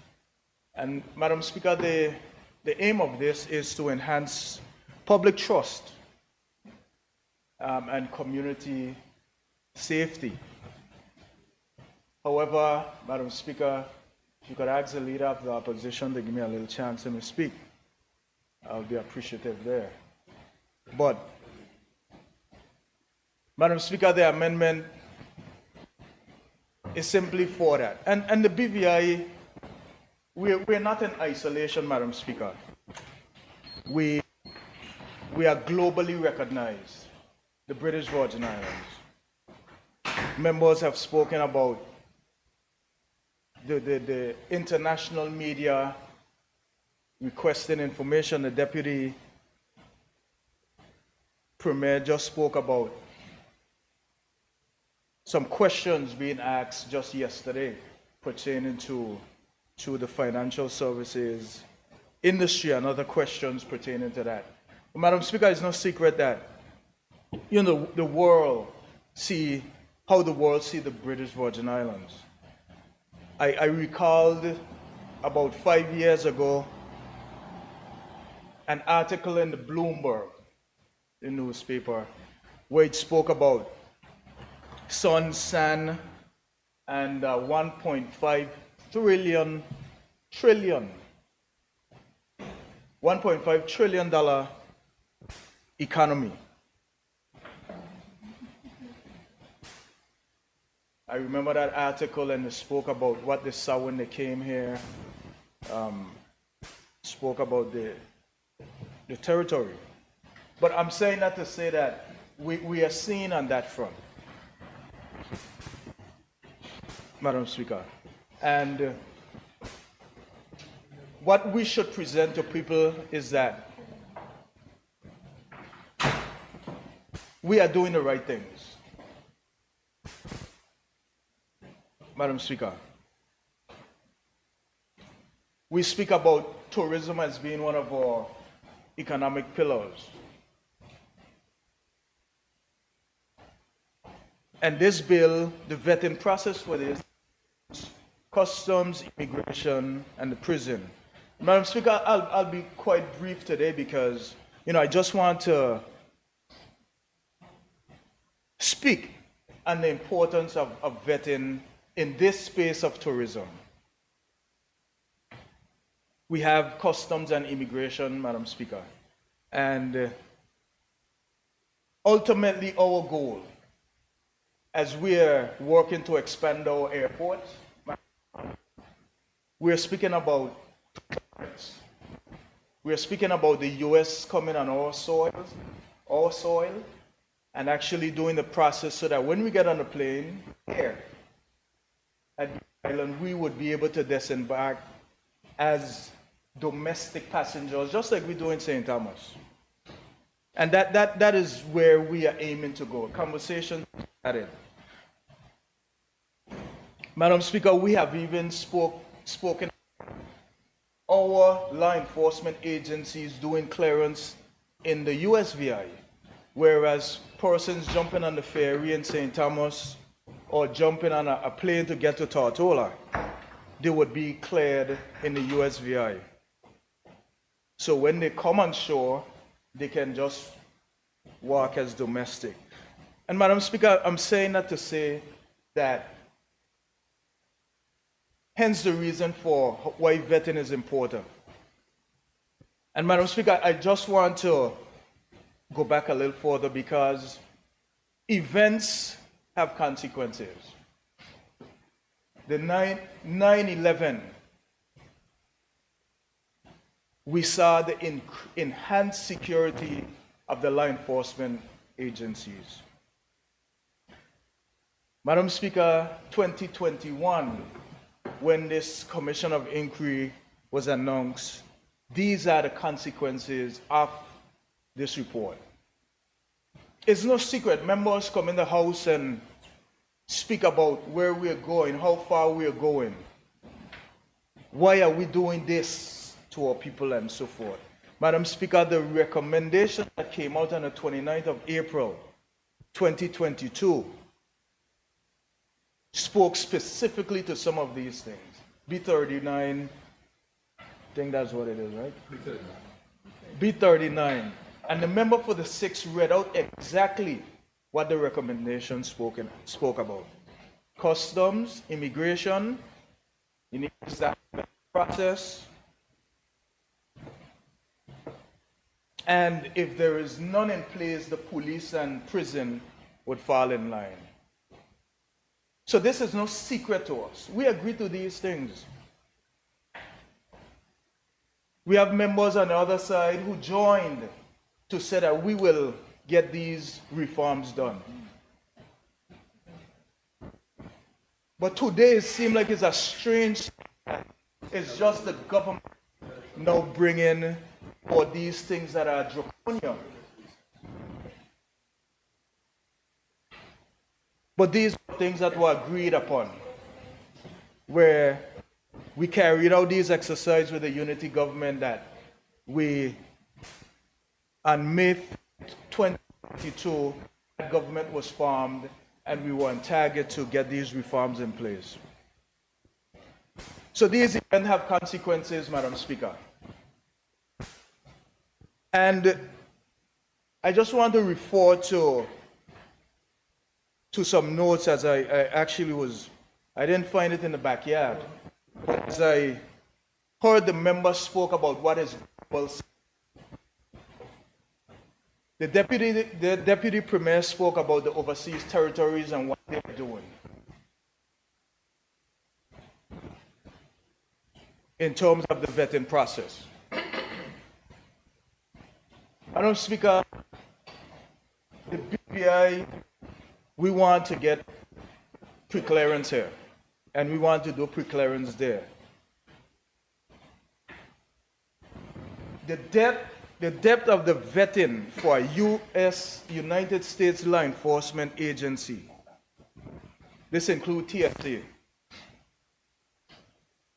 And Madam Speaker, the aim of this is to enhance public trust and community safety. However, Madam Speaker, if you could ask the Leader of the Opposition to give me a little chance to speak, I'll be appreciative there. But, Madam Speaker, the amendment is simply for that. And the BVI, we're not in isolation, Madam Speaker. We are globally recognized, the British Virgin Islands. Members have spoken about the international media requesting information. The Deputy Premier just spoke about some questions being asked just yesterday pertaining to the financial services industry and other questions pertaining to that. But Madam Speaker, it's no secret that the world see how the world see the British Virgin Islands. I recalled about 5 years ago an article in the Bloomberg, the newspaper, where it spoke about sun, sand, and 1.5 trillion $1.5 trillion economy. I remember that article, and they spoke about what they saw when they came here, spoke about the territory. But I'm saying that to say that we are seeing on that front, Madam Speaker. And what we should present to people is that we are doing the right things. Madam Speaker, we speak about tourism as being one of our economic pillars. And this bill, the vetting process for this, customs, immigration, and the prison. Madam Speaker, I'll be quite brief today because, I just want to speak on the importance of vetting in this space of tourism. We have customs and immigration, Madam Speaker, and ultimately our goal, as we are working to expand our airports, we're speaking about the US coming on our soil, and actually doing the process so that when we get on the plane here at the island, we would be able to disembark as domestic passengers, just like we do in St. Thomas. And that is where we are aiming to go. Conversation started. Madam Speaker, we have even spoken our law enforcement agencies doing clearance in the USVI, whereas persons jumping on the ferry in St. Thomas or jumping on a plane to get to Tortola, they would be cleared in the USVI. So when they come on shore, they can just walk as domestic. And Madam Speaker, I'm saying that to say that hence the reason for why vetting is important. And Madam Speaker, I just want to go back a little further because events have consequences. The 9/11, we saw the enhanced security of the law enforcement agencies. Madam Speaker, 2021, when this commission of inquiry was announced, these are the consequences of this report. It's no secret. Members come in the House and speak about where we're going, how far we're going. Why are we doing this to our people and so forth? Madam Speaker, the recommendation that came out on the 29th of April, 2022, spoke specifically to some of these things. B39, I think that's what it is, right? B39. And the member for the 6th read out exactly what the recommendation spoke about. Customs, immigration, you need to start the process. And if there is none in place, the police and prison would fall in line. So this is no secret to us. We agree to these things. We have members on the other side who joined to say that we will get these reforms done. But today it seems like it's a strange, it's just the government now bringing all these things that are draconian. But these are things that were agreed upon, where we carried out these exercises with the unity government that we, on May 2022, the government was formed and we were on target to get these reforms in place. So these events have consequences, Madam Speaker. And I just want to refer to some notes as I actually was, I didn't find it in the backyard. But as I heard the members spoke about what is global The deputy premier spoke about the overseas territories and what they're doing. In terms of the vetting process. Madam Speaker, the BPI, we want to get pre-clearance here, and we want to do pre-clearance there. The depth of the vetting for a United States law enforcement agency, this includes TSA.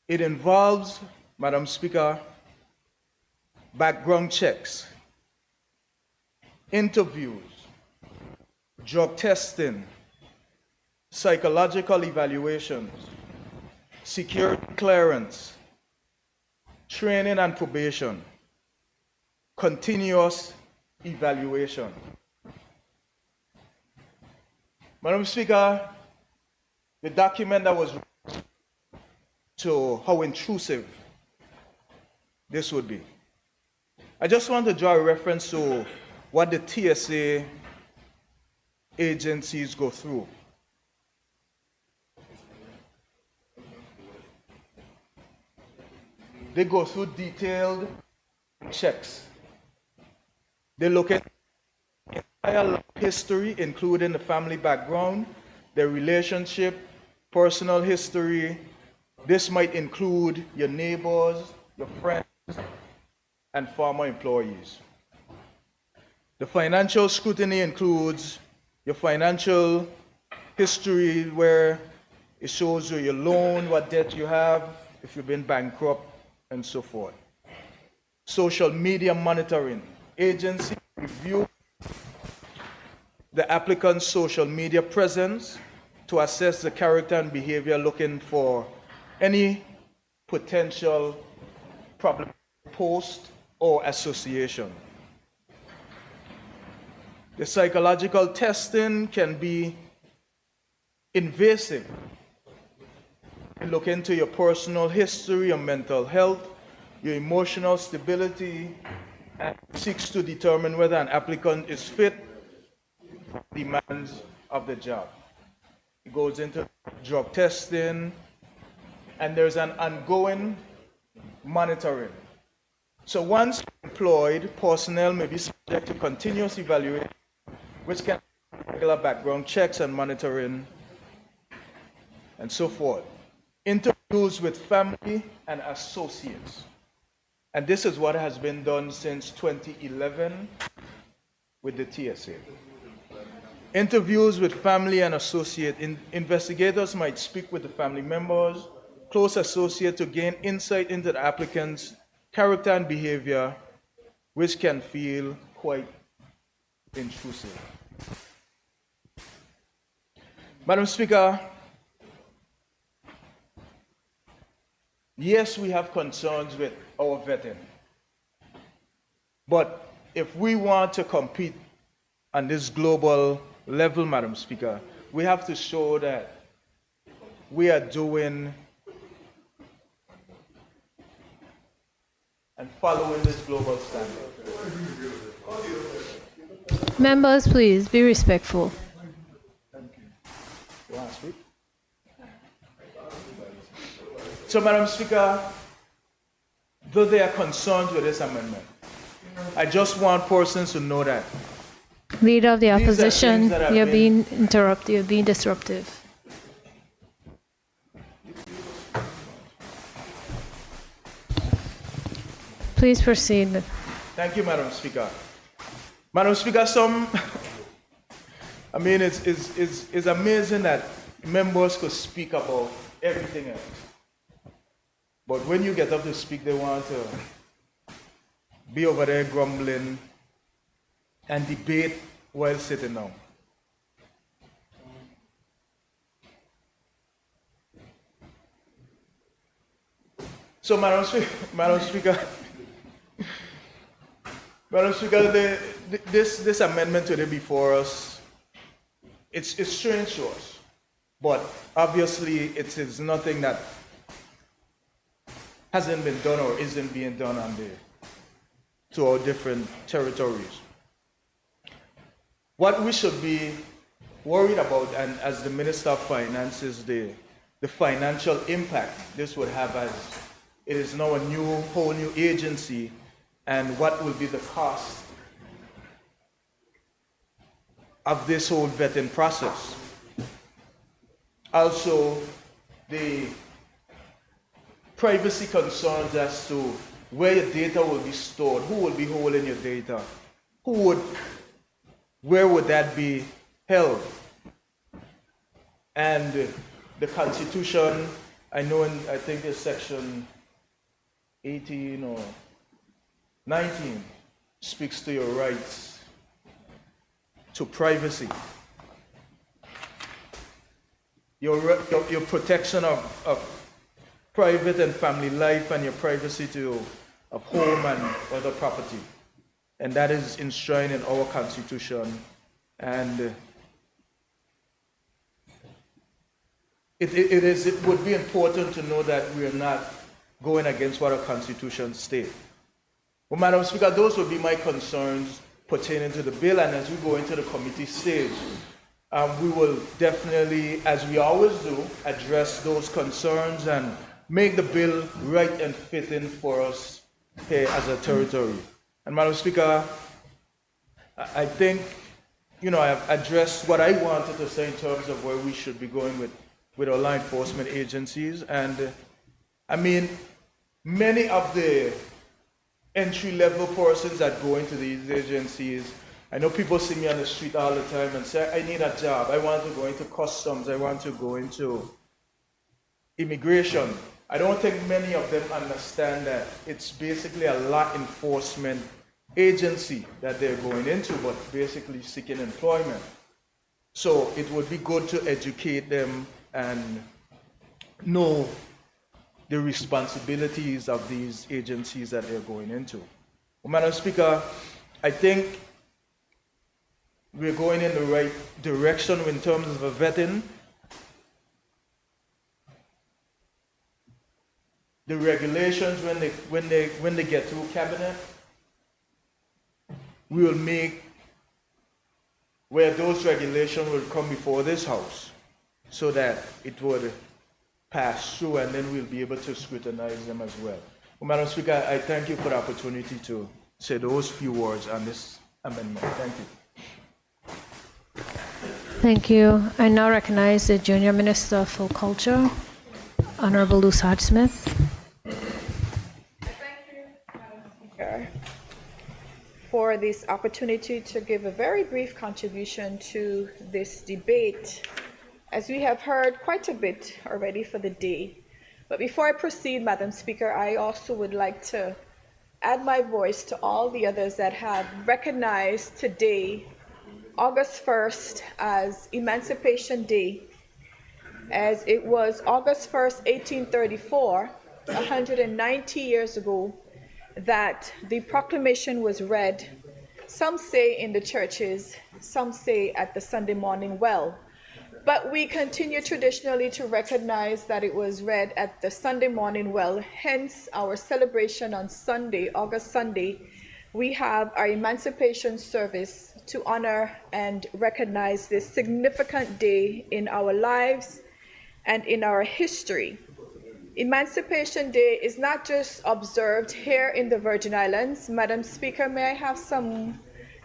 It involves, Madam Speaker, background checks, interviews, drug testing, psychological evaluations, security clearance, training and probation, continuous evaluation. Madam Speaker, the document that was to how intrusive this would be. I just want to draw a reference to what the TSA agencies go through. They go through detailed checks. They look at entire history, including the family background, their relationship, personal history. This might include your neighbors, your friends, and former employees. The financial scrutiny includes your financial history, where it shows you your loan, what debt you have, if you've been bankrupt, and so forth. Social media monitoring. Agency review the applicant's social media presence to assess the character and behavior, looking for any potential problem, post or association. The psychological testing can be invasive. Look into your personal history, your mental health, your emotional stability, and seeks to determine whether an applicant is fit for the demands of the job. It goes into drug testing, and there's an ongoing monitoring. So once employed, personnel may be subject to continuous evaluation, which can regular background checks and monitoring, and so forth. Interviews with family and associates. And this is what has been done since 2011 with the TSA. Interviews with family and associate. Investigators might speak with the family members, close associate, to gain insight into the applicant's character and behavior, which can feel quite intrusive. Madam Speaker, yes, we have concerns with our vetting. But if we want to compete on this global level, Madam Speaker, we have to show that we are doing and following this global standard. Members, please be respectful. You want to speak? So, Madam Speaker, though there are concerns with this amendment, I just want persons to know that Leader of the These are opposition, things that have you're been- being interrupted, you're being disruptive. Please proceed. Thank you, Madam Speaker. Madam Speaker, I mean, it's amazing that members could speak about everything else. But when you get up to speak, they want to be over there grumbling and debate while sitting down. So, Madam Speaker, this amendment today before us, it's strange to us, but obviously it is nothing that hasn't been done or isn't being done on to our different territories. what we should be worried about, and as the Minister of Finance, is the financial impact this would have, as it is now a whole new agency, and what will be the cost of this whole vetting process. Also, the privacy concerns as to where your data will be stored, who will be holding your data, where would that be held? And the Constitution, I think it's section 18 or 19, speaks to your rights to privacy. Your protection of private and family life, and your privacy of home and other property. And that is enshrined in our Constitution. And it would be important to know that we are not going against what our Constitution states. Well, Madam Speaker, those would be my concerns pertaining to the bill, and as we go into the committee stage, we will definitely, as we always do, address those concerns and make the bill right and fitting for us here as a territory. And Madam Speaker, I think, I have addressed what I wanted to say in terms of where we should be going with our law enforcement agencies. And I mean, many of the entry-level persons that go into these agencies, I know people see me on the street all the time and say, I need a job, I want to go into customs, I want to go into immigration. I don't think many of them understand that it's basically a law enforcement agency that they're going into, but basically seeking employment. So it would be good to educate them and know the responsibilities of these agencies that they're going into. Well, Madam Speaker, I think we're going in the right direction in terms of a vetting. The regulations, when they get through cabinet, we will make where those regulations will come before this House, so that it would pass through, and then we'll be able to scrutinize them as well. Well, Madam Speaker, I thank you for the opportunity to say those few words on this amendment. Thank you. Thank you. I now recognize the Junior Minister for Culture, Honorable Luce Hodge-Smith. For this opportunity to give a very brief contribution to this debate, as we have heard quite a bit already for the day. But before I proceed, Madam Speaker, I also would like to add my voice to all the others that have recognized today, August 1st, as Emancipation Day, as it was August 1st, 1834, 190 years ago, that the proclamation was read, some say in the churches, some say at the Sunday morning well. But we continue traditionally to recognize that it was read at the Sunday morning well, hence our celebration on Sunday, August Sunday. We have our Emancipation Service to honor and recognize this significant day in our lives and in our history. Emancipation Day is not just observed here in the Virgin Islands. Madam Speaker, may I have some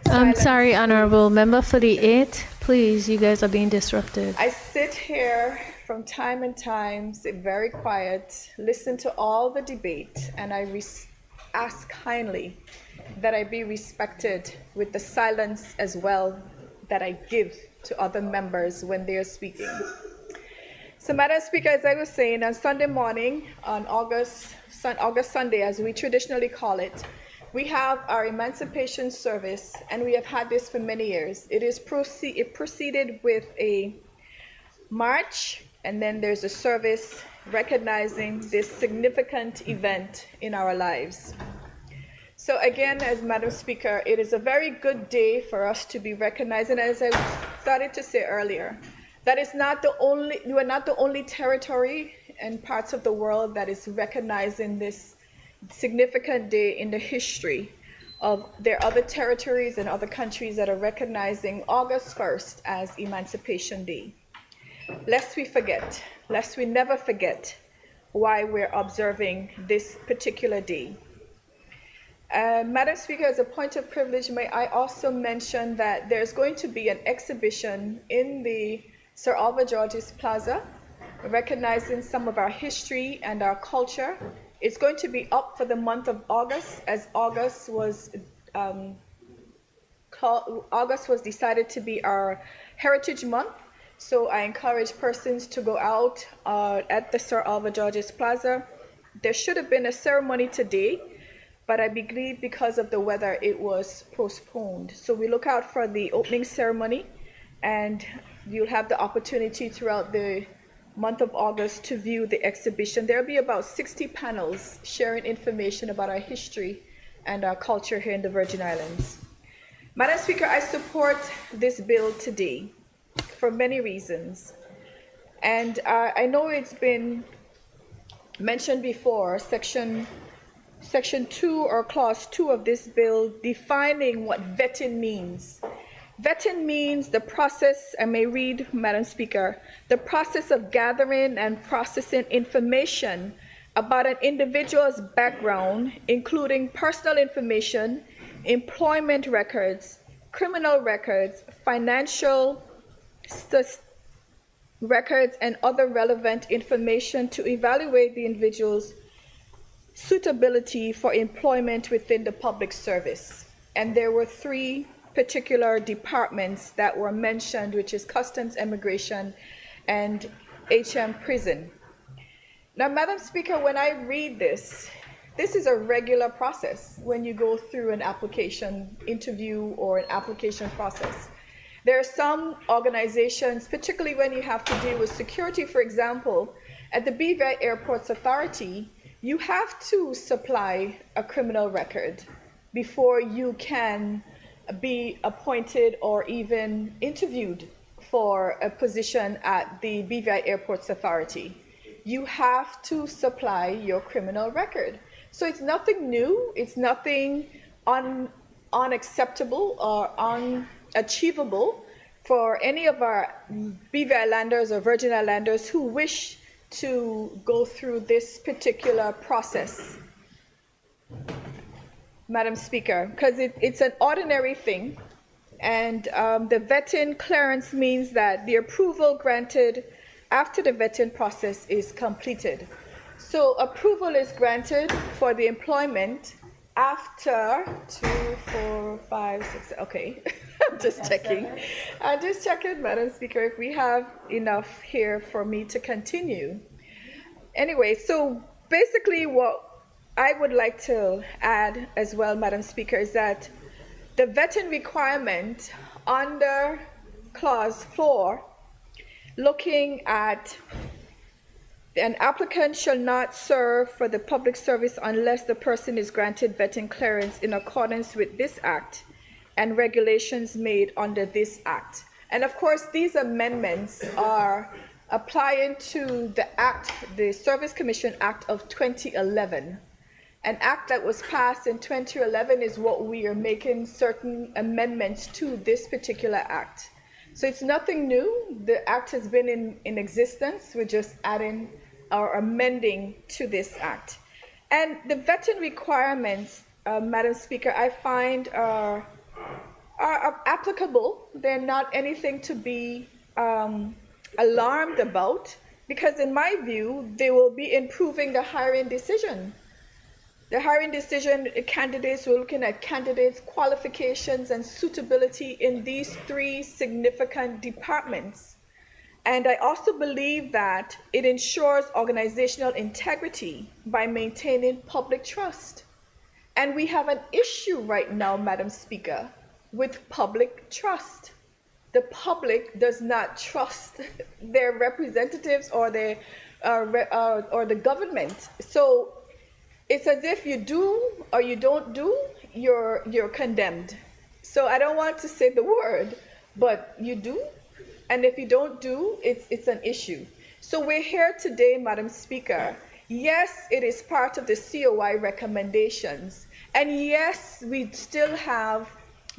I'm sorry, Honorable Member for the 8th. Please, you guys are being disrupted. I sit here from time and time, sit very quiet, listen to all the debate, and I ask kindly that I be respected with the silence as well that I give to other members when they are speaking. So, Madam Speaker, as I was saying, on Sunday morning, on August Sunday, as we traditionally call it, we have our Emancipation Service, and we have had this for many years. It proceeded with a march, and then there's a service recognizing this significant event in our lives. So again, as Madam Speaker, it is a very good day for us to be recognizing, as I started to say earlier, that is not the only, we are not the only territory and parts of the world that is recognizing this significant day in the history of there are other territories and other countries that are recognizing August 1st as Emancipation Day. Lest we never forget why we're observing this particular day. Madam Speaker, as a point of privilege, may I also mention that there's going to be an exhibition in the Sir Alva Georges Plaza, recognizing some of our history and our culture. It's going to be up for the month of August, as August was decided to be our Heritage Month. So I encourage persons to go out at the Sir Alva Georges Plaza. There should have been a ceremony today, but I believe because of the weather, it was postponed. So we look out for the opening ceremony, and you'll have the opportunity throughout the month of August to view the exhibition. There'll be about 60 panels sharing information about our history and our culture here in the Virgin Islands. Madam Speaker, I support this bill today for many reasons. And I know it's been mentioned before, Section 2 or Clause 2 of this bill defining what vetting means. Vetting means the process, I may read, Madam Speaker, the process of gathering and processing information about an individual's background, including personal information, employment records, criminal records, financial records, and other relevant information to evaluate the individual's suitability for employment within the public service. And there were three particular departments that were mentioned, which is Customs, Immigration, and HM Prison. Now, Madam Speaker, when I read this is a regular process when you go through an application interview or an application process. There are some organizations, particularly when you have to deal with security, for example, at the BVI Airports Authority, you have to supply a criminal record before you can be appointed or even interviewed for a position at the BVI Airports Authority. You have to supply your criminal record. So it's nothing new, it's nothing unacceptable or unachievable for any of our BVI Islanders or Virgin Islanders who wish to go through this particular process, Madam Speaker, because it's an ordinary thing, and the vetting clearance means that the approval granted after the vetting process is completed. So approval is granted for the employment after 2, 4, 5, 6, okay. I'm just checking, Madam Speaker, if we have enough here for me to continue. Anyway, so basically what I would like to add as well, Madam Speaker, is that the vetting requirement under Clause 4, looking at an applicant shall not serve for the public service unless the person is granted vetting clearance in accordance with this Act and regulations made under this Act. And of course, these amendments are applying to the Act, the Service Commission Act of 2011. An act that was passed in 2011 is what we are making certain amendments to this particular act. So it's nothing new. The act has been in existence. We're just adding or amending to this act. And the vetting requirements, Madam Speaker, I find are applicable. They're not anything to be alarmed about, because in my view, they will be improving the hiring decision. The hiring decision, candidates, we're looking at candidates' qualifications and suitability in these three significant departments. And I also believe that it ensures organizational integrity by maintaining public trust. And we have an issue right now, Madam Speaker, with public trust. The public does not trust their representatives or the government. So it's as if you do or you don't do, you're condemned. So I don't want to say the word, but you do, and if you don't do, it's an issue. So we're here today, Madam Speaker, Yes, it is part of the COI recommendations. And yes, we still have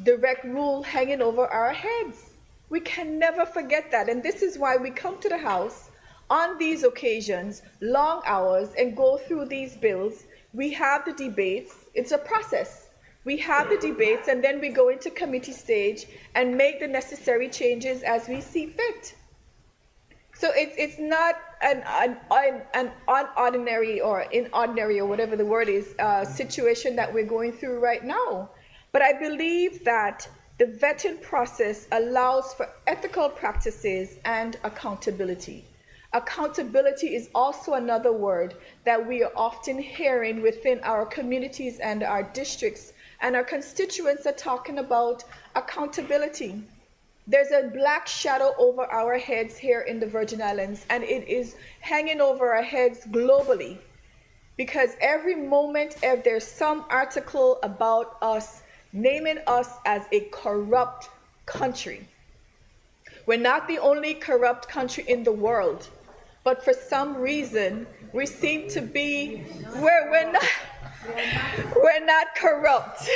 direct rule hanging over our heads. We can never forget that. And this is why we come to the House on these occasions, long hours, and go through these bills. We have the debates. It's a process. We have the debates, and then we go into committee stage and make the necessary changes as we see fit. So it's not an unordinary or inordinary or whatever the word is situation that we're going through right now. But I believe that the vetting process allows for ethical practices and accountability. Accountability is also another word that we are often hearing within our communities and our districts, and our constituents are talking about accountability. There's a black shadow over our heads here in the Virgin Islands, and it is hanging over our heads globally, because every moment if there's some article about us naming us as a corrupt country. We're not the only corrupt country in the world, but for some reason we seem to be we're not corrupt.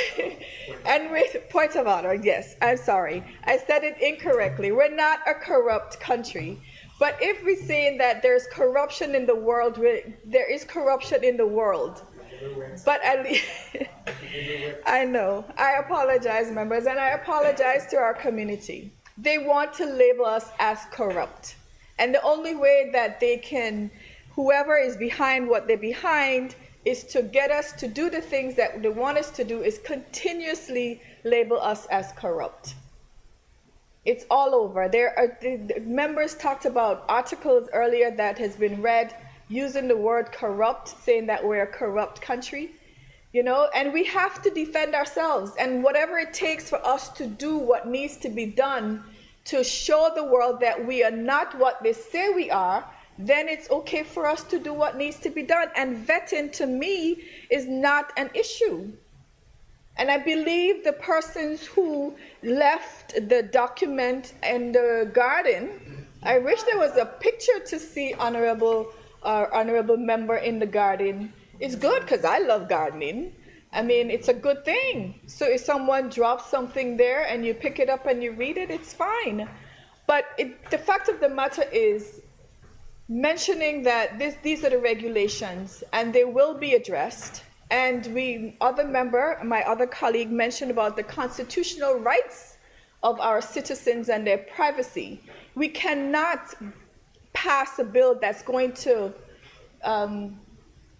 And with point of honor, yes, I'm sorry, I said it incorrectly. We're not a corrupt country. But if we're saying that there's corruption in the world, there is corruption in the world. But at least, I know, I apologize, members, and I apologize to our community. They want to label us as corrupt. And the only way that they can, whoever is behind what they're behind, is to get us to do the things that they want us to do, is continuously label us as corrupt. It's all over. The members talked about articles earlier that has been read using the word corrupt, saying that we're a corrupt country, you know, and we have to defend ourselves. And whatever it takes for us to do what needs to be done to show the world that we are not what they say we are, then it's okay for us to do what needs to be done. And vetting, to me, is not an issue. And I believe the persons who left the document in the garden, I wish there was a picture to see honorable member in the garden. It's good because I love gardening. I mean, it's a good thing. So if someone drops something there and you pick it up and you read it, it's fine. But the fact of the matter is, mentioning that these are the regulations and they will be addressed. And my other colleague mentioned about the constitutional rights of our citizens and their privacy. We cannot pass a bill that's going to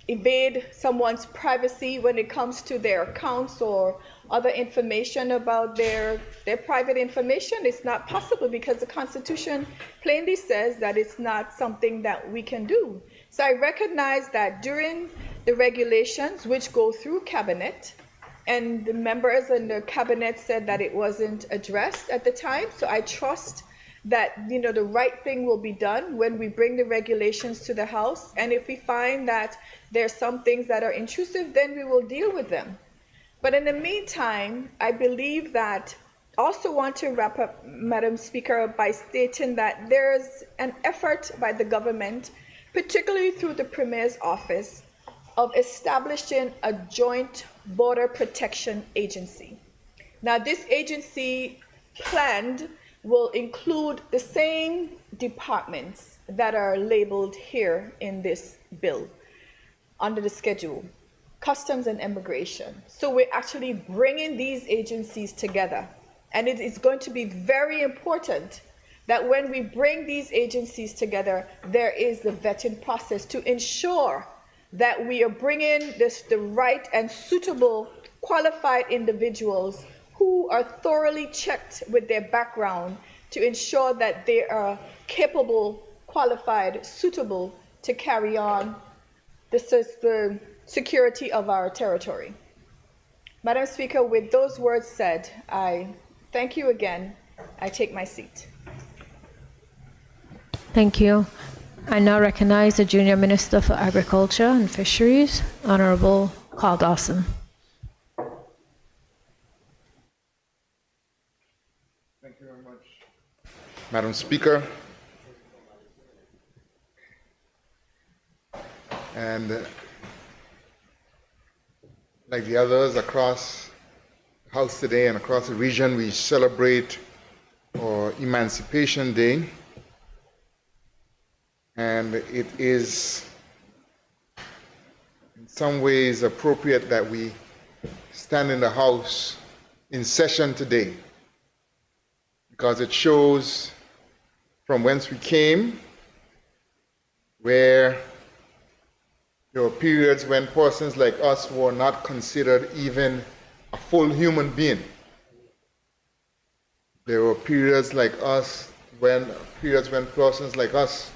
evade someone's privacy when it comes to their accounts or other information about their private information. It's not possible because the Constitution plainly says that it's not something that we can do. So I recognize that during the regulations, which go through cabinet, and the members in the cabinet said that it wasn't addressed at the time. So I trust that, you know, the right thing will be done when we bring the regulations to the House. And if we find that there's some things that are intrusive, then we will deal with them. But in the meantime, I believe that, also want to wrap up, Madam Speaker, by stating that there's an effort by the government, particularly through the Premier's office, of establishing a joint border protection agency. Now, this agency planned will include the same departments that are labeled here in this bill under the schedule: Customs and Immigration. So we're actually bringing these agencies together. And it is going to be very important that when we bring these agencies together, there is the vetting process to ensure that we are bringing the right and suitable qualified individuals who are thoroughly checked with their background to ensure that they are capable, qualified, suitable to carry on the security of our territory. Madam Speaker, with those words said, I thank you again. I take my seat. Thank you. I now recognize the Junior Minister for Agriculture and Fisheries, Honorable Carl Dawson. Thank you very much, Madam Speaker. And like the others across the House today and across the region, we celebrate our Emancipation Day. And it is in some ways appropriate that we stand in the House in session today, because it shows from whence we came, where there were periods when persons like us were not considered even a full human being. There were periods like us when persons like us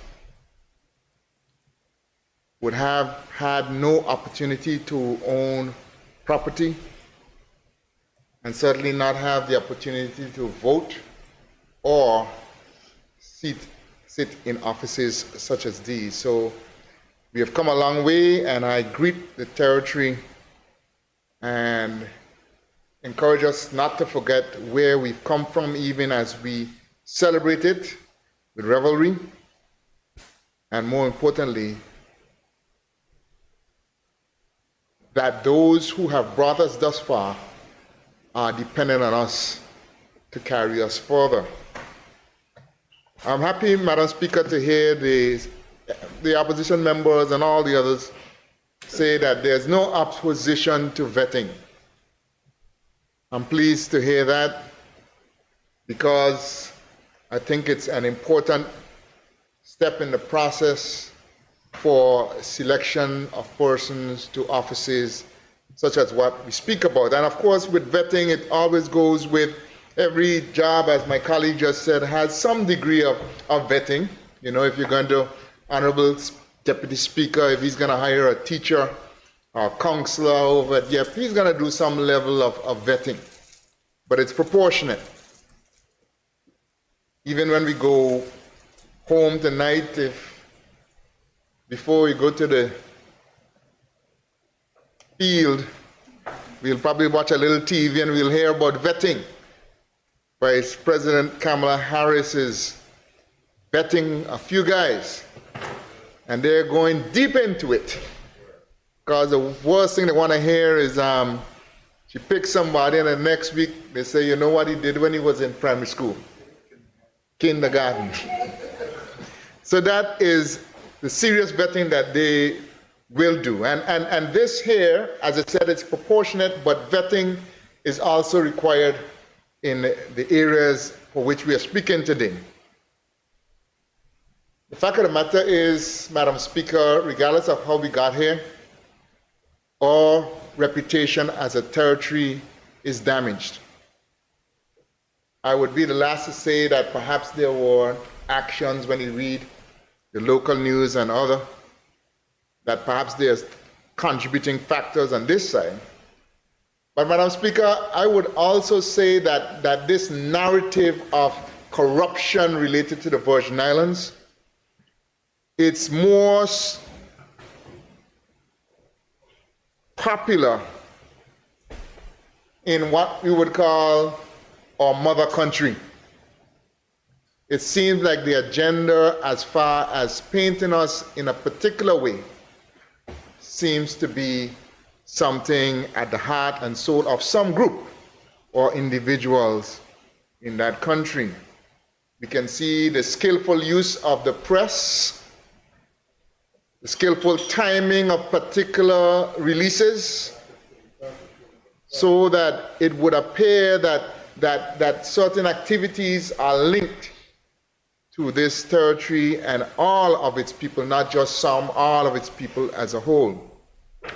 would have had no opportunity to own property, and certainly not have the opportunity to vote or sit in offices such as these. So we have come a long way, and I greet the territory and encourage us not to forget where we've come from, even as we celebrate it with revelry, and more importantly, that those who have brought us thus far are dependent on us to carry us further. I'm happy, Madam Speaker, to hear the opposition members and all the others say that there's no opposition to vetting. I'm pleased to hear that, because I think it's an important step in the process for selection of persons to offices such as what we speak about. And of course, with vetting, it always goes with every job, as my colleague just said, has some degree of vetting. You know, if you're going to, Honorable Deputy Speaker, if he's going to hire a teacher or a counselor over at YEP, he's going to do some level of vetting. But it's proportionate. Even when we go home tonight, before we go to the field, we'll probably watch a little TV and we'll hear about vetting. Vice President Kamala Harris is vetting a few guys, and they're going deep into it, because the worst thing they want to hear is she picks somebody and the next week they say, you know what he did when he was in primary school, kindergarten. So that is the serious vetting that they will do. And this here, as I said, it's proportionate, but vetting is also required in the areas for which we are speaking today. The fact of the matter is, Madam Speaker, regardless of how we got here, our reputation as a territory is damaged. I would be the last to say that perhaps there were actions when you read the local news and other, that perhaps there's contributing factors on this side. But Madam Speaker, I would also say that this narrative of corruption related to the Virgin Islands, it's more popular in what we would call our mother country. It seems like the agenda, as far as painting us in a particular way, seems to be something at the heart and soul of some group or individuals in that country. We can see the skillful use of the press, the skillful timing of particular releases, so that it would appear that certain activities are linked to this territory and all of its people, not just some, all of its people as a whole.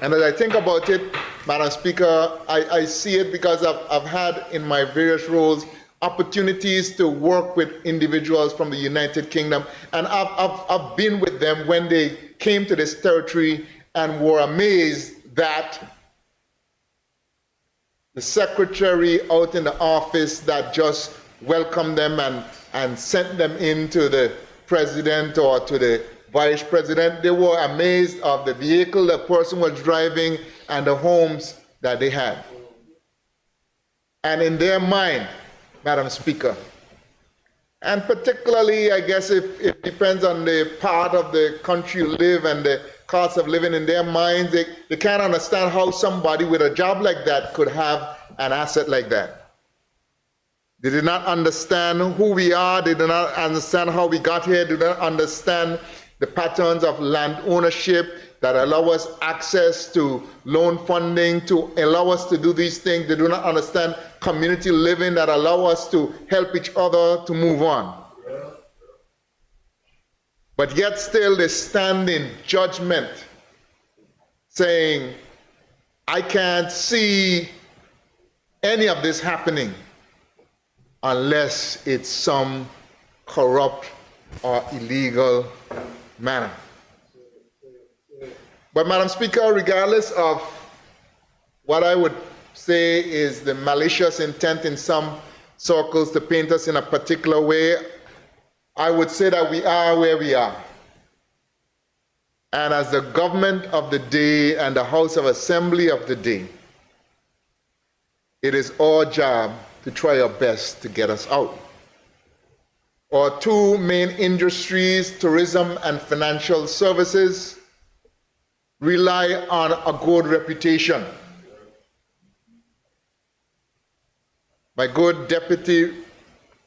And as I think about it, Madam Speaker, I see it because I've had in my various roles opportunities to work with individuals from the United Kingdom, and I've been with them when they came to this territory and were amazed that the secretary out in the office that just welcomed them and sent them into the president or to the vice president, they were amazed of the vehicle the person was driving and the homes that they had. And in their mind, Madam Speaker, and particularly, I guess it depends on the part of the country you live and the cost of living in their minds. They can't understand how somebody with a job like that could have an asset like that. They did not understand who we are. They did not understand how we got here. They did not understand the patterns of land ownership that allow us access to loan funding, to allow us to do these things. They do not understand community living that allow us to help each other to move on. But yet still they stand in judgment saying, I can't see any of this happening unless it's some corrupt or illegal manner. But Madam Speaker, regardless of what I would say is the malicious intent in some circles to paint us in a particular way, I would say that we are where we are. And as the government of the day and the House of Assembly of the day, it is our job to try our best to get us out. Our two main industries, tourism and financial services, rely on a good reputation. My good Deputy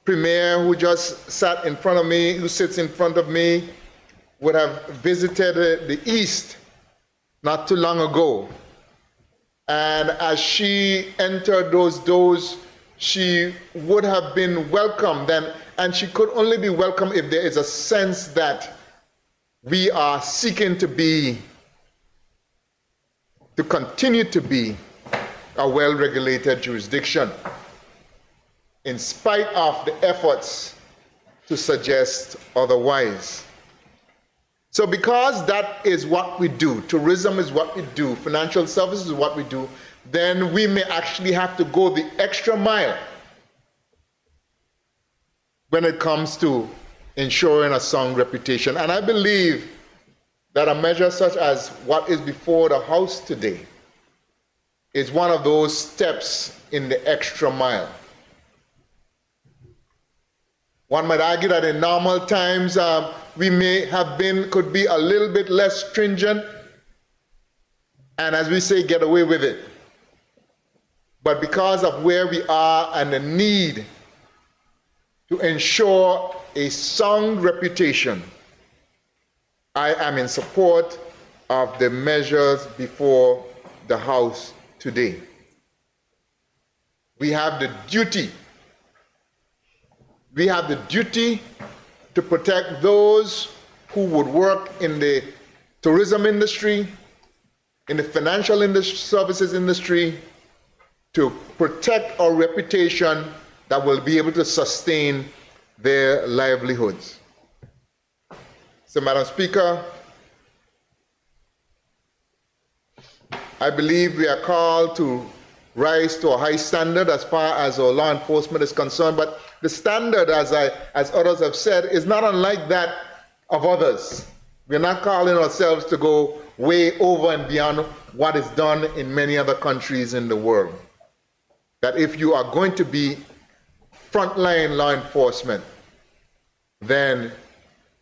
Premier, who just sat in front of me, who sits in front of me, would have visited the East not too long ago. And as she entered those doors, she would have been welcomed, and she could only be welcomed if there is a sense that we are seeking to continue to be a well-regulated jurisdiction, in spite of the efforts to suggest otherwise. So because that is what we do, tourism is what we do, financial services is what we do, then we may actually have to go the extra mile when it comes to ensuring a sound reputation. And I believe that a measure such as what is before the House today is one of those steps in the extra mile. One might argue that in normal times we could be a little bit less stringent, and as we say, get away with it. But because of where we are and the need to ensure a sound reputation, I am in support of the measures before the House today. We have the duty to protect those who would work in the tourism industry, in the financial services industry, to protect our reputation that will be able to sustain their livelihoods. So, Madam Speaker, I believe we are called to rise to a high standard as far as our law enforcement is concerned, but the standard, as others have said, is not unlike that of others. We're not calling ourselves to go way over and beyond what is done in many other countries in the world. That if you are going to be frontline law enforcement, then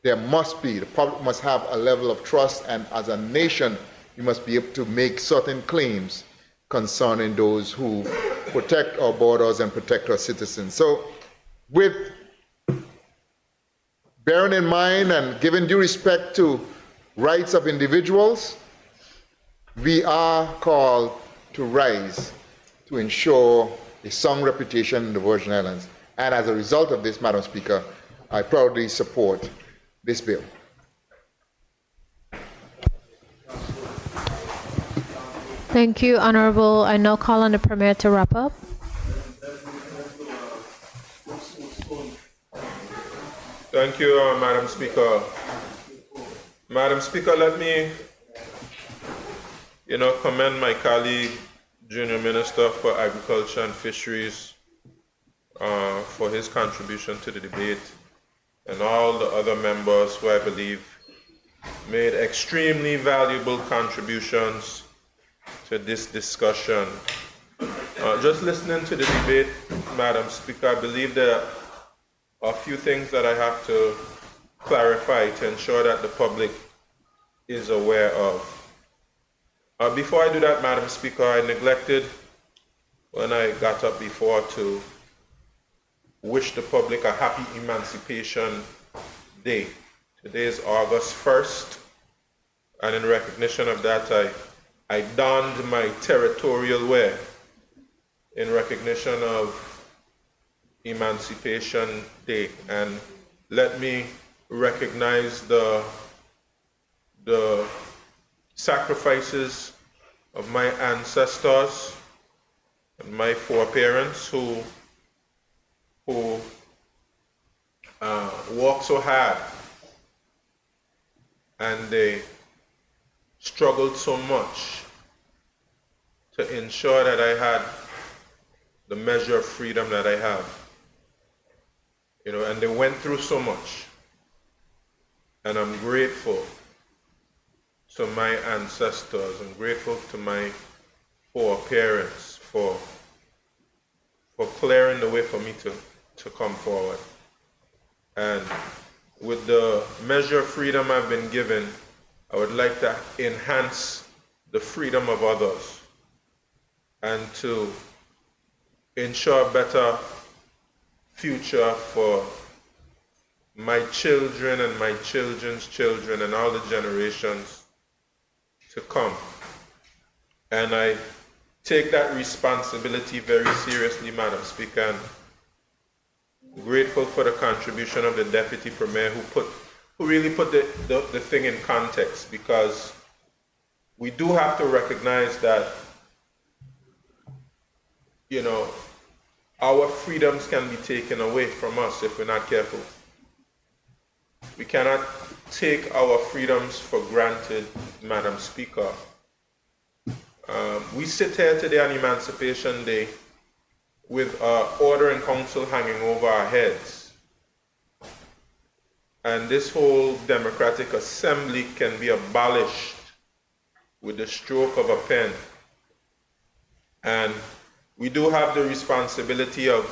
the public must have a level of trust, and as a nation, you must be able to make certain claims concerning those who protect our borders and protect our citizens. So, with bearing in mind and giving due respect to rights of individuals, we are called to rise to ensure a sound reputation in the Virgin Islands. And as a result of this, Madam Speaker, I proudly support this bill. Thank you, Honorable. I now call on the Premier to wrap up. Thank you, Madam Speaker. Madam Speaker, let me, commend my colleague, Junior Minister for Agriculture and Fisheries, for his contribution to the debate, and all the other members who I believe made extremely valuable contributions to this discussion. Just listening to the debate, Madam Speaker, I believe there are a few things that I have to clarify to ensure that the public is aware of. Before I do that, Madam Speaker, I neglected when I got up before to wish the public a happy Emancipation Day. Today is August 1st, and in recognition of that, I donned my territorial wear in recognition of Emancipation Day. And let me recognize the sacrifices of my ancestors and my foreparents who worked so hard and they struggled so much to ensure that I had the measure of freedom that I have. You know, and they went through so much. And I'm grateful to my ancestors. I'm grateful to my foreparents for clearing the way for me to come forward. And with the measure of freedom I've been given, I would like to enhance the freedom of others and to ensure a better future for my children and my children's children and all the generations to come. And I take that responsibility very seriously, Madam Speaker, and I'm grateful for the contribution of the Deputy Premier who really put the thing in context, because we do have to recognize that, you know, our freedoms can be taken away from us if we're not careful. We cannot take our freedoms for granted, Madam Speaker. We sit here today on Emancipation Day with order in council hanging over our heads. And this whole democratic assembly can be abolished with the stroke of a pen. And we do have the responsibility of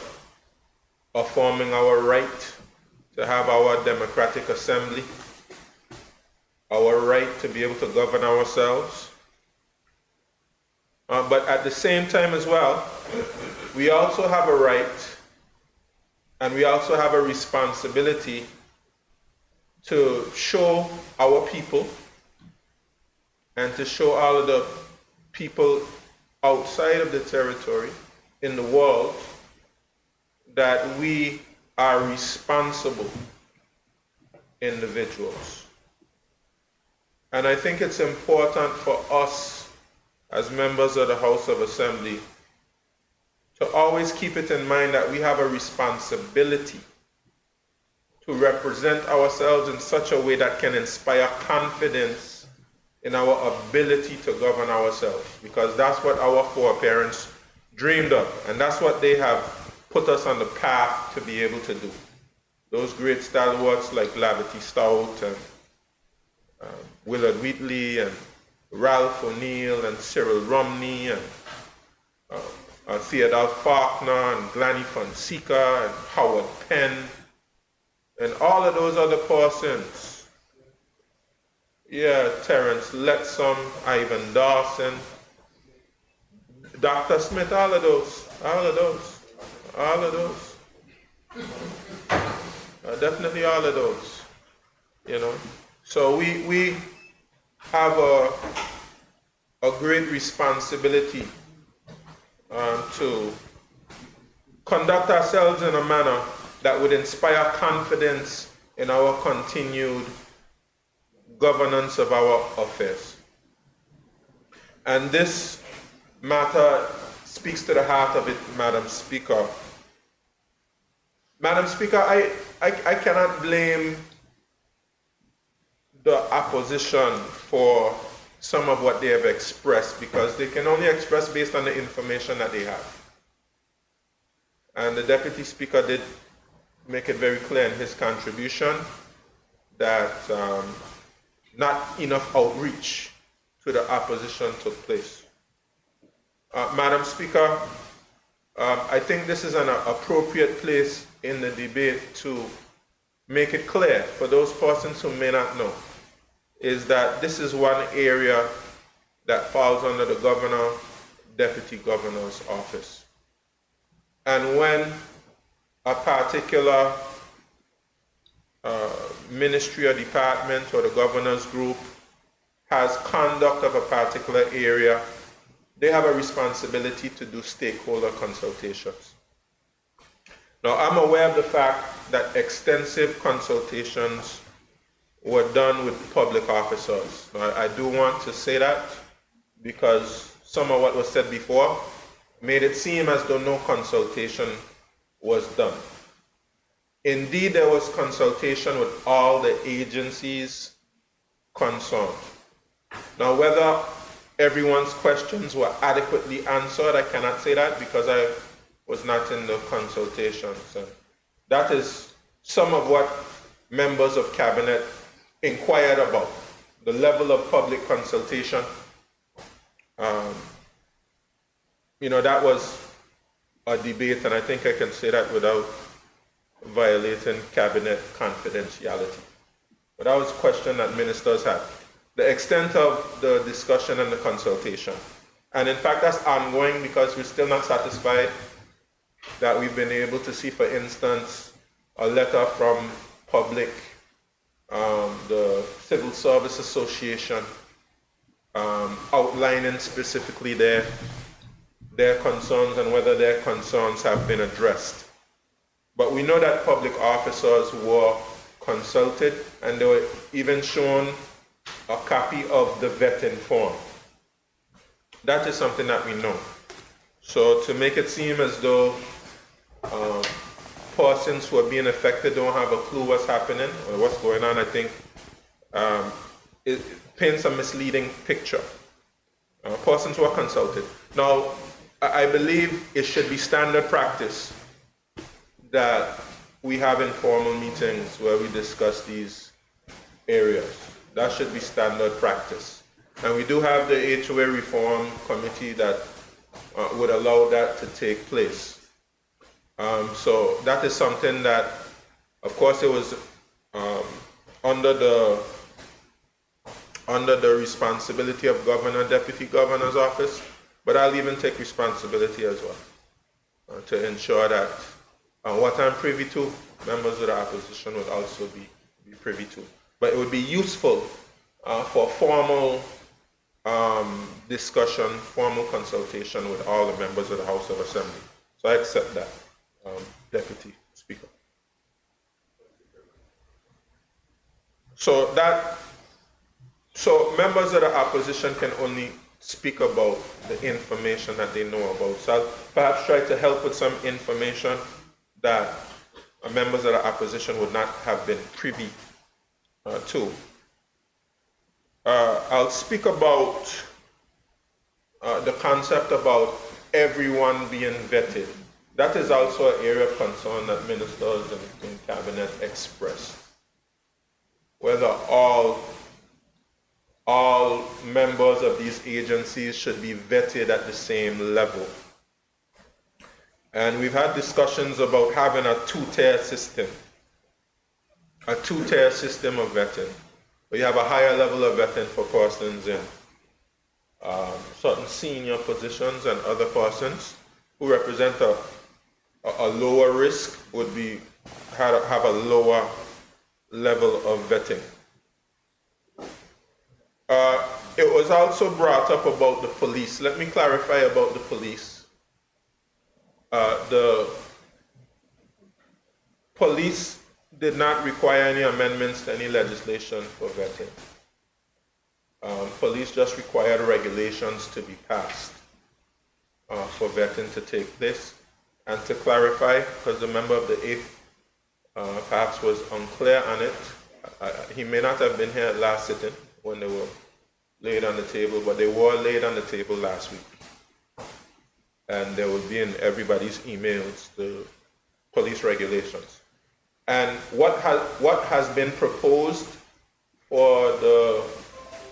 affirming our right to have our democratic assembly, our right to be able to govern ourselves. But at the same time as well, we also have a right and we also have a responsibility to show our people and to show all of the people outside of the territory in the world that we are responsible individuals. And I think it's important for us as members of the House of Assembly to always keep it in mind that we have a responsibility to represent ourselves in such a way that can inspire confidence in our ability to govern ourselves, because that's what our foreparents dreamed of, and that's what they have put us on the path to be able to do. Those great stalwarts like Lavity Stout and Willard Wheatley and Ralph O'Neill and Cyril Romney and Theodore Faulkner and Glanny Fonseca and Howard Penn and all of those other persons. Yeah, Terence Letsom, Ivan Dawson, Dr. Smith, all of those. Definitely all of those, you know. So we have a great responsibility to conduct ourselves in a manner that would inspire confidence in our continued governance of our affairs. And this matter speaks to the heart of it, Madam Speaker. Madam Speaker, I cannot blame the opposition for some of what they have expressed, because they can only express based on the information that they have. And the Deputy Speaker did make it very clear in his contribution that not enough outreach to the opposition took place. Madam Speaker, I think this is an appropriate place in the debate to make it clear for those persons who may not know is that this is one area that falls under the governor, deputy governor's office. And when a particular ministry or department or the governor's group has conduct of a particular area, they have a responsibility to do stakeholder consultations. Now, I'm aware of the fact that extensive consultations were done with public officers. Now, I do want to say that because some of what was said before made it seem as though no consultation was done. Indeed, there was consultation with all the agencies concerned. Now, whether everyone's questions were adequately answered, I cannot say that because I was not in the consultations. And that is some of what members of cabinet inquired about, the level of public consultation. That was a debate, and I think I can say that without violating cabinet confidentiality. But that was a question that ministers had. The extent of the discussion and the consultation. And in fact, that's ongoing because we're still not satisfied that we've been able to see, for instance, a letter from public, the Civil Service Association, outlining specifically their concerns and whether their concerns have been addressed. But we know that public officers were consulted and they were even shown a copy of the vetting form. That is something that we know. So to make it seem as though persons who are being affected don't have a clue what's happening or what's going on, I think it paints a misleading picture. Persons who are consulted. Now, I believe it should be standard practice that we have informal meetings where we discuss these areas. That should be standard practice. And we do have the HOA Reform Committee that would allow that to take place. So that is something that, of course, it was under the responsibility of Governor, Deputy Governor's office, but I'll even take responsibility as well to ensure that what I'm privy to, members of the opposition would also be privy to. But it would be useful for formal discussion, formal consultation with all the members of the House of Assembly. So I accept that, Deputy Speaker. So members of the opposition can only speak about the information that they know about. So I'll perhaps try to help with some information that members of the opposition would not have been privy to. I'll speak about the concept about everyone being vetted. That is also an area of concern that ministers in cabinet expressed. Whether all members of these agencies should be vetted at the same level. And we've had discussions about having a two-tier system of vetting. We have a higher level of vetting for persons in certain senior positions, and other persons who represent a lower risk would have a lower level of vetting. It was also brought up about the police. Let me clarify about the police. The police did not require any amendments to any legislation for vetting. Police just required regulations to be passed for vetting to take place. And to clarify, because the member of the 8th perhaps was unclear on it, he may not have been here at last sitting when they were laid on the table, but they were laid on the table last week. And there will be in everybody's emails the police regulations. And what has been proposed for the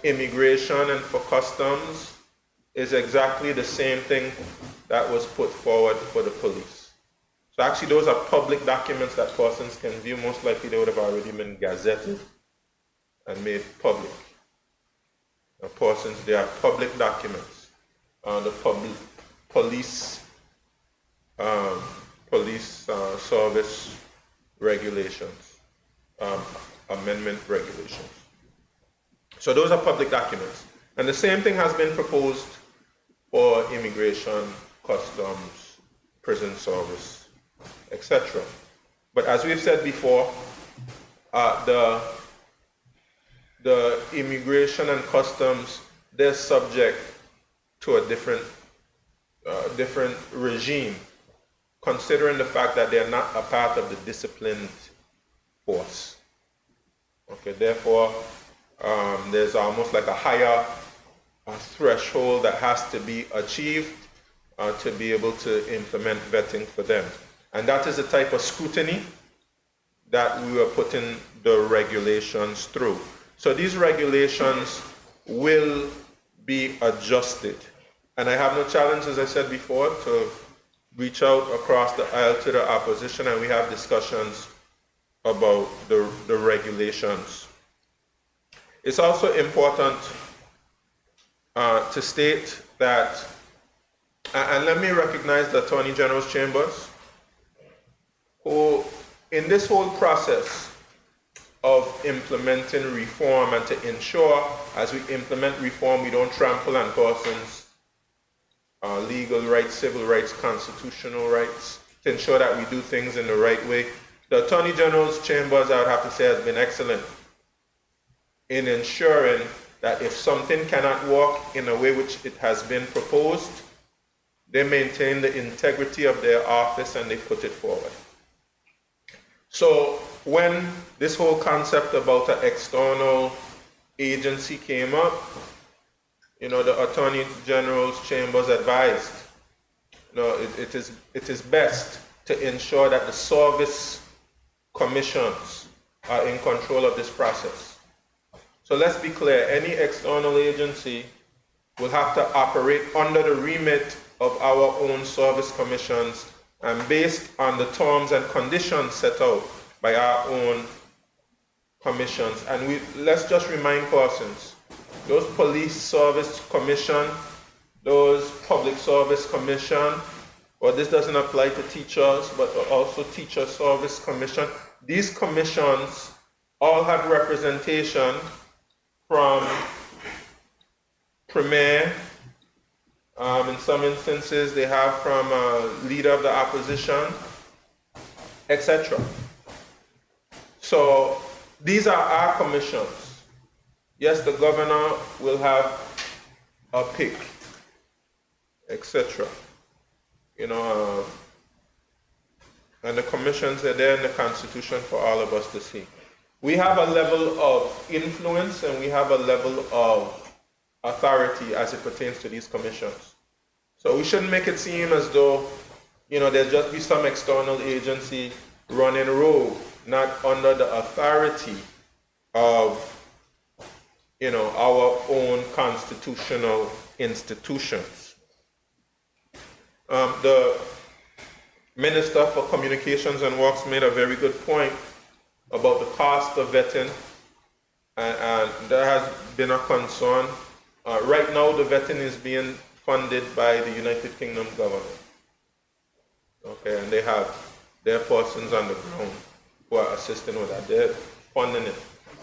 immigration and for customs is exactly the same thing that was put forward for the police. So actually those are public documents that persons can view. Most likely they would have already been gazetted and made public. persons, they are public documents. The police service regulations, amendment regulations. So those are public documents. And the same thing has been proposed for immigration, customs, prison service, etc. But as we've said before, the immigration and customs, they're subject to a different regime, considering the fact that they're not a part of the disciplined force. Okay, therefore, there's almost like a higher threshold that has to be achieved to be able to implement vetting for them. And that is the type of scrutiny that we were putting the regulations through. So these regulations will be adjusted. And I have no challenge, as I said before, to reach out across the aisle to the opposition, and we have discussions about the regulations. It's also important to state that, and let me recognize the Attorney General's chambers, who in this whole process of implementing reform and to ensure as we implement reform we don't trample on persons' legal rights, civil rights, constitutional rights, to ensure that we do things in the right way. The Attorney General's chambers, I would have to say, has been excellent in ensuring that if something cannot work in a way which it has been proposed, they maintain the integrity of their office and they put it forward. So when this whole concept about an external agency came up, the Attorney General's chambers advised, it is best to ensure that the service commissions are in control of this process. So let's be clear, any external agency will have to operate under the remit of our own service commissions and based on the terms and conditions set out by our own commissions. And let's just remind persons, those police service commission, those public service commission, well, this doesn't apply to teachers, but also teacher service commission. These commissions all have representation from Premier. In some instances, they have from a leader of the opposition, etc. So these are our commissions. Yes, the governor will have a pick, etc. And the commissions are there in the Constitution for all of us to see. We have a level of influence and we have a level of authority as it pertains to these commissions. So we shouldn't make it seem as though, there'll just be some external agency running rogue, not under the authority of, our own constitutional institutions. The Minister for Communications and Works made a very good point about the cost of vetting, and there has been a concern. Right now, the vetting is being funded by the United Kingdom government. Okay, and they have their persons on the ground who are assisting with that. They're funding it.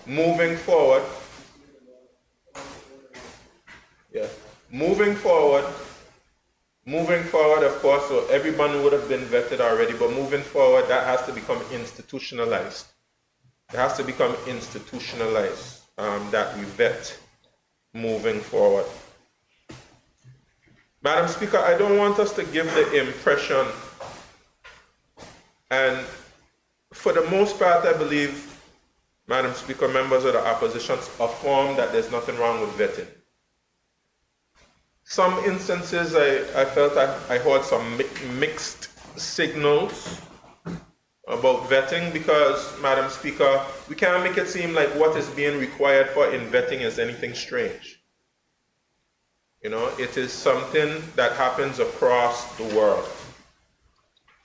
Moving forward, of course, so everyone would have been vetted already, but moving forward, that has to become institutionalized. It has to become institutionalized that we vet moving forward. Madam Speaker, I don't want us to give the impression, and for the most part, I believe, Madam Speaker, members of the opposition affirm that there's nothing wrong with vetting. Some instances I felt I heard some mixed signals about vetting because, Madam Speaker, we can't make it seem like what is being required for in vetting is anything strange. It is something that happens across the world.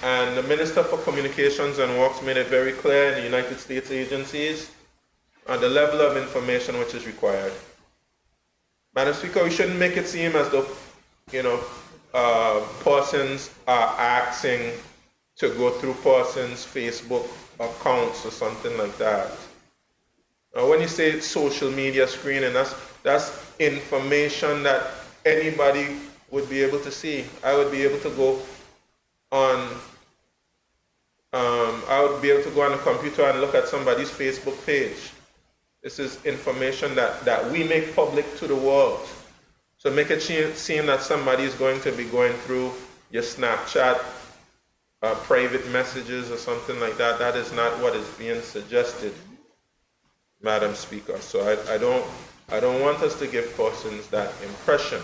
And the Minister for Communications and Works made it very clear in the United States agencies the level of information which is required. Madam Speaker, we shouldn't make it seem as though, persons are asking to go through persons' Facebook accounts or something like that. When you say social media screening, that's information that anybody would be able to see. I would be able to go on the computer and look at somebody's Facebook page. This is information that we make public to the world. So make it seem that somebody is going to be going through your Snapchat, private messages or something like that. That is not what is being suggested, Madam Speaker. So I don't want us to give persons that impression.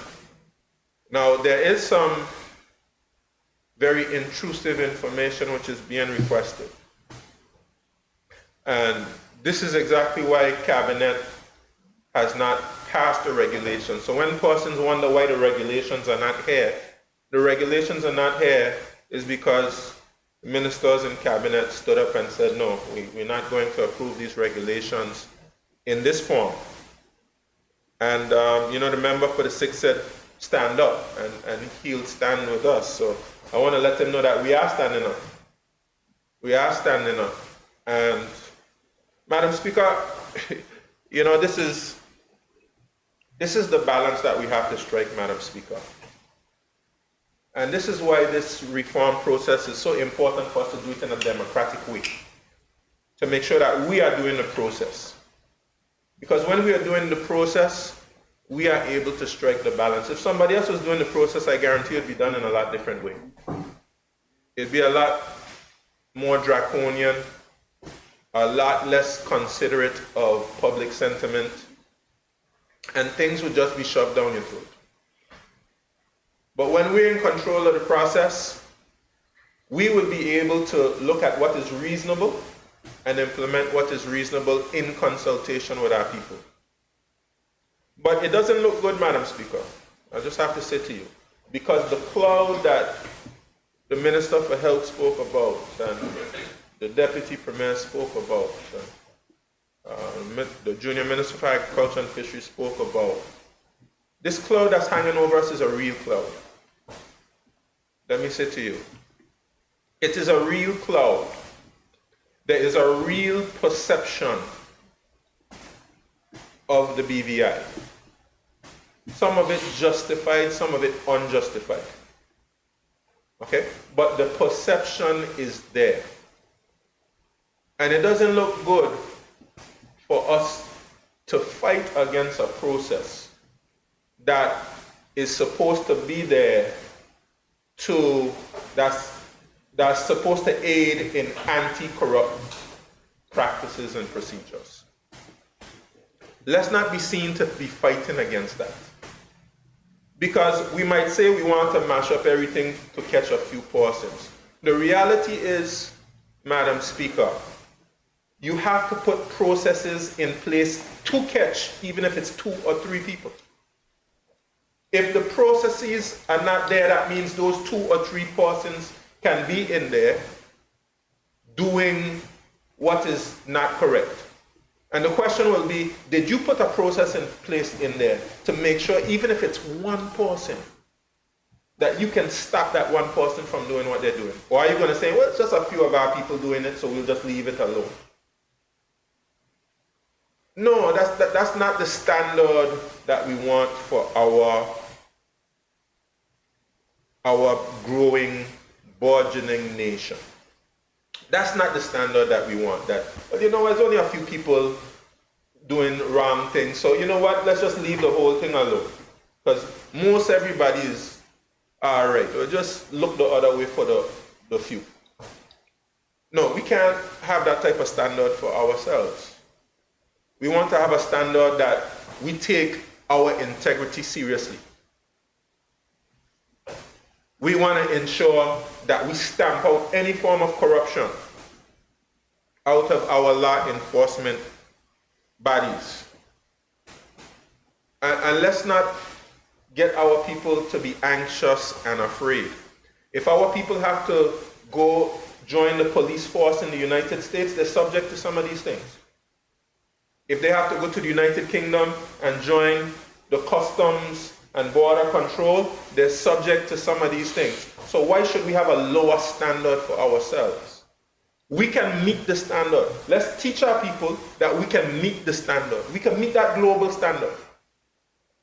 Now, there is some very intrusive information which is being requested. And this is exactly why Cabinet has not passed the regulations. So when persons wonder why the regulations are not here, the regulations are not here is because ministers in Cabinet stood up and said, no, we're not going to approve these regulations in this form. And, the member for the 6th said, stand up, and he'll stand with us. So I want to let him know that we are standing up. We are standing up. And, Madam Speaker, this is the balance that we have to strike, Madam Speaker. And this is why this reform process is so important for us to do it in a democratic way, to make sure that we are doing the process. Because when we are doing the process, we are able to strike the balance. If somebody else was doing the process, I guarantee it would be done in a lot different way. It'd be a lot more draconian, a lot less considerate of public sentiment, and things would just be shoved down your throat. But when we're in control of the process, we will be able to look at what is reasonable and implement what is reasonable in consultation with our people. But it doesn't look good, Madam Speaker. I just have to say to you, because the cloud that the Minister for Health spoke about, and the Deputy Premier spoke about, and the Junior Minister for Agriculture and Fisheries spoke about, this cloud that's hanging over us is a real cloud. Let me say to you, it is a real cloud. There is a real perception of the BVI. Some of it justified, some of it unjustified. Okay? But the perception is there. And it doesn't look good for us to fight against a process that is supposed to be there that's supposed to aid in anti-corrupt practices and procedures. Let's not be seen to be fighting against that. Because we might say we want to mash up everything to catch a few persons. The reality is, Madam Speaker, you have to put processes in place to catch, even if it's 2 or 3 people. If the processes are not there, that means those 2 or 3 persons can be in there doing what is not correct. And the question will be, did you put a process in place in there to make sure, even if it's 1 person, that you can stop that 1 person from doing what they're doing? Or are you going to say, well, it's just a few of our people doing it, so we'll just leave it alone? No, that's not the standard that we want for our growing, burgeoning nation. That's not the standard that we want. But you know what, there's only a few people doing wrong things, so you know what, let's just leave the whole thing alone. Because most everybody is all right. We'll just look the other way for the few. No, we can't have that type of standard for ourselves. We want to have a standard that we take our integrity seriously. We want to ensure that we stamp out any form of corruption out of our law enforcement bodies. And let's not get our people to be anxious and afraid. If our people have to go join the police force in the United States, they're subject to some of these things. If they have to go to the United Kingdom and join the customs and border control, they're subject to some of these things. So why should we have a lower standard for ourselves? We can meet the standard. Let's teach our people that we can meet the standard. We can meet that global standard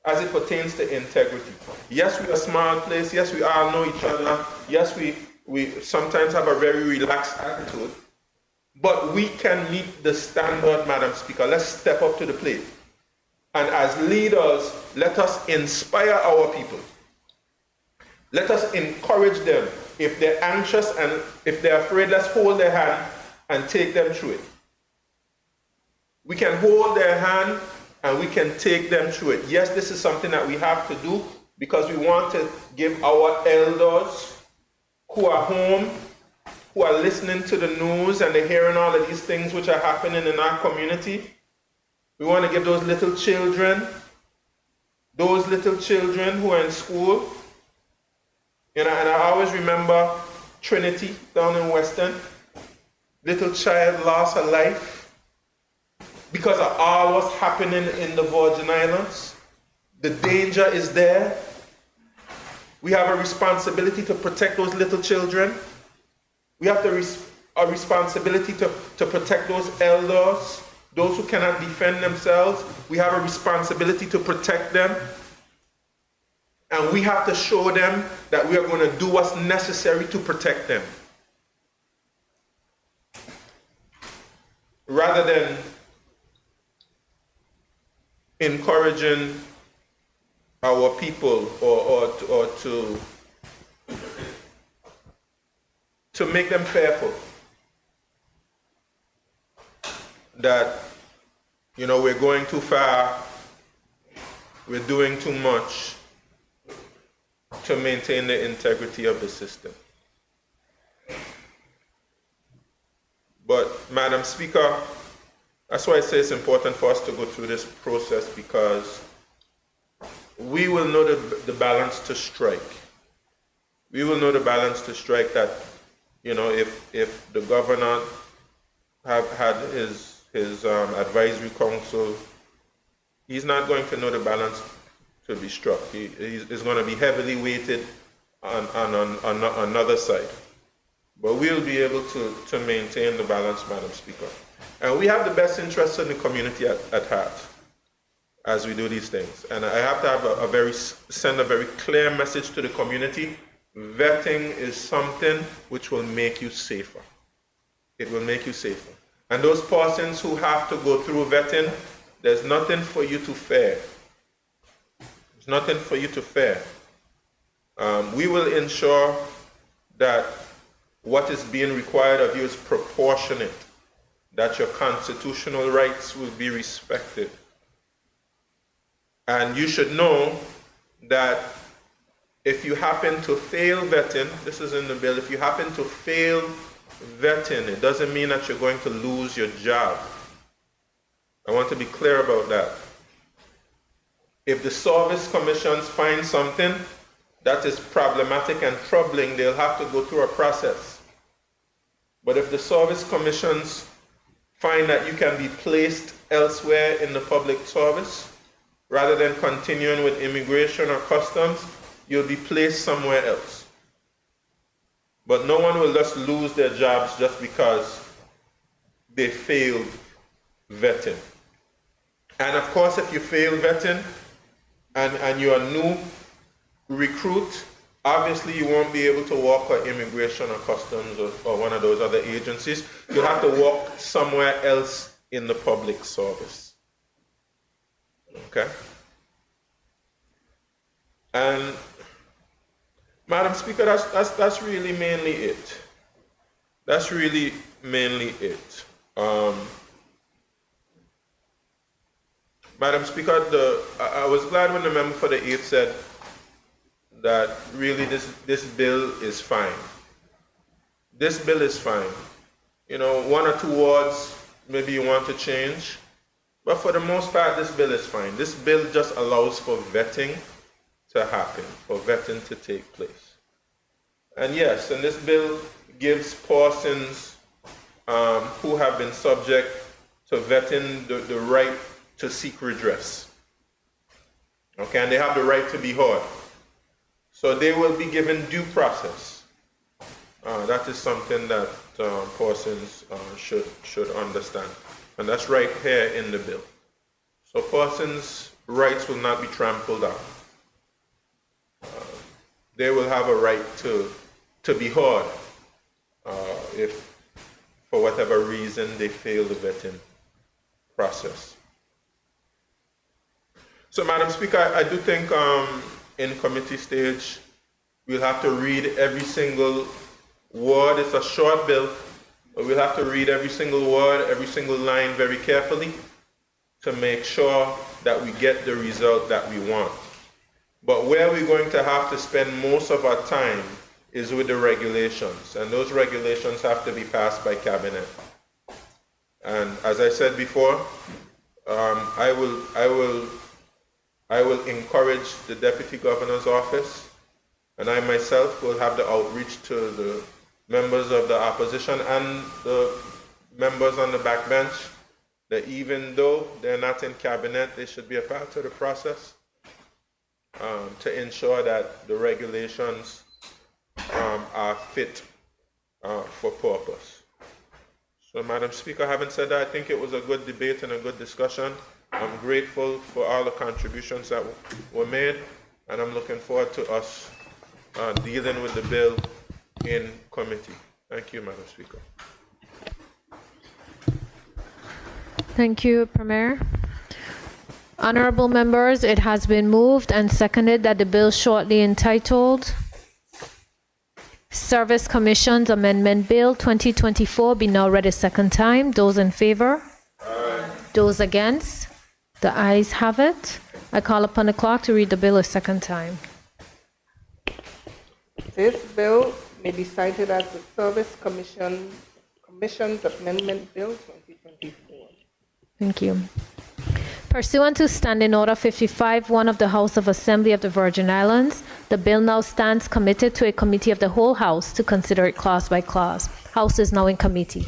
as it pertains to integrity. Yes, we're a small place. Yes, we all know each other. Yes, we sometimes have a very relaxed attitude. But we can meet the standard, Madam Speaker. Let's step up to the plate. And as leaders, let us inspire our people. Let us encourage them. If they're anxious and if they're afraid, let's hold their hand and take them through it. We can hold their hand and we can take them through it. Yes, this is something that we have to do because we want to give our elders who are home, who are listening to the news and they're hearing all of these things which are happening in our community. We want to give those little children who are in school. And I always remember Trinity down in Western. Little child lost her life because of all what's happening in the Virgin Islands. The danger is there. We have a responsibility to protect those little children. We have a responsibility to protect those elders. Those who cannot defend themselves, we have a responsibility to protect them. And we have to show them that we are going to do what's necessary to protect them. Rather than encouraging our people or to make them fearful. That, we're going too far, we're doing too much to maintain the integrity of the system. But, Madam Speaker, that's why I say it's important for us to go through this process because we will know the balance to strike. We will know the balance to strike that, if the governor have had his advisory council, he's not going to know the balance to be struck. He's going to be heavily weighted on another side. But we'll be able to maintain the balance, Madam Speaker. And we have the best interests in the community at heart as we do these things. And I have to have send a very clear message to the community. Vetting is something which will make you safer. It will make you safer. And those persons who have to go through vetting, there's nothing for you to fear. There's nothing for you to fear. We will ensure that what is being required of you is proportionate, that your constitutional rights will be respected. And you should know that if you happen to fail vetting, this is in the bill, if you happen to fail vetting, it doesn't mean that you're going to lose your job. I want to be clear about that. If the service commissions find something that is problematic and troubling, they'll have to go through a process. But if the service commissions find that you can be placed elsewhere in the public service, rather than continuing with immigration or customs, you'll be placed somewhere else. But no one will just lose their jobs just because they failed vetting. And of course, if you fail vetting and you're a new recruit, obviously you won't be able to work for immigration or customs or one of those other agencies. You'll have to work somewhere else in the public service. Okay? And Madam Speaker, that's really mainly it. That's really mainly it. Madam Speaker, I was glad when the member for the 8th said that really this bill is fine. This bill is fine. One or two words maybe you want to change, but for the most part, this bill is fine. This bill just allows for vetting to happen, for vetting to take place. And yes, and this bill gives persons who have been subject to vetting the right to seek redress. Okay, and they have the right to be heard. So they will be given due process. That is something that persons should understand. And that's right here in the bill. So persons' rights will not be trampled on. They will have a right to be heard if, for whatever reason, they fail the vetting process. So, Madam Speaker, I do think in committee stage, we'll have to read every single word. It's a short bill, but we'll have to read every single word, every single line very carefully to make sure that we get the result that we want. But where we're going to have to spend most of our time is with the regulations, and those regulations have to be passed by cabinet. And as I said before, I will encourage the Deputy Governor's office, and I myself will have the outreach to the members of the opposition and the members on the backbench that even though they're not in cabinet, they should be a part of the process to ensure that the regulations are fit for purpose. So, Madam Speaker, having said that, I think it was a good debate and a good discussion. I'm grateful for all the contributions that were made, and I'm looking forward to us dealing with the bill in committee. Thank you, Madam Speaker. Thank you, Premier. Honorable members, it has been moved and seconded that the bill shortly entitled Service Commissions Amendment Bill 2024 be now read a second time. Those in favor? Aye. Those against? The ayes have it. I call upon the clerk to read the bill a second time. This bill may be cited as the Service Commissions Amendment Bill 2024. Thank you. Pursuant to Standing Order 55-1 of the House of Assembly of the Virgin Islands, the bill now stands committed to a committee of the whole House to consider it clause by clause. House is now in committee.